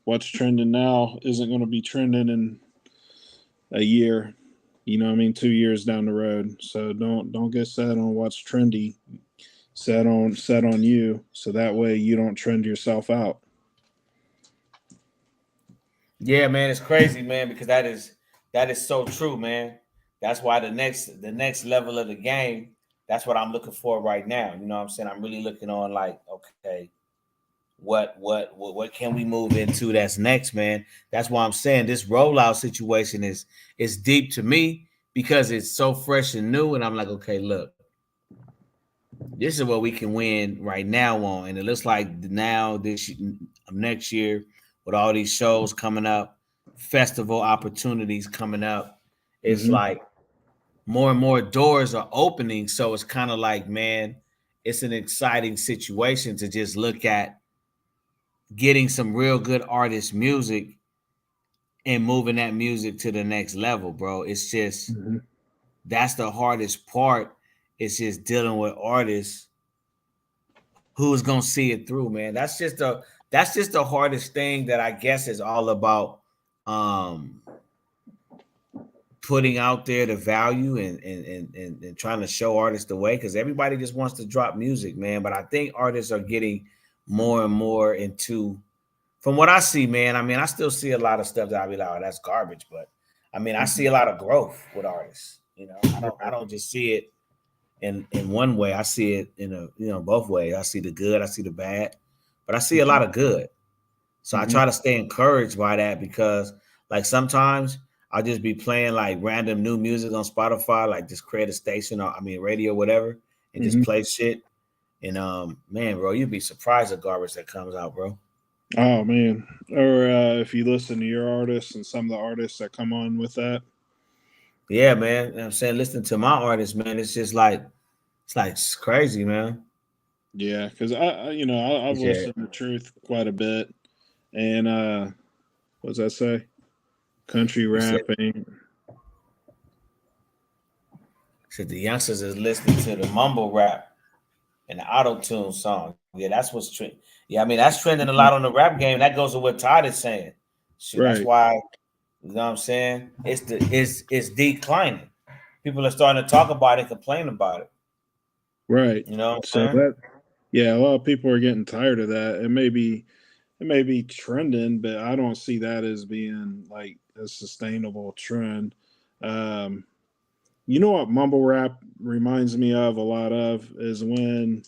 What's trending now isn't going to be trending in a year. You know what I mean? 2 years down the road. So don't get set on what's trendy. set on you, so that way you don't trend yourself out. Yeah, man, it's crazy, man, because that is so true, man. That's why the next level of the game, that's what I'm looking for right now. You know what I'm saying? I'm really looking on like, okay, what can we move into that's next, man? That's why I'm saying this rollout situation is deep to me because it's so fresh and new. And I'm like, okay, look, this is what we can win right now on. And it looks like now this next year with all these shows coming up, festival opportunities coming up, it's like more and more doors are opening. So it's kind of like, man, it's an exciting situation to just look at getting some real good artist music and moving that music to the next level, bro. It's just that's the hardest part. It's just dealing with artists who's gonna see it through, man. That's just the hardest thing that I guess is all about putting out there the value and trying to show artists the way, because everybody just wants to drop music, man. But I think artists are getting more and more into, from what I see, man. I mean, I still see a lot of stuff that I be like, oh, that's garbage. But I mean, I see a lot of growth with artists. You know, I don't just see it in one way. I see it in both ways. I see the good, I see the bad, but I see a lot of good. So I try to stay encouraged by that, because like sometimes I'll just be playing like random new music on Spotify, like just create a station or radio, whatever, and just play shit. And man, bro, you'd be surprised at garbage that comes out, bro. Oh man. Or if you listen to your artists and some of the artists that come on with that. Yeah, man. You know what I'm saying, listening to my artists, man, it's crazy, man. Yeah, because I've listened to Truth quite a bit, and what does that say? Country rapping. Said the youngsters is listening to the mumble rap and the auto tune song. Yeah, that's what's trending. Yeah, I mean that's trending a lot on the rap game. That goes with what Todd is saying. Shit, Right. that's why, you know what I'm saying? It's declining. People are starting to talk about it, complain about it. Right. You know what I'm So saying? a lot of people are getting tired of that. It may be trending, but I don't see that as being like a sustainable trend. You know what mumble rap reminds me of a lot of is when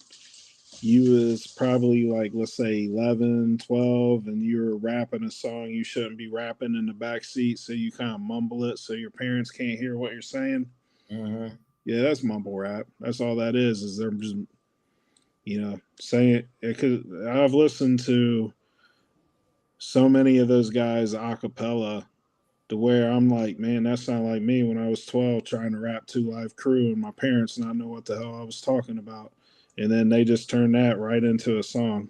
you was probably like, let's say 11, 12, and you were rapping a song you shouldn't be rapping in the back seat, so you kind of mumble it so your parents can't hear what you're saying. Yeah, that's mumble rap. That's all that is they're just saying it. Because I've listened to so many of those guys a cappella to where I'm like, man, that sounded like me when I was 12 trying to rap 2 Live Crew and my parents not know what the hell I was talking about. And then they just turned that right into a song.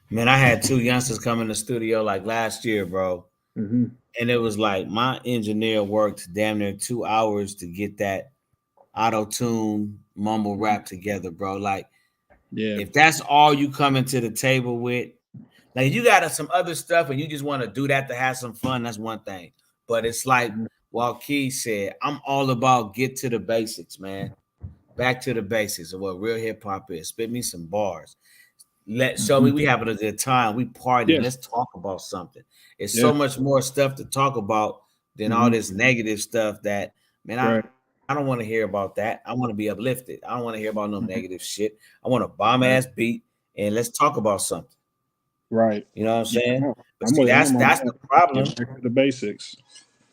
Man, I had 2 youngsters come in the studio like last year, bro. And it was like my engineer worked damn near 2 hours to get that auto tune mumble rap together, bro. Like, if that's all you coming to the table with, like you got some other stuff and you just want to do that to have some fun, that's one thing. But it's like Walkie said, I'm all about get to the basics, man. Back to the basics of what real hip hop is. Spit me some bars. Show me we having a good time. We partying. Yeah. Let's talk about something. It's so much more stuff to talk about than all this negative stuff that, man, I don't want to hear about that. I want to be uplifted. I don't want to hear about no negative shit. I want a bomb ass beat and let's talk about something. Right. You know what I'm saying? Yeah, But see, that's the problem. Get back to the basics.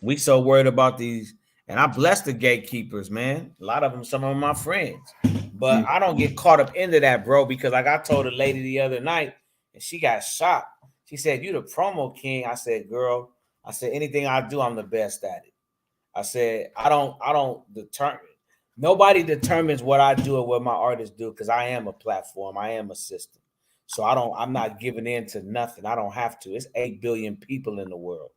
We so worried about these, and I bless the gatekeepers, man. A lot of them, some of my friends. But I don't get caught up into that, bro, because like I told a lady the other night, and she got shocked. She said, "You the promo king." I said, "Girl," I said, "anything I do, I'm the best at it." I said, I don't determine. Nobody determines what I do or what my artists do, because I am a platform. I am a system. So I'm not giving in to nothing. I don't have to. It's 8 billion people in the world.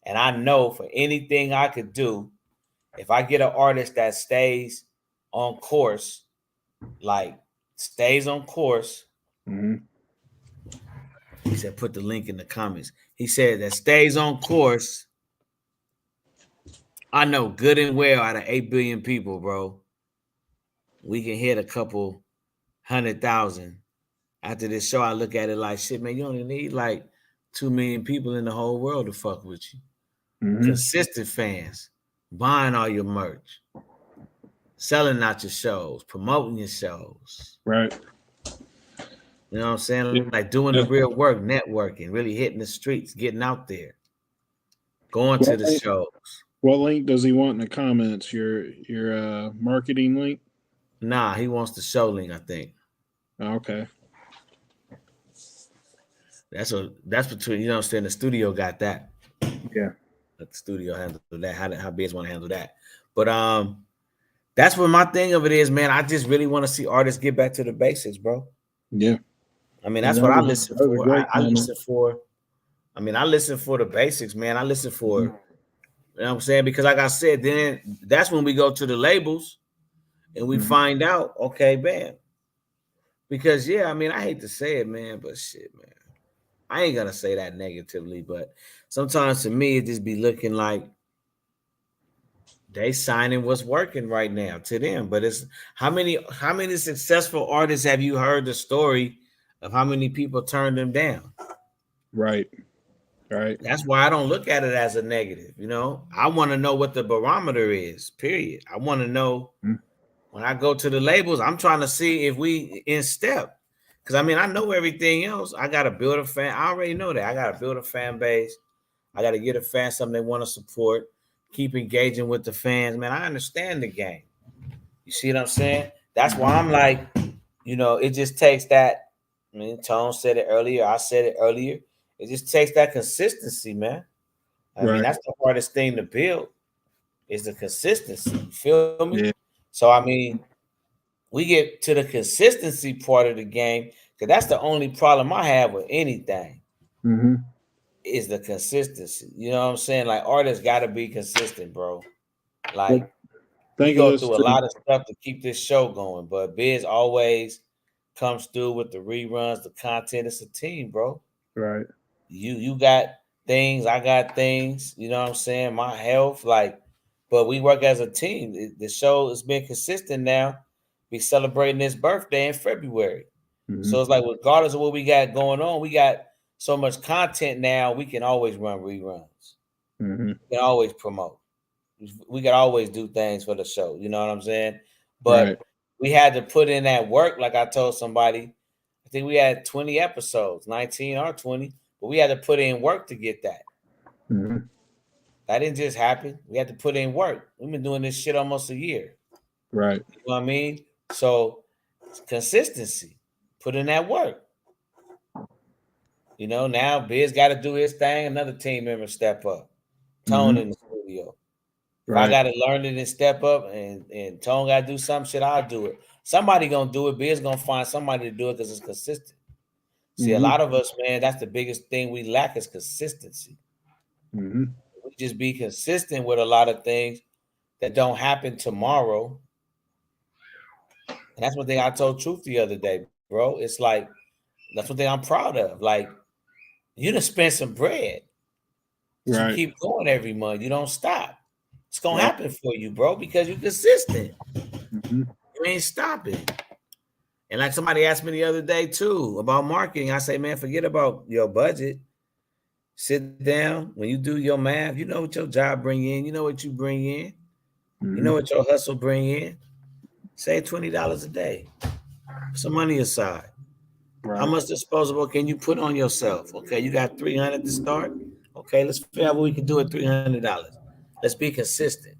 And I know for anything I could do, if I get an artist that stays on course, like stays on course, he said, put the link in the comments. He said that stays on course. I know good and well out of 8 billion people, bro, we can hit a couple 100,000. After this show, I look at it like, shit, man, you only need like 2 million people in the whole world to fuck with you. Mhm. Consistent fans, buying all your merch, selling out your shows, promoting your shows. Right. You know what I'm saying? Yeah. Like doing the real work, networking, really hitting the streets, getting out there, going to the shows. What link does he want in the comments? Your marketing link? Nah, he wants the show link, I think. Okay. That's between, you know what I'm saying? The studio got that. Yeah. Let the studio handle that. How Biz want to handle that. But that's what my thing of it is, man. I just really want to see artists get back to the basics, bro. Yeah. I mean, that's what I listen for. I listen for. I mean, I listen for the basics, man. I listen for, you know what I'm saying? Because like I said, then that's when we go to the labels and we find out, okay, bam. Because yeah, I mean, I hate to say it, man, but shit, man. I ain't gonna say that negatively, but sometimes to me it just be looking like they signing what's working right now to them. But it's how many successful artists have you heard the story of how many people turned them down? Right. Right. That's why I don't look at it as a negative. You know, I want to know what the barometer is, period. I want to know when I go to the labels, I'm trying to see if we in step. Because I mean, I know everything else. I got to build a fan. I already know that. I got to build a fan base. I got to get a fan something they want to support. Keep engaging with the fans. Man, I understand the game. You see what I'm saying? That's why I'm like, you know, it just takes that. I mean, Tone said it earlier. I said it earlier. It just takes that consistency, man. I mean, that's the hardest thing to build is the consistency. You feel me? Yeah. So, I mean, we get to the consistency part of the game because that's the only problem I have with anything is the consistency. You know what I'm saying? Like, artists got to be consistent, bro. Like, we go through a lot of stuff to keep this show going, but Biz always comes through with the reruns, the content. It's a team, bro. Right. You got things, I got things. You know what I'm saying? My health, like, but we work as a team. The show has been consistent now. We celebrating his birthday in February. So it's like, regardless of what we got going on, we got so much content now, we can always run reruns. We can always promote. We can always do things for the show. You know what I'm saying? But we had to put in that work. Like I told somebody, I think we had 20 episodes, 19 or 20, but we had to put in work to get that. That didn't just happen. We had to put in work. We've been doing this shit almost a year. Right. You know what I mean? So consistency, put in that work. You know, now Biz got to do his thing. Another team member step up. Tone in the studio. If I got to learn it and step up and Tone got to do some shit, I'll do it. Somebody going to do it. Biz going to find somebody to do it because it's consistent. See, a lot of us, man, that's the biggest thing we lack is consistency. We just be consistent with a lot of things that don't happen tomorrow. And that's one thing I told Truth the other day, bro. It's like, that's one thing I'm proud of. Like, you done spend some bread. You keep going every month. You don't stop. It's going to happen for you, bro, because you're consistent. You ain't stopping. And like somebody asked me the other day, too, about marketing. I say, man, forget about your budget. Sit down. When you do your math, you know what your job bring in. You know what you bring in. You know what your hustle bring in. Save $20 a day. Put some money aside. How much disposable can you put on yourself? Okay, you got $300 to start. Okay, let's figure out what we can do at $300. Let's be consistent.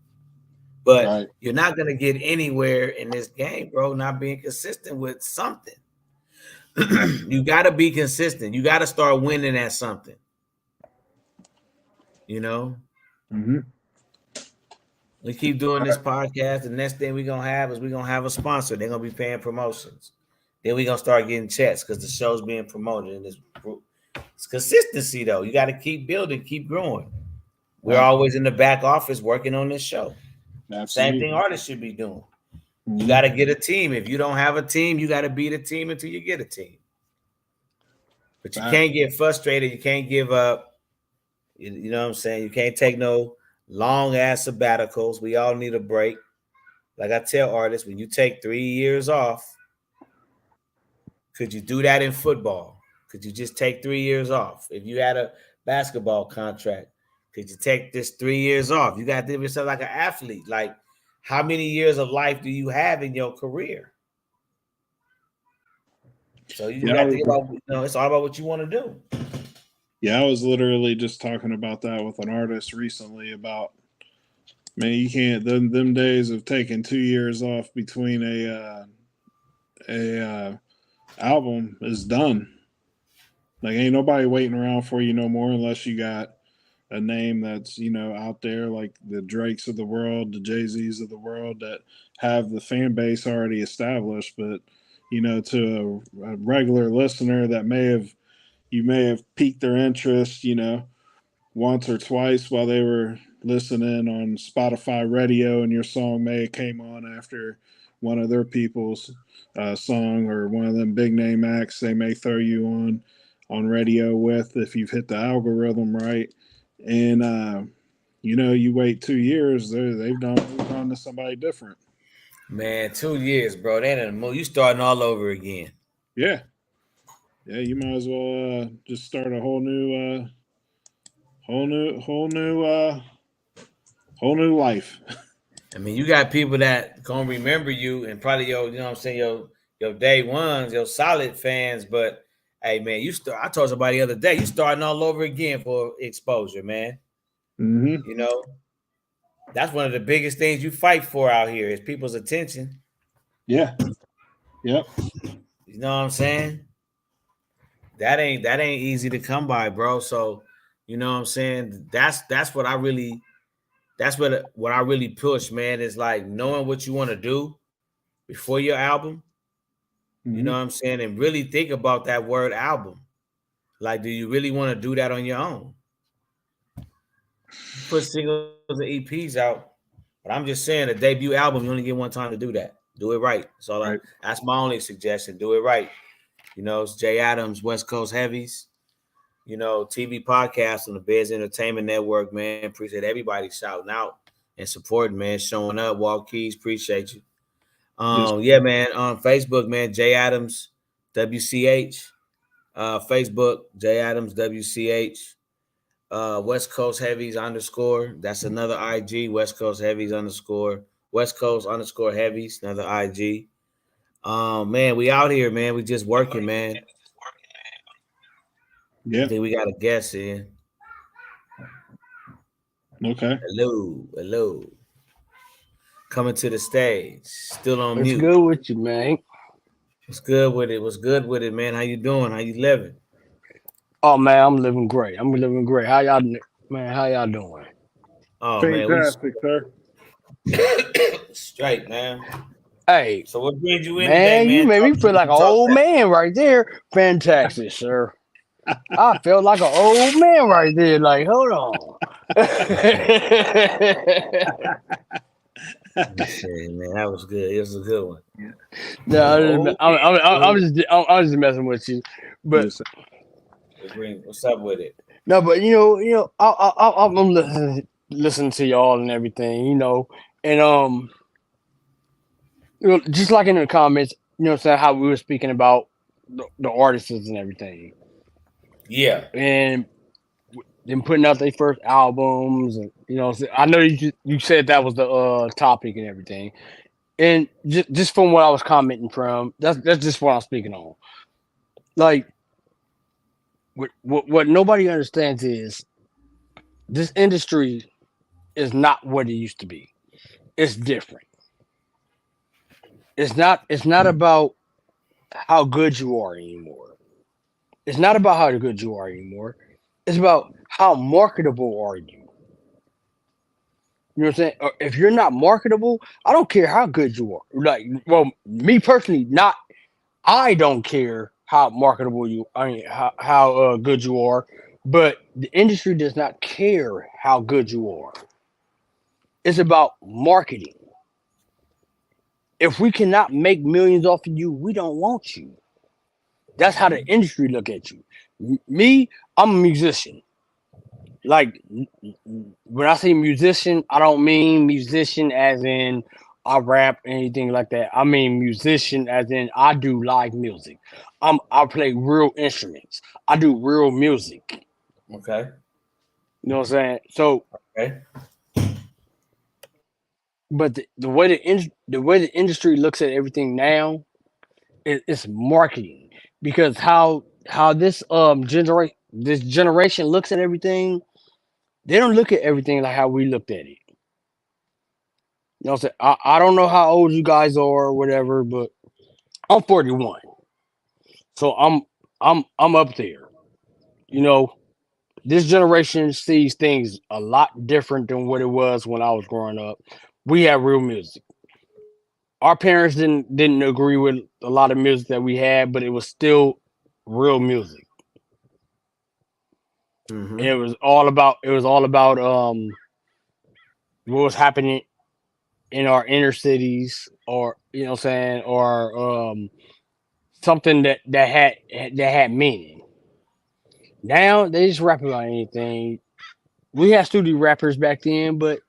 But you're not going to get anywhere in this game, bro, not being consistent with something. You got to be consistent. You got to start winning at something. You know? We keep doing this podcast. The next thing we're going to have is we're going to have a sponsor. They're going to be paying promotions. Then we're going to start getting checks because the show's being promoted in this group. It's consistency, though. You got to keep building, keep growing. We're always in the back office working on this show. Same thing artists should be doing. You got to get a team. If you don't have a team, you got to beat a team until you get a team. But you can't get frustrated. You can't give up. You know what I'm saying? You can't take no long-ass sabbaticals. We all need a break. Like I tell artists, when you take 3 years off, could you do that in football? Could you just take 3 years off? If you had a basketball contract, could you take this 3 years off? You got to think of yourself like an athlete. Like, how many years of life do you have in your career? So you got to think about, it's all about what you want to do. Yeah, I was literally just talking about that with an artist recently about, man, you can't, them days of taking 2 years off between a album is done. Like, ain't nobody waiting around for you no more unless you got a name that's, out there, like the Drakes of the world, the Jay-Z's of the world, that have the fan base already established. But, to a regular listener that you may have piqued their interest, once or twice while they were listening on Spotify radio, and your song may have came on after one of their people's song, or one of them big name acts they may throw you on radio with, if you've hit the algorithm right. And you wait 2 years, they've moved on to somebody different. Man, 2 years, bro. They ain't move. You starting all over again. Yeah, you might as well just start a whole new life. I mean, you got people that gonna remember you, and probably your day ones, your solid fans. But hey, man, I told somebody the other day, you starting all over again for exposure, man. Mm-hmm. That's one of the biggest things you fight for out here is people's attention. Yeah. Yep. You know what I'm saying? That ain't easy to come by, bro. So, you know what I'm saying? That's what I really push, man, is like knowing what you want to do before your album. Mm-hmm. You know what I'm saying? And really think about that word album. Like, do you really want to do that on your own? Put singles and EPs out, but I'm just saying, a debut album, you only get one time to do that. Do it right. So that's my only suggestion. Do it right. It's Jay Adams, Westcoast Heavies. TV podcast on the Biz Entertainment Network, man. Appreciate everybody shouting out and supporting, man. Showing up. Walt Keys, appreciate you. Yeah, man. On Facebook, man, Jay Adams, WCH. Facebook, Jay Adams, WCH. Westcoast Heavies _. That's another IG. Westcoast Heavies _ Westcoast _ Heavies, another IG. Man, we out here, man. We just working, man. Yeah. I think we got a guest in. Okay. Hello. Coming to the stage. Still on mute. What's good with you, man? What's good with it, man? How you doing? How you living? Oh man, I'm living great. How y'all doing? Oh fantastic, man, straight, man. Hey, so what brings you in man, today, man? You made me feel like an old man right there. Fantastic, sir. I felt like an old man right there. Like, hold on. Man, that was good. It was a good one. No, I'm just messing with you. But what's up with it? No, but I'm listening to y'all and everything, and just like in the comments, saying how we were speaking about the artists and everything. Yeah, and them putting out their first albums, and I know you said that was the topic and everything, and just from what I was commenting from, that's just what I'm speaking on. Like, what nobody understands is this industry is not what it used to be. It's different. It's not about how good you are anymore. It's not about how good you are anymore. It's about how marketable are you. You know what I'm saying? If you're not marketable, I don't care how good you are. Like, well, me personally, I don't care how marketable how good you are, but the industry does not care how good you are. It's about marketing. If we cannot make millions off of you, we don't want you. That's how the industry look at you. Me, I'm a musician. Like, when I say musician, I don't mean musician as in, I rap, anything like that. I mean musician as in I do live music. I play real instruments. I do real music. Okay. You know what I'm saying? So, Okay. but the way the industry looks at everything now it's marketing because how this generation looks at everything, they don't look at everything like how we looked at it. You know what I'm saying? I don't know how old you guys are or whatever, but I'm 41. So I'm up there. You know, this generation sees things a lot different than what it was when I was growing up. We have real music. Our parents didn't agree with a lot of music that we had, but it was still real music. And Mm-hmm. it was all about what was happening in our inner cities or you know what I'm saying or something that had meaning. Now they just rap about anything. We had studio rappers back then, but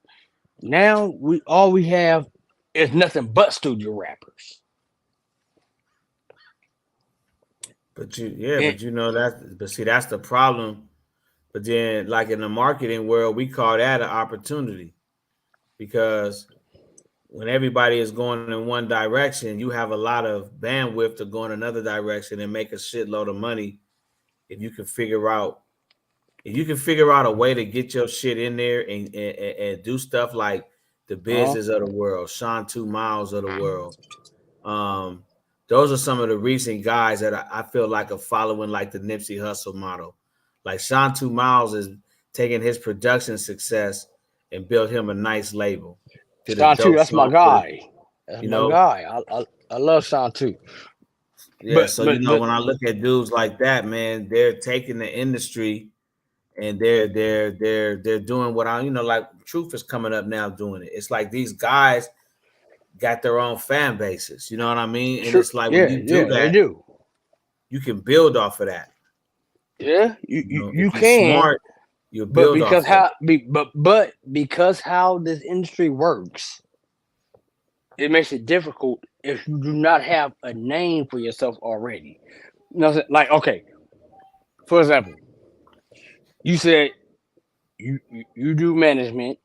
now we have is nothing but studio rappers. And But you know but see, that's the problem. But then, like in the marketing world, we call that an opportunity because when everybody is going in one direction, you have a lot of bandwidth to go in another direction and make a shitload of money if you can figure out a way to get your shit in there and do stuff like the uh, business of the world, Sean 2 Miles of the world. Um, those are some of the recent guys that I feel like are following like the Nipsey Hussle model. Like Sean 2 Miles is taking his production success and built him a nice label. Did a Sean too, dope that's my song for the, guy. That's you my know, guy. I love Sean too. yeah. But So but but when I look at dudes like that, man, they're taking the industry and they're doing what I like Truth is coming up now doing it. It's like these guys got their own fan bases, you know what I mean? And true, it's like when yeah, you do yeah, they that, do. you can build off of that. Yeah, you, You you, know, you if you're can, smart, you'll but build off because of it. because how this industry works, it makes it difficult if you do not have a name for yourself already. You know, what I'm saying? Like okay, for example, you said you do management.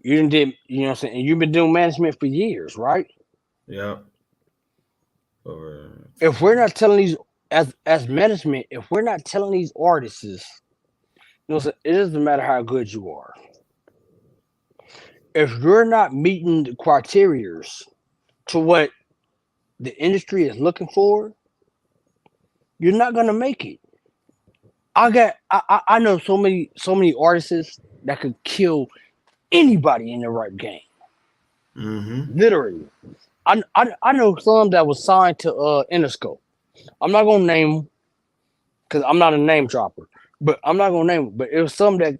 You didn't did you know what I'm saying? And you've been doing management for years, right? Yeah. Or If we're not telling these as management, if we're not telling these artists, you know, what I'm saying? It doesn't matter how good you are. If you're not meeting the criterias to what the industry is looking for, you're not gonna make it. I know so many artists that could kill anybody in the right game. mm-hmm. Literally, I know some that was signed to Interscope. I'm not gonna name them because I'm not a name dropper, but I'm not gonna name them. But it was some that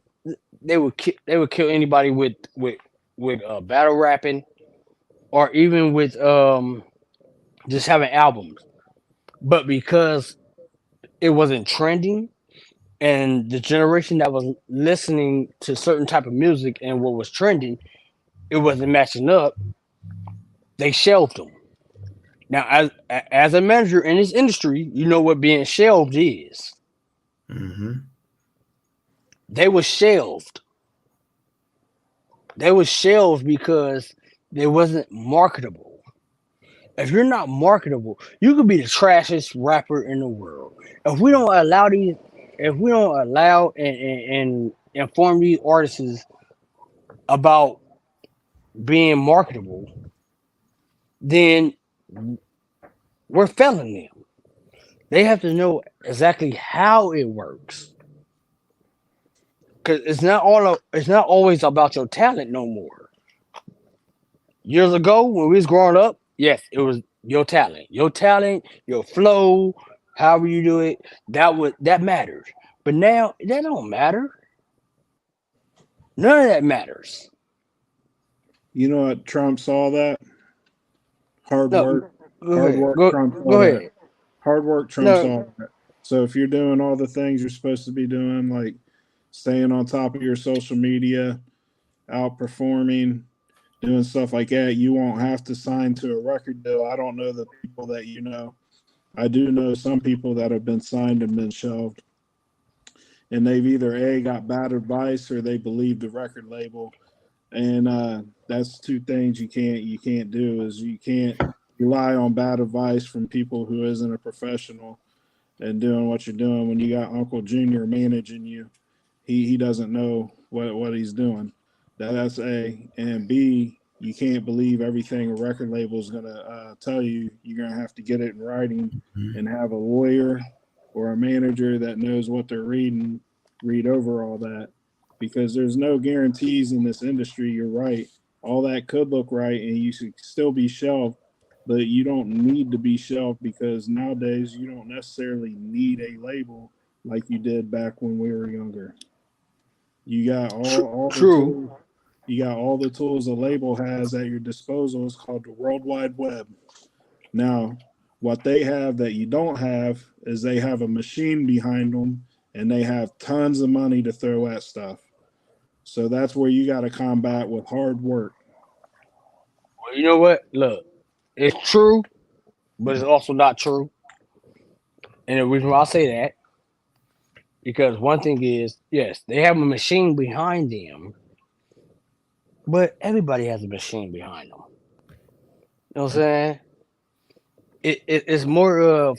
they would kill anybody with battle rapping or even with just having albums. But because it wasn't trending and the generation that was listening to certain type of music and what was trending, it wasn't matching up, they shelved them. Now, as a manager in this industry, you know what being shelved is. Mm-hmm. They were shelved. They were shelved because they wasn't marketable. If you're not marketable, you could be the trashiest rapper in the world. If we don't allow these, if we don't allow and inform these artists about being marketable, then we're failing them. They have to know exactly how it works. Cause it's not always about your talent no more. Years ago when we was growing up, yes, it was your talent, your flow, however you do it, that mattered. But now that don't matter. None of that matters. You know what trumps all that? Hard No, work. go Hard ahead. work trumps all Go that. ahead. Hard work trumps No, all that. So if you're doing all the things you're supposed to be doing, like staying on top of your social media, outperforming, doing stuff like that, you won't have to sign to a record deal. I don't know the people that you know. I do know some people that have been signed and been shelved, and they've either got bad advice or they believe the record label, and that's two things you can't do is you can't rely on bad advice from people who isn't a professional and doing what you're doing when you got Uncle Junior managing you. He doesn't know what he's doing. That's A. And B, you can't believe everything a record label is going to tell you. You're going to have to get it in writing and have a lawyer or a manager that knows what they're reading read over all that, because there's no guarantees in this industry. You're right. All that could look right and you should still be shelved, but you don't need to be shelved because nowadays you don't necessarily need a label like you did back when we were younger. You got all the True. tools. You got all the tools a label has at your disposal. It's called the World Wide Web. Now, what they have that you don't have is they have a machine behind them and they have tons of money to throw at stuff. So that's where you got to combat with hard work. Well, you know what? Look, it's true, but it's also not true. And the reason why I say that, because one thing is, yes, they have a machine behind them, but everybody has a machine behind them. You know what I'm saying? It's more of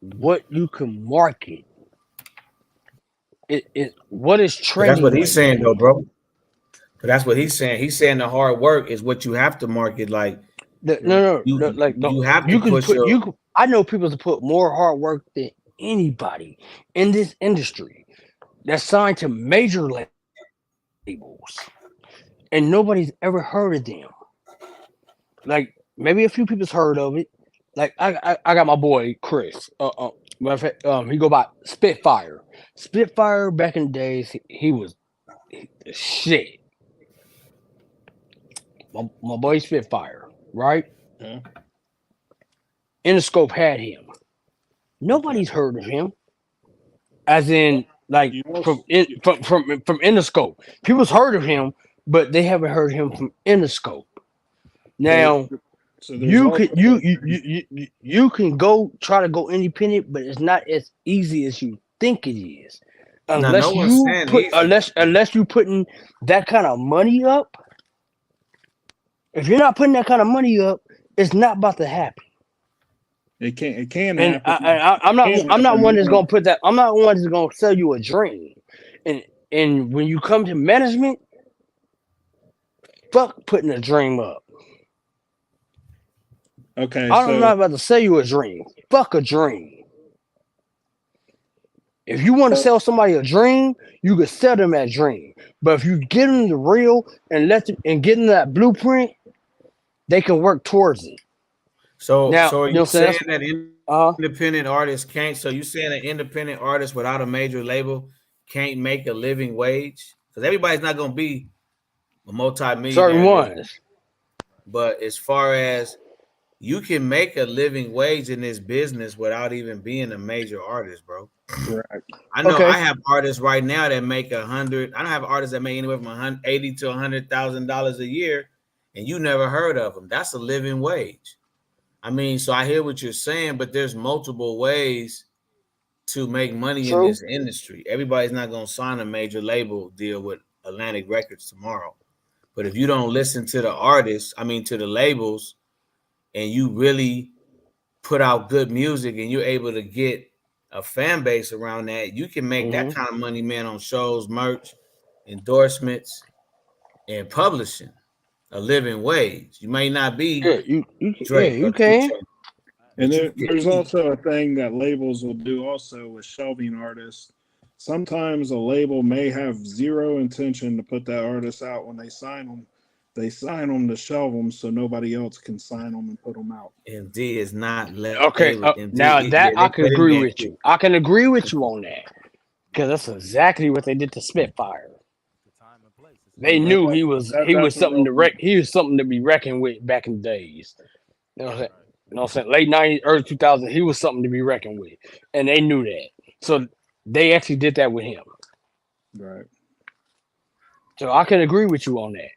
what you can market. It what is But trending. that's what he's right saying, now. though, bro. But that's what he's saying. He's saying the hard work is what you have to market. Like No, you, like no, you have to you can push put your. you. I know people that put more hard work than anybody in this industry that's signed to major labels, and nobody's ever heard of them. Like maybe a few people's heard of it. Like I got my boy Chris. Matter of fact, he go by Spitfire. Spitfire back in the days, he was the shit. My boy Spitfire, right? Yeah. Interscope had him. Nobody's heard of him. As in, like You also, from Interscope, people's heard of him, but they haven't heard him from Interscope. Now so there's also you can go try to go independent, but it's not as easy as you think it is. Now, no one's saying easy. Unless you putting that kind of money up. If you're not putting that kind of money up, it's not about to happen. it can And happen. I'm not one that's gonna put that. I'm not one that's gonna sell you a dream. And when you come to management, fuck putting a dream up. Okay, I'm not about to sell you a dream. Fuck a dream. If you want to sell somebody a dream, you can sell them that dream. But if you get them the real and get them that blueprint, they can work towards it. So Now, are you know you what I'm saying? saying that independent artists can't? So you saying an independent artist without a major label can't make a living wage? Because everybody's not going to be a multi-millionaire. Certain ones. But as far as you can make a living wage in this business without even being a major artist, bro. Correct. I know Okay. I have artists right now that make $100. I don't have artists that make anywhere from $80,000 to $100,000 a year, and you never heard of them. That's a living wage. I mean, so I hear what you're saying, but there's multiple ways to make money in this industry. Everybody's not going to sign a major label deal with Atlantic Records tomorrow. But if you don't listen to the artists, to the labels, and you really put out good music and you're able to get a fan base around that, you can make that kind of money, man, on shows, merch, endorsements, and publishing. A living wage. You may not be Drake or can. And there's also a thing that labels will do also with shelving artists. Sometimes a label may have zero intention to put that artist out when they sign them. They sign them to shelve them so nobody else can sign them and put them out. And D is not okay. Now that I can agree with you. I can agree with you on that because that's exactly what they did to Spitfire. They knew he was something to be reckoned with back in the days. You know what I'm saying? Late 90s, early 2000s, he was something to be reckoned with, and they knew that. So they actually did that with him. Right. So I can agree with you on that.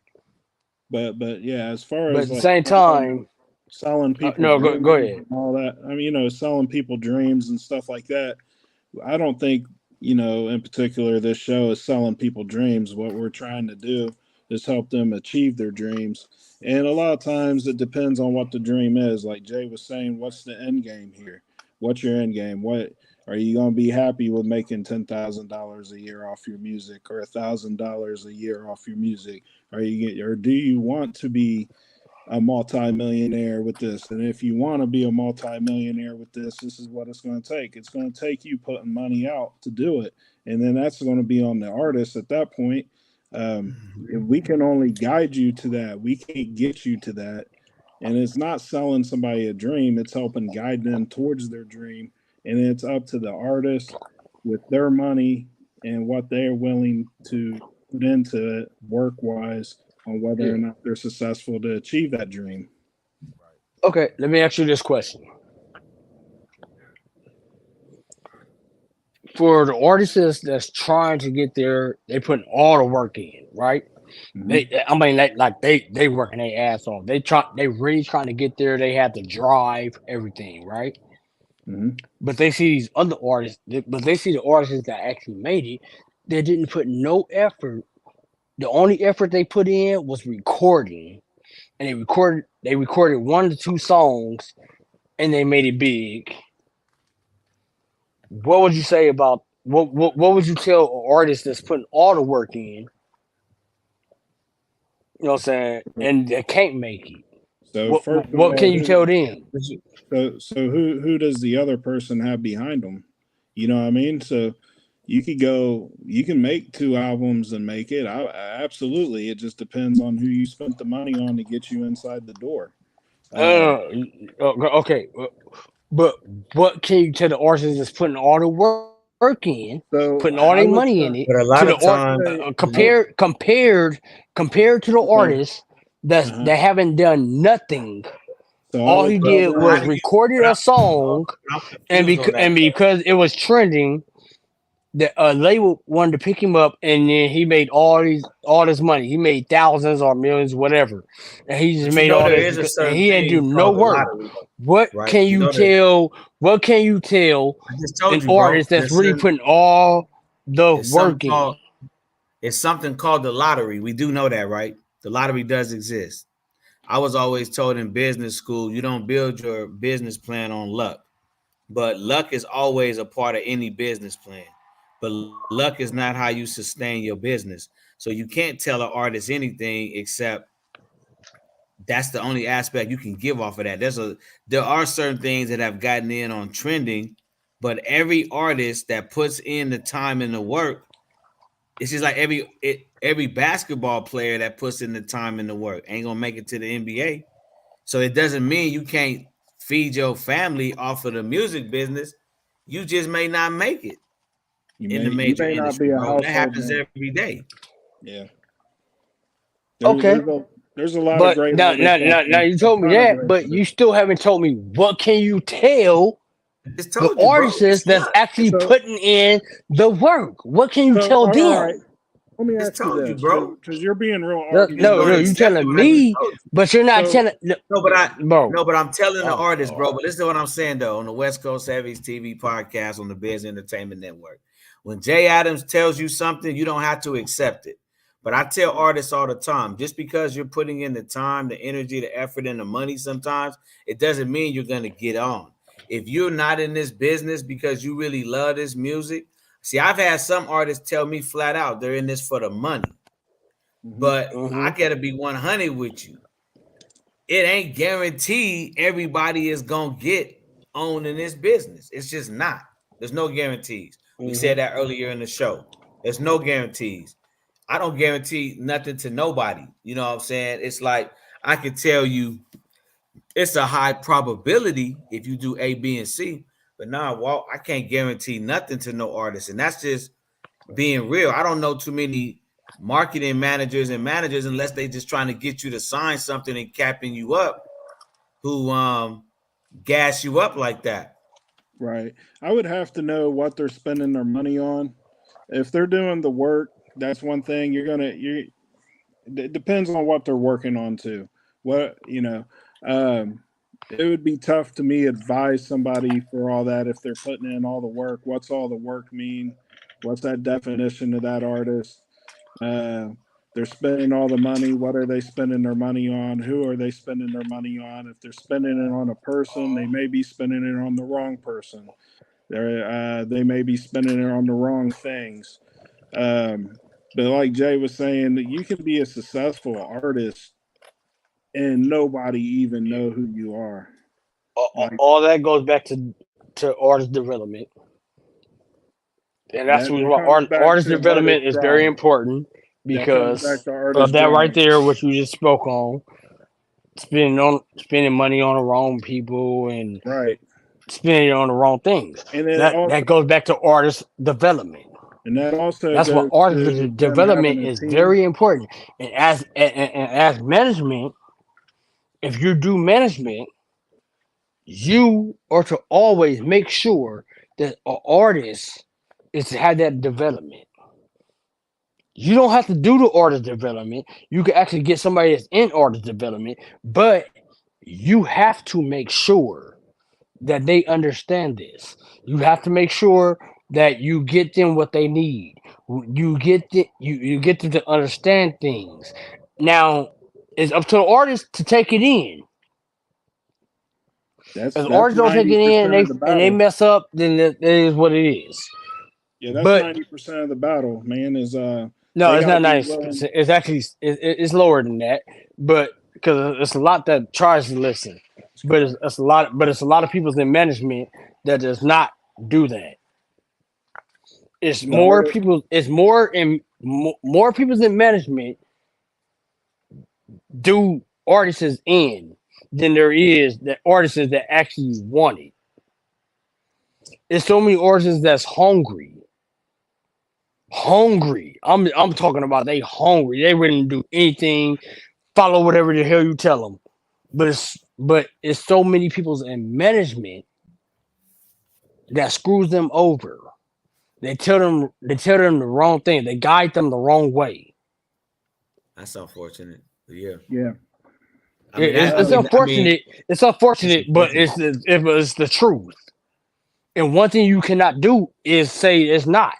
But yeah, as far But as at the like same time, selling people no, go dreams ahead. and all that, I mean, selling people dreams and stuff like that. I don't think, in particular, this show is selling people dreams. What we're trying to do is help them achieve their dreams. And a lot of times it depends on what the dream is. Like Jay was saying, what's the end game here? What's your end game? What are you going to be happy with making $10,000 a year off your music or $1,000 a year off your music? Or do you want to be a multimillionaire with this? And if you want to be a multimillionaire with this is what it's going to take. It's going to take you putting money out to do it. And then that's going to be on the artist at that point. If we can only guide you to that, we can't get you to that. And it's not selling somebody a dream, it's helping guide them towards their dream. And it's up to the artist with their money and what they're willing to put into it work wise on whether or not they're successful to achieve that dream. Okay, let me ask you this question. For the artists that's trying to get there, they putting all the work in, right? They working their ass off. They really trying to get there. They have to drive everything, right? Mhm. But they see these other artists, but they see the artists that actually made it. They didn't put no effort. The only effort they put in was recording, and they recorded 1 to 2 songs, and they made it big. What would you say about what would you tell an artist that's putting all the work in, you know what I'm saying, and they can't make it? So What first of what all, can you tell them? who does the other person have behind them? You know what I mean? So you can make 2 albums and make it. Absolutely. It just depends on who you spent the money on to get you inside the door. Uh, okay, but what can you tell the artist that's putting all the work in, putting all their So money in it, But a to the lot art of times, compared to the okay. artists that Uh-huh. that haven't done nothing. So I All would he but, did but how was do you? recorded But a song, I'm and confused on that. because it was trending, the label wanted to pick him up, and then he made all this money. He made thousands or millions, whatever, and he just But you made know all there this, is a and certain he didn't do thing no called the work. lottery, What right? can You you know that. tell? What can you tell I just an told you, bro. artist that's really Listen, putting all the it's something work in? called it's something called the lottery. We do know that, right? The lottery does exist. I was always told in business school, you don't build your business plan on luck. But luck is always a part of any business plan. But luck is not how you sustain your business. So you can't tell an artist anything except that's the only aspect you can give off of that. There are certain things that have gotten in on trending, but every artist that puts in the time and the work, it's just like every basketball player that puts in the time and the work ain't gonna make it to the NBA. So it doesn't mean you can't feed your family off of the music business. You just may not make it in the you major may not industry, be a bro. That household happens name. every day. Yeah. Okay, There's a lot of but great now, artists out now, now there. you A told me ton of that, great but you artists. still haven't told me what can you tell I just the told you, bro. artists It's that's luck. actually So putting in the work. What can you tell all right. them? Let me I just ask you told you, this, bro. because you're being real No, You just no, gonna no, you accept argumentative. it telling when I just me, told you. but you're not So telling, no, No, bro. but I'm telling the Oh, artist, bro. But listen to what I'm saying though on the Westcoast Heavies TV podcast on the Biz Entertainment Network. When Jay Adams tells you something, you don't have to accept it. But I tell artists all the time, just because you're putting in the time, the energy, the effort, and the money sometimes, it doesn't mean you're gonna get on. If you're not in this business because you really love this music, see, I've had some artists tell me flat out they're in this for the money. mhm. But I gotta be 100 with you. It ain't guaranteed everybody is gonna get on in this business. It's just not. There's no guarantees. We hmm said that earlier in the show. There's no guarantees. I don't guarantee nothing to nobody. You know what I'm saying? It's like I can tell you it's a high probability if you do A, B, and C. But nah, Walt, I can't guarantee nothing to no artist. And that's just being real. I don't know too many marketing managers and managers unless they just trying to get you to sign something and capping you up who gas you up like that. Right. I would have to know what they're spending their money on. If they're doing the work, that's one thing. it depends on what they're working on too. What it would be tough to me advise somebody for all that if they're putting in all the work. What's all the work mean? What's that definition of that artist? They're spending all the money. What are they spending their money on? Who are they spending their money on? If they're spending it on a person, they may be spending it on the wrong person. They may be spending it on the wrong things. But like Jay was saying, that you can be a successful artist and nobody even know who you are. Like, All that goes back to artist development, and that's that why comes back artist to development artist is very drive. important That comes back because to of artist that right drive. there, what you just spoke on, spending money on the wrong people and Right. spending it on the wrong things. And then That goes back to artist development. and that also That's why goes artist to them development having a is team. very important. And as management, if you do management, you are to always make sure that an artist is to have that development. You don't have to do the artist development. You can actually get somebody that's in artist development, but you have to make sure that they understand this. You have to make sure that you get them what they need. You get them to understand things. Now, it's up to the artist to take it in. That's If the artists don't take it in 90% of the and they battle. mess up, then that is what it is. Yeah, that's But 90% of the battle, man. Is no, they it's got to not be 90%. willing. It's actually it's lower than that. But because it's a lot that tries to listen, but it's a lot. But it's a lot of people in management that does not do that. It's The more artist, people. It's more people in management do artists in than there is that artists that actually want it. There's so many artists that's hungry. Hungry. I'm talking about they hungry. They ready to do anything, follow whatever the hell you tell them. But it's so many people in management that screws them over. They tell them the wrong thing. They guide them the wrong way. That's unfortunate. Yeah. yeah. I mean, It's I mean, unfortunate. It's unfortunate, but unfortunate. it's the truth. And one thing you cannot do is say it's not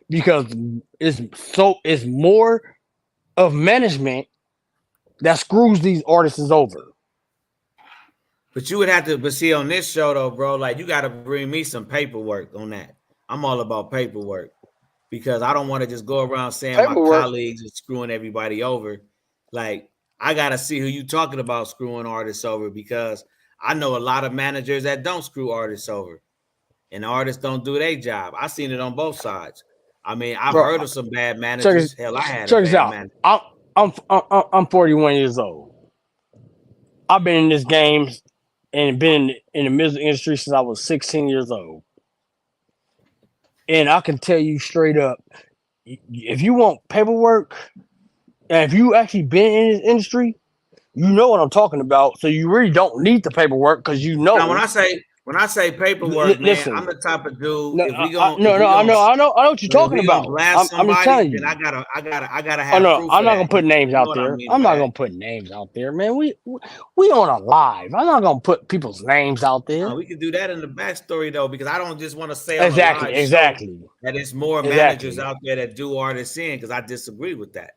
because it's more of management that screws these artists over. But you would have to, but see on this show though, bro, like you got to bring me some paperwork on that. I'm all about paperwork because I don't want to just go around saying my Paperwork. colleagues are screwing everybody over. Like I got to see who you talking about screwing artists over because I know a lot of managers that don't screw artists over, and the artists don't do their job. I've seen it on both sides. I mean, I've Bro, heard of some bad check managers. this, Hell, I had a check this bad out. manager. I'm 41 years old. I've been in this game and been in the music industry since I was 16 years old. And I can tell you straight up, if you want paperwork, and if you actually been in this industry, you know what I'm talking about. So you really don't need the paperwork because you know. Now, when I say paperwork, man, Listen, I'm the type of dude. no, If we I going if we I going know what you're if talking we gonna about. blast I'm just somebody, telling then you. I gotta Oh have no, proof I'm of not that. gonna put names You know out what I there. mean I'm by not that? gonna put names out there, man. We on a live. I'm not gonna put people's names out there. We can do that in the backstory though, because I don't just want to say on a Exactly, live show exactly, that it's more managers exactly, out there that do artists in, because I disagree with that.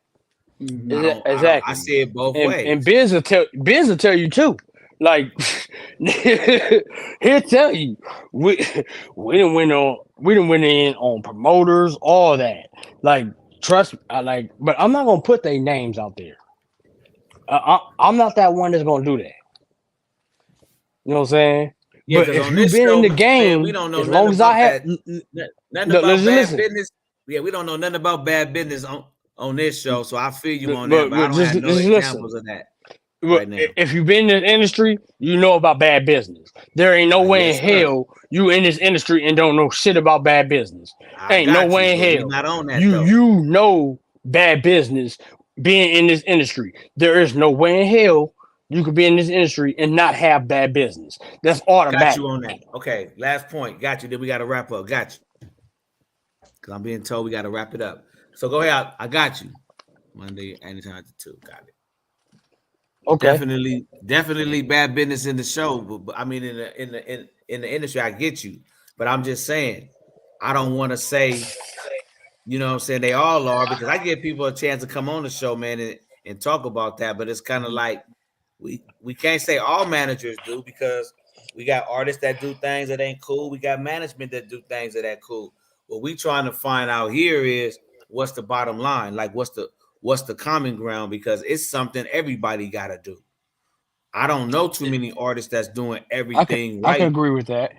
Mm-hmm. I exactly. see it both And ways. Biz will tell you too. Like he'll tell you we didn't win in on promoters, all that. Like trust, but I'm not gonna put their names out there. I'm not that one that's gonna do that. You know what I'm saying? Yeah, But because if on you've this been in show, the man, we game, don't know as nothing long as I about have, that. Nothing about bad listen, business. Yeah, we don't know nothing about bad business on this show. So I feel you on that, but I but don't have no just listen. examples of that right now. If you've been in the industry, you know about bad business. There ain't no way in Yes, sir. hell you in this industry and don't know shit about bad business. I Ain't no got you, way in but we hell not on that you though. know bad business being in this industry. There is no way in hell you could be in this industry and not have bad business. That's Got automatic. you on that. Okay, last point. Got you. Then we got to wrap up. Got you. Because I'm being told we got to wrap it up. So go ahead. I got you. Monday, anytime after 2. Got it. Okay. Definitely bad business in the show. But I mean, in the industry, I get you. But I'm just saying, I don't want to say, you know what I'm saying, they all are, because I give people a chance to come on the show, man, and talk about that. But it's kind of like we can't say all managers do, because we got artists that do things that ain't cool. We got management that do things that ain't cool. What we trying to find out here is what's the bottom line, like what's the common ground, because it's something everybody got to do. I don't know too many artists that's doing everything I can right agree with that.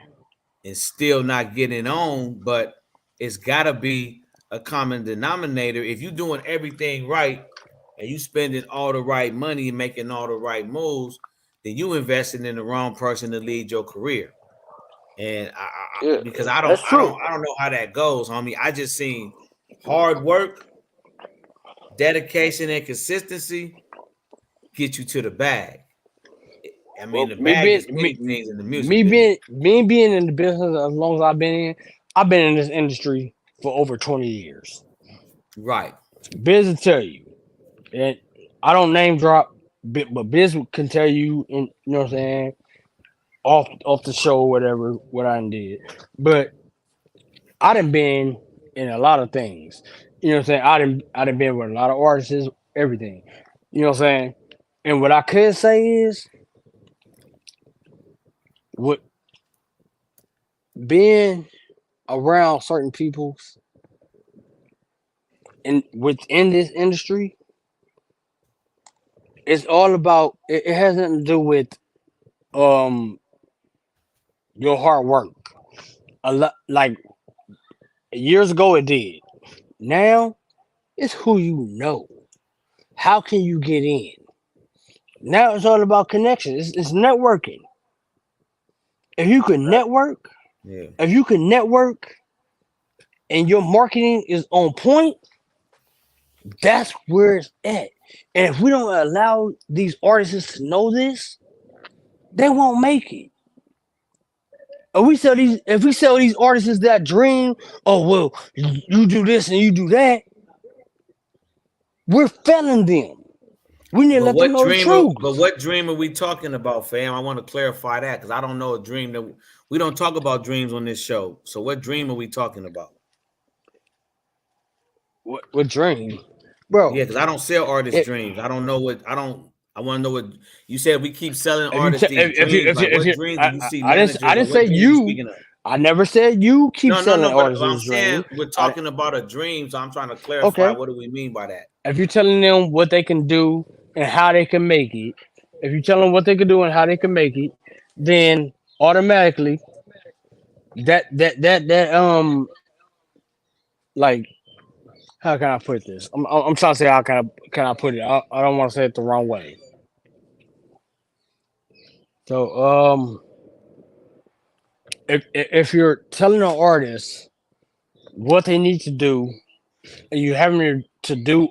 and still not getting on, but it's got to be a common denominator. If you're doing everything right and you spending all the right money and making all the right moves, then you investing in the wrong person to lead your career. And Yeah, because I that's true. don't know how that goes, homie. I just seen hard work, dedication, and consistency get you to the bag. I mean, Well, the me bag being is many things in the music me business. being in the business as long as I've been in this industry for over 20 years. Right. Biz will tell you, and I don't name drop, but Biz can tell you, and you know what I'm saying, off the show, whatever, what I did. But I done been in a lot of things. You know what I'm saying? I done been with a lot of artists, everything. You know what I'm saying? And what I could say is, what being around certain people's in within this industry, it's all about it has nothing to do with um your hard work. A lot like years ago it did. Now it's who you know. How can you get in? Now it's all about connections. It's networking. If you can network, Yeah. if you can network and your marketing is on point, that's where it's at. And if we don't allow these artists to know this, they won't make it. If we sell these artists that dream, oh well, you do this and you do that, we're failing them. We need to let them know the truth. But what dream are we talking about, fam? I want to clarify that, because I don't know a dream that we don't talk about dreams on this show. So what dream are we talking about? What dream, bro? Yeah, because I don't sell artists It, dreams. I don't know what I don't. I want to know what you said. We keep selling if you artists these dreams. if you Like, if what you, dreams do you see I managers, or didn't what say dreams are you you. speaking of? I never said you keep selling No. But artists I'm this saying dream. we're talking about a dream, so I'm trying to clarify Okay, what do we mean by that. if you're telling them what they can do and how they can make it, if you tell them what they can do and how they can make it, then automatically that like how can I put this? I'm trying to say how can I put it? I don't want to say it the wrong way. So if you're telling an artist what they need to do and you having to do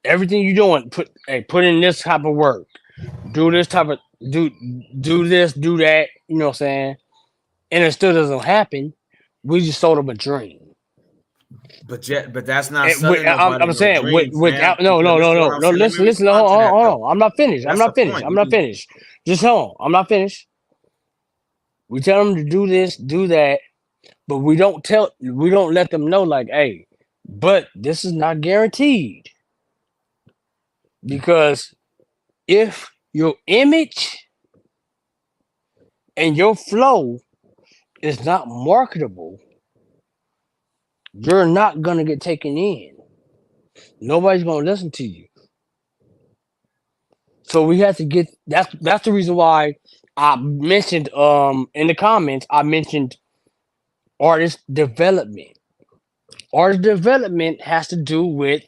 everything you're doing, put in this type of work, do this type of do this, do that, you know what I'm saying? And it still doesn't happen, we just sold them a dream. But that's not selling nobody I'm no saying dreams, without fam. Because listen to what I'm no. saying. Let me Listen. respond to that Hold though. on. I'm not finished. That's the point. I'm not finished. Just hold on. I'm not finished. We tell them to do this, do that, but we don't let them know like, hey, but this is not guaranteed because if your image and your flow is not marketable, you're not gonna get taken in. Nobody's gonna listen to you. So we have to get that's the reason why I mentioned in the comments I mentioned artist development. Artist development has to do with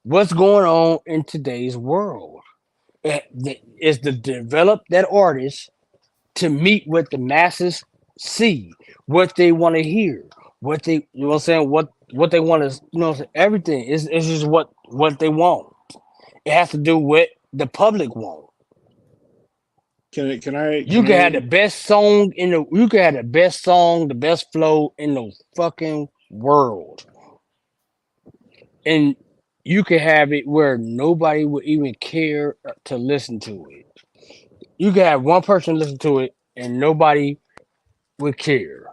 what's going on in today's world. Is to develop that artist to meet what the masses see, what they want to hear, what they you know what I'm saying, what they want to you know everything is just what they want. It has to do with the public want. You Can can have I the best song you can have the best song, the best flow in the fucking world. And you can have it where nobody would even care to listen to it. You can have one person listen to it and nobody would care.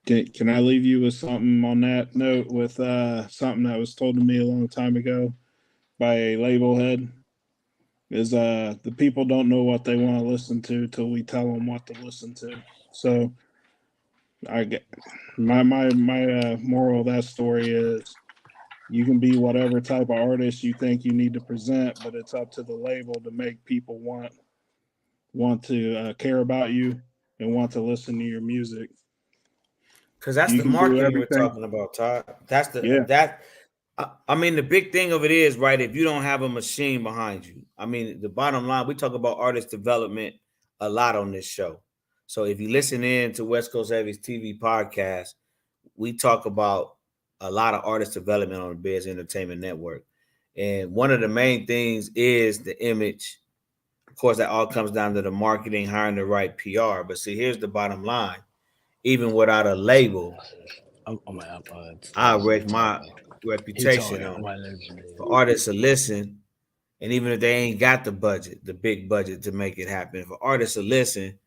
Can I leave you with something on that note with something that was told to me a long time ago by a label head? Is the people don't know what they want to listen to till we tell them what to listen to. So I get my moral of that story is you can be whatever type of artist you think you need to present, but it's up to the label to make people want to care about you and want to listen to your music. Because that's You the can do marketing we're everything. talking about, Todd. That's the Yeah. that. I mean, the big thing of it is, right, if you don't have a machine behind you, I mean, the bottom line, we talk about artist development a lot on this show. So if you listen in to West Coast Heavies TV podcast, we talk about a lot of artist development on the Biz Entertainment Network. And one of the main things is the image. Of course, that all comes down to the marketing, hiring the right PR. But see, here's the bottom line. Even without a label, I wreck my reputation on it. For artists to listen, and even if they ain't got the budget, the big budget to make it happen, for artists to listen,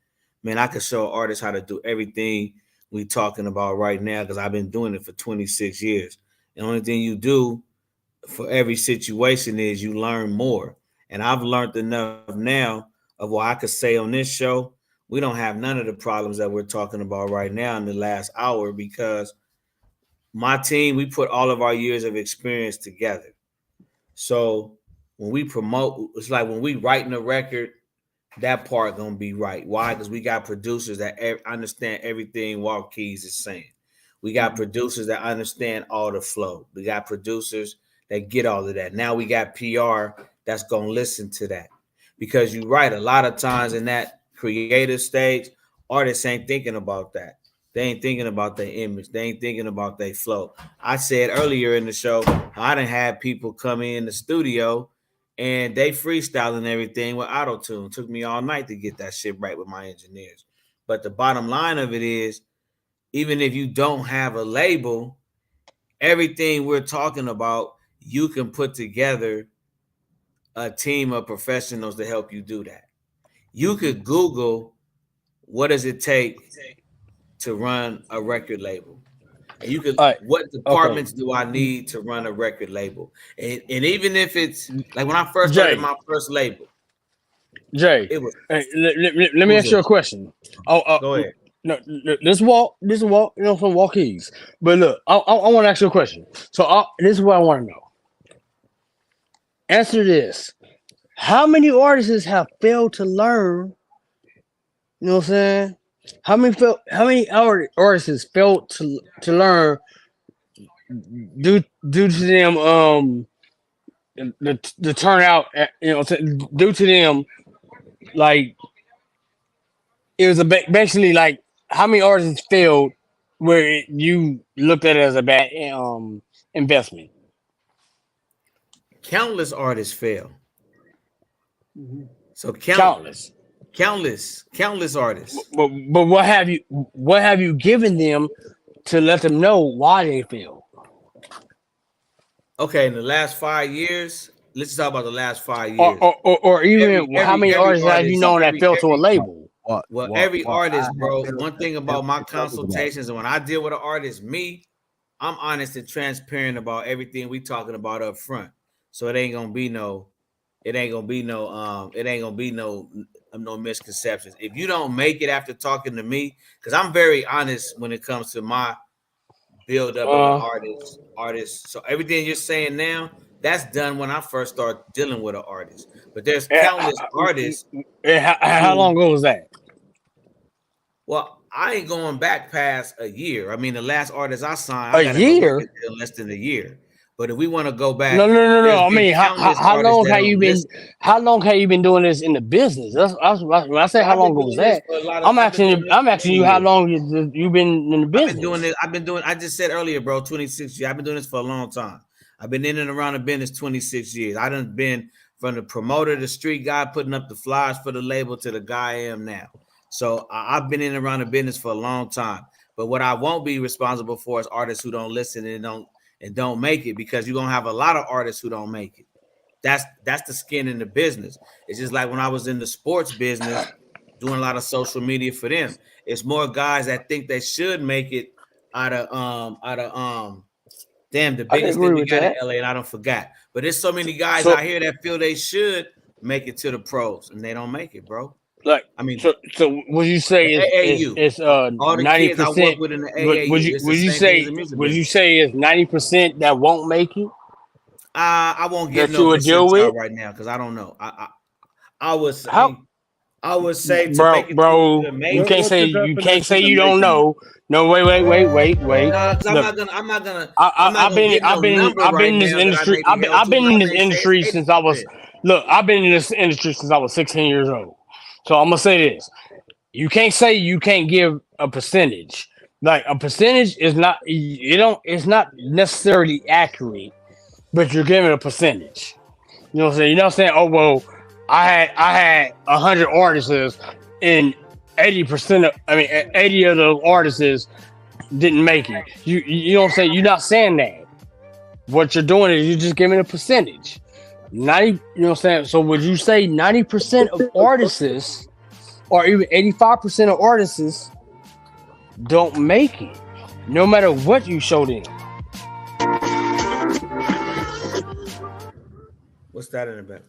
man, I could show artists how to do everything we talking about right now because I've been doing it for 26 years. The only thing you do for every situation is you learn more. And I've learned enough now of what I could say on this show. We don't have none of the problems that we're talking about right now in the last hour because my team, we put all of our years of experience together. So when we promote, it's like when we writing a record, that part gonna be right. Why? Because we got producers that understand everything Walt Keys is saying. We got producers that understand all the flow. We got producers that get all of that. Now we got PR that's gonna listen to that. Because you're right, a lot of times in that creative stage, artists ain't thinking about that. They ain't thinking about their image. They ain't thinking about their flow. I said earlier in the show, I done had people come in the studio and they freestyling everything with auto tune. Took me all night to get that shit right with my engineers. But the bottom line of it is, even if you don't have a label, everything we're talking about, you can put together a team of professionals to help you do that. You could Google what does it take to run a record label. And you could, All right. what Okay. departments do I need to run a record label? And even if it's like when I first Jay. started my first label, Jay, it was let me ask you a question. go ahead. No, this walk, you know, from Walkies. But look, I want to ask you a question. So this is what I want to know. Answer this: how many artists have failed to learn? You know what I'm saying? How many artists failed to learn due to them the turnout? You know, due to them like it was basically like how many artists failed where you looked at it as a bad investment. Countless artists fail. So Countless. countless artists. But what have you given them to let them know why they failed? Okay, in the last 5 years, let's talk about the last 5 years. Or even how many artists have you known that fell to a label? Every artist, bro. One thing about my consultations, and when I deal with an artist, I'm honest and transparent about everything we talking about up front. So it ain't gonna be no misconceptions. If you don't make it after talking to me, because I'm very honest when it comes to my build up of an artist. So everything you're saying now, that's done when I first start dealing with an artist. But there's countless artists. How long ago was that? Well, I ain't going back past a year. I mean, the last artist I signed, A I got him a record deal less than a year. But if we want to go back, no. I mean, how long have you been? How long have you been doing this in the business? That's when I say how long ago was that. I'm asking you how long you've been in the business. I just said earlier, bro, 26 years. I've been doing this for a long time. I've been in and around the business 26 years. I done been from the promoter, the street guy, putting up the flyers for the label to the guy I am now. So I've been in and around the business for a long time. But what I won't be responsible for is artists who don't listen and and don't make it, because you're gonna have a lot of artists who don't make it. That's the skin in the business. It's just like when I was in the sports business doing a lot of social media for them. It's more guys that think they should make it out of damn, the I can biggest agree thing we with got in that. LA, and I don't forgot. But there's so many guys So, out here that feel they should make it to the pros and they don't make it, bro. like, I mean, so would you the say AAU, is all the kids I work 90%? with in the Would AAU, you it's the same thing as the music would you business. say is 90% that won't make it I won't give that you no would deal percentile with? right now because I don't know. I would How, say to bro, make it to bro? the You can't majors. What's say your you definition of don't making it? know. No, wait. Nah, because Look, I'm not gonna give no number I've been right in this now that I industry. may be held I've to, been but I in this may say industry it's since I was 80%. look. I've been in this industry since I was 16 years old. So I'm gonna say this: you can't say you can't give a percentage. Like a percentage is not it's not necessarily accurate, but you're giving a percentage. You know what I'm saying? You're not saying, oh well, I had 100 artists and 80% of 80 of those artists didn't make it. You know what I'm saying? You're not saying that. What you're doing is you're just giving a percentage. 90, you know what I'm saying? So would you say 90% of artists or even 85% of artists don't make it, no matter what you show them? What's that in the back?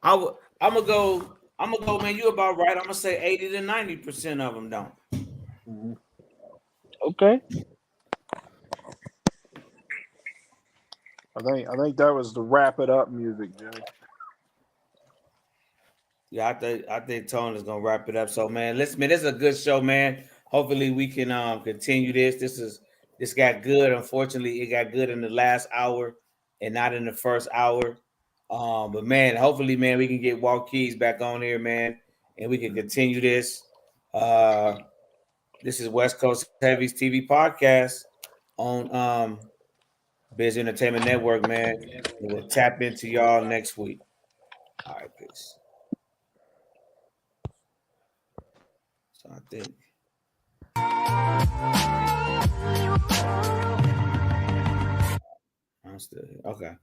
I'm gonna go, man. You about right. I'm gonna say 80 to 90% of them don't. Okay. I think that was the wrap it up music, Jay. Yeah, I think Tone is gonna wrap it up. So, man, listen, man, this is a good show, man. Hopefully, we can continue this. This got good. Unfortunately, it got good in the last hour and not in the first hour. But man, hopefully, man, we can get Walt Keys back on here, man, and we can continue this. This is West Coast Heavies TV podcast on Busy Entertainment Network, man. And we'll tap into y'all next week. All right, peace. So I think. I'm still here. Okay.